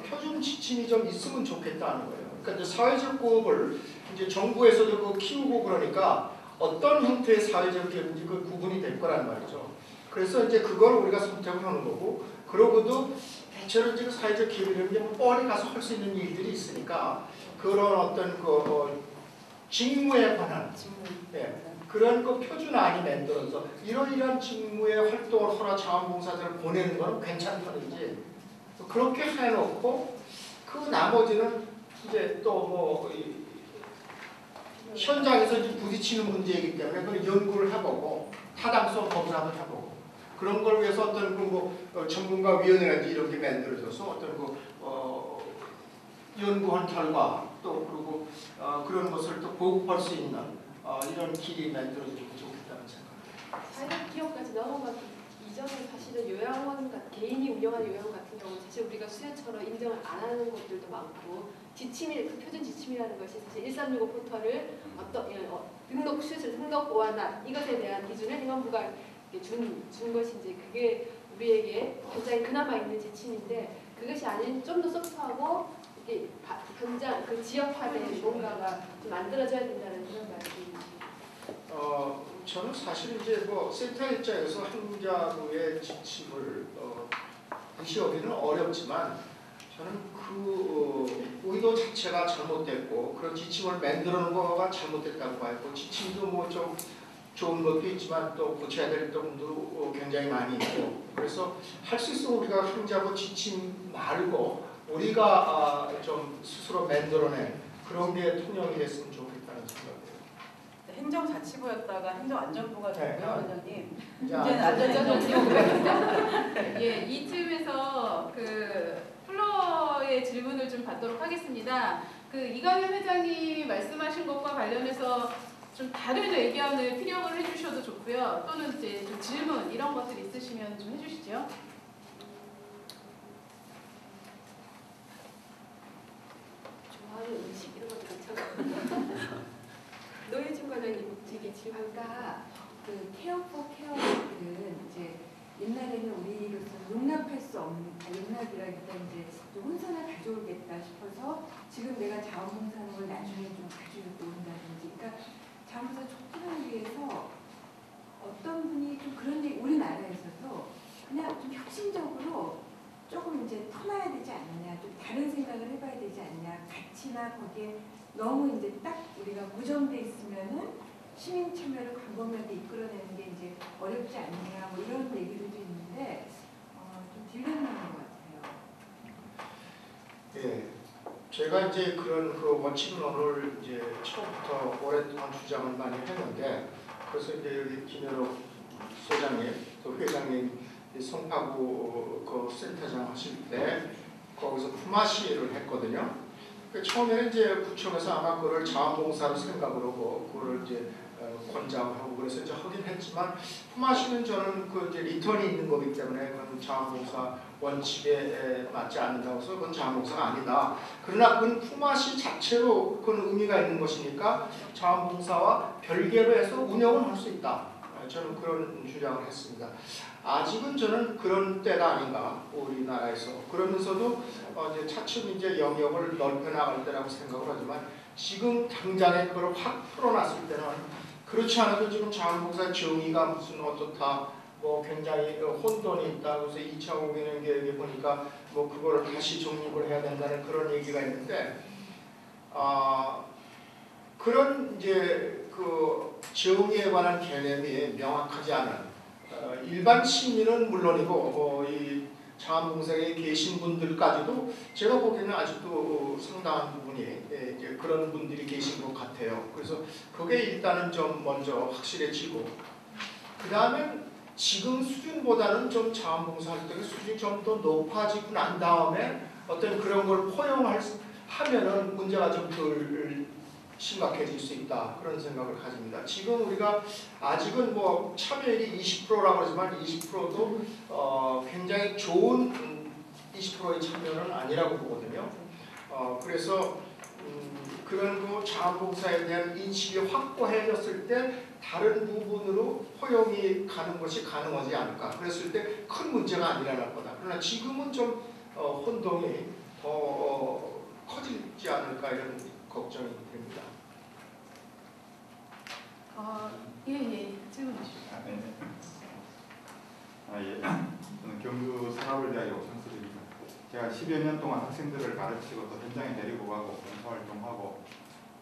표준 지침이 좀 있으면 좋겠다는 거예요. 그러니까 이제 사회적 기업을 이제 정부에서도 그 키우고 그러니까 어떤 형태의 사회적 기업인지 그 구분이 될 거란 말이죠. 그래서 이제 그걸 우리가 선택을 하는 거고, 그러고도 대체로 이제 사회적 기업이라는 게 뻔히 가서 할 수 있는 일들이 있으니까 그런 어떤 그 직무에 관한 그런 그 표준안이 만들어서 이러이러한 직무의 활동을 하라 자원봉사자를 보내는 건 괜찮다든지 그렇게 해놓고 그 나머지는 이제 또 뭐 현장에서 이제 부딪히는 문제이기 때문에 그걸 연구를 해보고 타당성 검사도 해보고 그런 걸 위해서 어떤 그 뭐 전문가위원회라든지 이런 게 만들어져서 어떤 그 연구한 결과 또 그리고 그런 것을 또 보급할 수 있는 이런 길이 만들어지면 좋겠다는 생각입니다. 사회적 기업까지 넘어가기 이전에 사실은 요양원 개인이 운영하는 요양원 같은 경우는 사실 우리가 수혜처럼 인정을 안 하는 곳들도 많고 그 표준 지침이라는 것이 사실 1365 포털을 등록 수술 등록 보완화 이것에 대한 기준을 행안부가 준 것이 이제 그게 우리에게 굉장히 그나마 있는 지침인데 그것이 아닌 좀 더 소프트하고 이게 당장 그 지역화된 뭔가가 좀 만들어져야 된다는 그런 말씀이시죠. 저는 사실 이제 뭐 센터 입장에서 환자부의 지침을 무시하기는 어렵지만 저는 그 의도 자체가 잘못됐고 그런 지침을 만들어놓은 거가 잘못됐다고 봐요. 지침도 뭐 좀 좋은 것도 있지만 또 고쳐야 될 부분도 굉장히 많이 있고 그래서 할 수 있으면 우리가 환자부 지침 말고 우리가 좀 스스로 만들어낸 그런 게 통용이 됐으면 좋겠다는 생각이에요. 행정자치부였다가 행정안전부가 됐고요, 원장님. 이제는 안전안전부. 예, 이쯤에서 그 플로어의 질문을 좀 받도록 하겠습니다. 그 이강현 회장이 말씀하신 것과 관련해서 좀 다른 의견을 피력을 해주셔도 좋고요. 또는 이제 좀 질문 이런 것들 있으시면 좀 해주시죠. 좋아하는 음식 이런 것도 괜찮아요. 노예준 과장님 되게 지금 아까 그 케어 포 케어들은 이제 옛날에는 우리로서 용납할 수 없는 용납이라기보다 이제 좀 혼선을 가져오겠다 싶어서 지금 내가 자원봉사하는 걸 나중에 좀 가지고 온다든지 그러니까 자원봉사 촉진을 위해서 어떤 분이 좀 그런 얘기 우리나라에서도 그냥 좀 혁신적으로 조금 이제 터놔야 되지 않느냐 좀 다른 생각을 해봐야 되지 않냐 가치나 거기에 너무 이제 딱 우리가 무정돼 있으면은 시민 참여를 광범위하게 이끌어내는 게 이제 어렵지 않느냐 뭐 이런 얘기들도 있는데 좀 딜레마인 것 같아요. 예, 제가 이제 그런 그 원칙론을 이제 처음부터 오랫동안 주장을 많이 했는데 그래서 이제 여기 김현옥 소장님 또 회장님 송파구 그 센터장 하실 때 거기서 품앗이를 했거든요. 처음에는 이제 구청에서 아마 그걸 자원봉사로 생각으로 그거를 이제 권장을 하고 그래서 이제 하긴 했지만 품앗이는 저는 그 이제 리턴이 있는 거기 때문에 그건 자원봉사 원칙에 맞지 않는다고 해서 그건 자원봉사가 아니다. 그러나 그건 품앗이 자체로 그건 의미가 있는 것이니까 자원봉사와 별개로 해서 운영을 할 수 있다. 저는 그런 주장을 했습니다. 아직은 저는 그런 때가 아닌가 우리나라에서. 그러면서도 이제 차츰 이제 영역을 넓혀 나갈 때라고 생각을 하지만 지금 당장에 그걸 확 풀어놨을 때는 그렇지 않아도 지금 자원봉사 정의가 무슨 어떻다 뭐 굉장히 혼돈이 있다. 그래서 2차 5개년 계획에 보니까 뭐 그거를 다시 정립을 해야 된다는 그런 얘기가 있는데 그런 이제 그 정의에 관한 개념이 명확하지 않은 일반 시민은 물론이고 이 자원봉사에 계신 분들까지도 제가 보기에는 아직도 상당한 부분이 이제 그런 분들이 계신 것 같아요. 그래서 그게 일단은 좀 먼저 확실해지고 그 다음에 지금 수준보다는 좀 자원봉사 활동의 수준이 좀 더 높아지고 난 다음에 어떤 그런 걸 포용하면은 문제가 좀 덜 심각해질 수 있다. 그런 생각을 가집니다. 지금 우리가 아직은 뭐 참여율이 20%라고 하지만 20%도 굉장히 좋은 20%의 참여는 아니라고 보거든요. 그래서 그런 그 자원봉사에 대한 인식이 확고해졌을 때 다른 부분으로 포용이 가는 것이 가능하지 않을까. 그랬을 때 큰 문제가 안 일어날 거다. 그러나 지금은 좀 혼동이 더 커지지 않을까 이런 걱정이 됩니다. 예, 질문 주시죠. 예. 저는 경주 산업을대학의 오창섭입니다. 제가 10여 년 동안 학생들을 가르치고 또 현장에 데리고 가고 봉사활동하고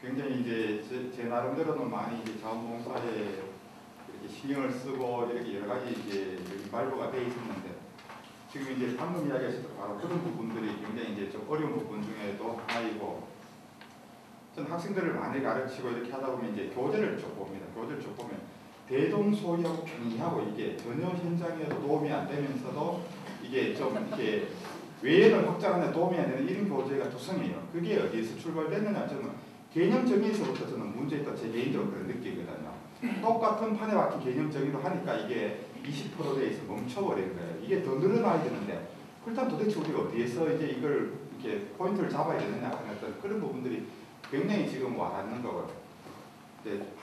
굉장히 이제 제 나름대로는 많이 이제 자원봉사에 이렇게 신경을 쓰고 이렇게 여러 가지 이제 발부가 돼 있었는데 지금 이제 방금 이야기하셨던 바로 그런 부분들이 굉장히 이제 좀 어려운 부분 중에도 하나이고 저는 학생들을 많이 가르치고 이렇게 하다 보면 이제 교재를 쭉 봅니다. 교재를 쭉 보면 대동소이하고 평이하고 이게 전혀 현장에도 도움이 안 되면서도 이게 좀 이렇게 외연을 확장하는 데 도움이 안 되는 이런 교재가 두성이에요. 그게 어디에서 출발됐느냐 저는 개념 정의에서부터 저는 문제있다 제 개인적으로 그런 느끼거든요. 똑같은 판에 박힌 개념 정의로 하니까 이게 20%에 있어 멈춰버리는 거예요. 이게 더 늘어나야 되는데 그렇다면 도대체 우리가 어디에서 이제 이걸 이렇게 포인트를 잡아야 되느냐 하는 어떤 그런 부분들이 굉장히 지금 와닿는 거거든요.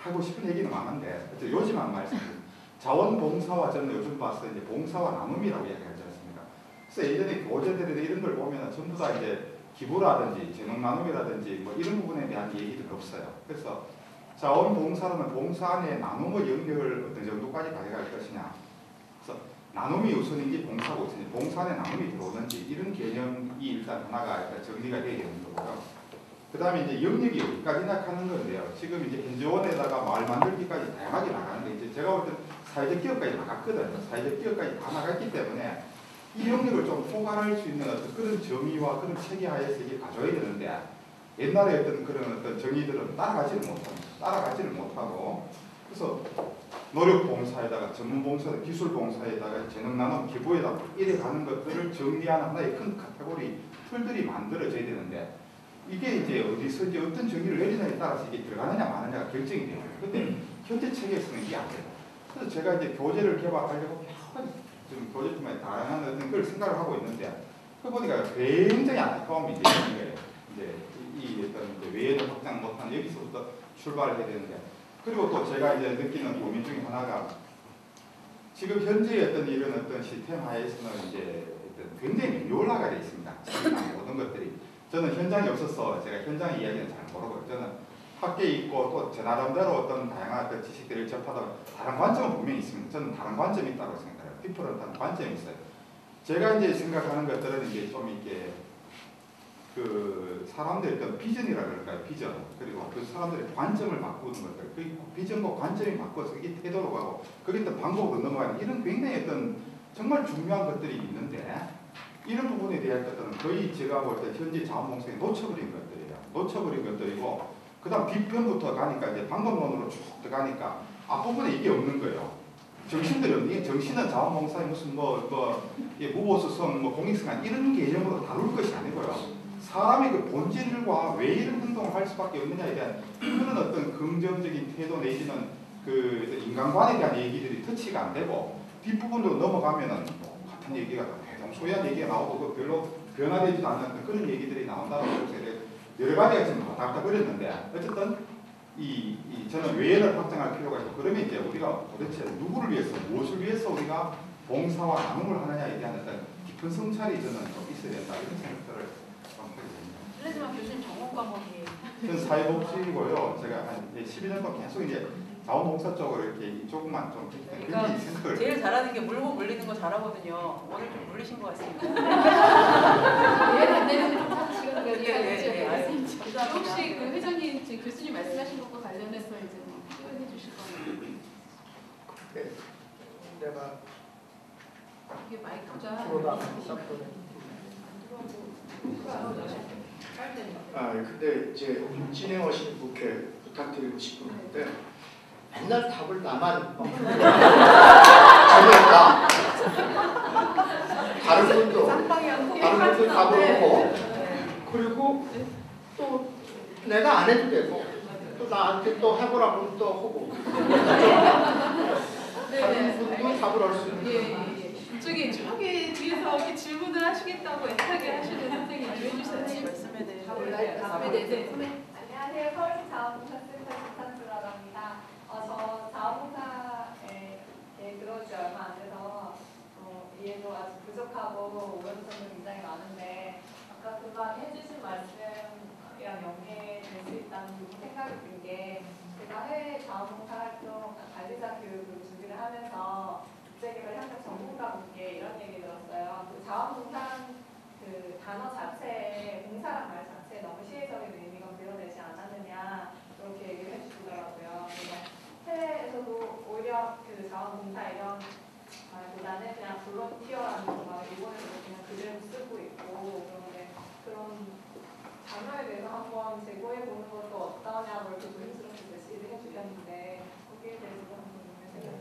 하고 싶은 얘기는 많은데 요즘만 말씀드립니다. 자원봉사와 저는 요즘 봐서 이제 봉사와 나눔이라고 이야기하지 않습니까? 그래서 예전에 교재들에 이런 걸 보면 전부 다 이제 기부라든지 재능 나눔이라든지 뭐 이런 부분에 대한 얘기들은 없어요. 그래서 자원봉사라는 봉사 안에 나눔의 영역을 어떤 정도까지 가져갈 것이냐. 그래서 나눔이 우선인지 봉사가 우선인지 봉사 안에 나눔이 들어오는지 이런 개념이 일단 하나가 정리가 되어야 되는 거고요. 그 다음에 이제 영역이 어디까지나 하는 건데요. 지금 이제 현지원에다가 마을 만들기까지 다양하게 나가는데 이제 제가 볼 때 사회적 기업까지 나갔거든요. 사회적 기업까지 다 나갔기 때문에 이 영역을 좀 포괄할 수 있는 어떤 그런 정의와 그런 체계하에서 이게 가져야 되는데 옛날에 어떤 그런 어떤 정의들은 따라가지를 못하고 그래서 노력봉사에다가 전문봉사, 기술봉사에다가 재능나눔, 기부에다가 이래 가는 것들을 정리하는 하나의 큰 카테고리 틀들이 만들어져야 되는데 이게 이제 어디서 이제 어떤 정의를 내리냐에 따라서 이게 들어가느냐 마느냐가 결정이 돼요. 근데 현재 체계에서는 이게 안 돼요. 그래서 제가 이제 교재를 개발하려고 지금 교재뿐만 다양한 어떤 걸 생각을 하고 있는데 그 보니까 굉장히 안타까움이 이제 있는 거예요. 이제 이 어떤 이제 외연을 확장 못하는 여기서부터 출발을 해야 되는데 그리고 또 제가 이제 느끼는 고민 중에 하나가 지금 현재 어떤 이런 어떤 시스템 하에서는 이제 어떤 굉장히 미올라가 되어 있습니다. 모든 것들이. 저는 현장이 없어서 제가 현장 이야기는 잘 모르고 저는 학계에 있고 또 제 나름대로 어떤 다양한 어떤 지식들을 접하다 다른 관점은 분명히 있습니다. 저는 다른 관점이 있다고 생각해요. 디퍼런트한 관점이 있어요. 제가 이제 생각하는 것들은 이제 좀 이렇게 그 사람들의 어떤 비전이라 그럴까요? 비전. 그리고 그 사람들의 관점을 바꾸는 것들. 그 비전과 관점이 바꿔서 이게 태도로 가고 그게 또 방법으로 넘어가는 이런 굉장히 어떤 정말 중요한 것들이 있는데 이런 부분에 대한 것들은 거의 제가 볼 때 현재 자원봉사에 놓쳐버린 것들이에요. 놓쳐버린 것들이고 그 다음 뒤편부터 가니까 이제 방법론으로 쭉 들어가니까 앞부분에 이게 없는 거예요. 정신들이 없는 정신은 자원봉사의 무슨 무보수성, 공익성한 이런 개념으로 다룰 것이 아니고요. 사람의 그 본질과 왜 이런 행동을 할 수밖에 없느냐에 대한 그런 어떤 긍정적인 태도 내지는 그 인간관에 대한 얘기들이 터치가 안 되고 뒷부분으로 넘어가면은 같은 얘기가 대동소이한 얘기가 나오고 별로 변화되지도 않는 그런 얘기들이 나온다고 해서 여러 가지가 지금 답답거렸는데 어쨌든 저는 외연을 확장할 필요가 있고 그러면 이제 우리가 도대체 누구를 위해서 무엇을 위해서 우리가 봉사와 나눔을 하느냐에 대한 어떤 깊은 성찰이 저는 좀 있어야 된다 이런 생각들을 좀 하게 됩니다. 실례지만 교수님 전공 과목이 저는 사회복지고요. 제가 한 12년 동안 계속 이제 자원봉사 쪽으로 이렇게 이쪽만 좀 그러니까 생각을 제일 잘하는 게 물고 물리는 거 잘하거든요. 오늘 좀 물리신 것 같습니다. 이해가 안 되는 좀 찾으시는 거예요. 혹시 그 회장님 지금 교수님 말씀하신 것과 관련해서 이제 표현해 주실 거예요. 네, 내가 이게 마이크가 근데 이제 진행하시는 분께 부탁드리고 싶은 건데 맨날 답을 나만 정했다. 다른 분도 답을 하고 그리고 또 내가 안 해도 되고 또 나한테 또 해보라 그러면 또 하고 다른 분도 답을 할 수 있는 저기 뒤에서 이렇게 질문을 하시겠다고 애타게 하시는 선생님이 좀 해주셔야지. 말씀에 대해서 안녕하세요. 서울시 자원봉사센터 김상수라고 합니다. 저 자원봉사에 들어온 지 얼마 안 돼서 이해도 아주 부족하고 오해도 굉장히 많은데 아까 그간 해주신 말씀이랑 연계될 수 있다는 생각이 든 게 제가 해외 자원봉사 활동 관리자 교육을 준비를 하면서 국제개발 협력 전문가분께 이런 얘기 들었어요. 그 자원봉사 그 단어 자체에 봉사란 말 자체에 너무 시혜적인 의미가 부여되지 않았느냐 그렇게 얘기를 해주시더라고요. 그래서 해외에서도 오히려 그 자원봉사 이런 말보다는 그냥 볼런티어라는 말 일본에서 그냥 그대로 쓰고 있고 그런데 그런 단어에 대해서 한번 제고해 보는 것도 어떠냐고 이렇게 조심스럽게 제시를 해주셨는데 거기에 대해서도 한번 생각해 보세요.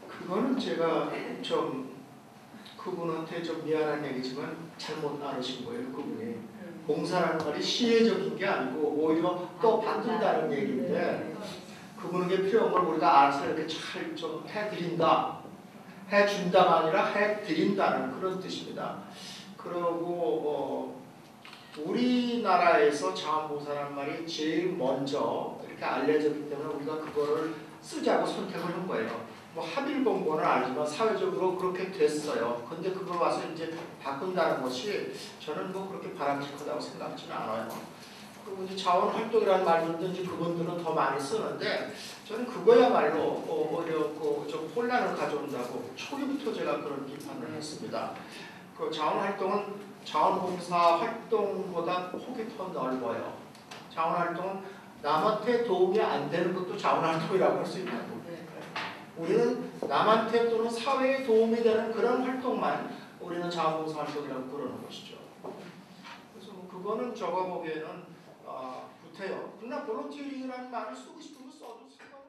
그거는 제가 좀 그분한테 좀 미안한 얘기지만 잘못 알으신 거예요. 그분이 봉사라는 말이 시혜적인 게 아니고 오히려 또 받는다는 얘기인데 그분에게 필요한 걸 우리가 알아서 이렇게 잘 좀 해드린다, 해준다가 아니라 해드린다는 그런 뜻입니다. 그리고 우리나라에서 자원봉사라는 말이 제일 먼저 이렇게 알려졌기 때문에 우리가 그거를 쓰자고 선택을 한 거예요. 뭐 합일본 거는 알지만 사회적으로 그렇게 됐어요. 근데 그걸 와서 이제 바꾼다는 것이 저는 뭐 그렇게 바람직하다고 생각지는 않아요. 그리고 이제 자원활동이라는 말도 이제 그분들은 더 많이 쓰는데 저는 그거야말로 어렵고 좀 혼란을 가져온다고 초기부터 제가 그런 비판을 했습니다. 그 자원활동은 자원봉사 활동보다 폭이 더 넓어요. 자원활동은 남한테 도움이 안 되는 것도 자원활동이라고 할 수 있는 거예요. 우리는 남한테 또는 사회에 도움이 되는 그런 활동만 우리는 자원봉사 활동이라고 그러는 것이죠. 그래서 그거는 적어 보기에는 구태여. 그러나 볼런티어링이라는 말을 쓰고 싶으면 써도 상관없어요.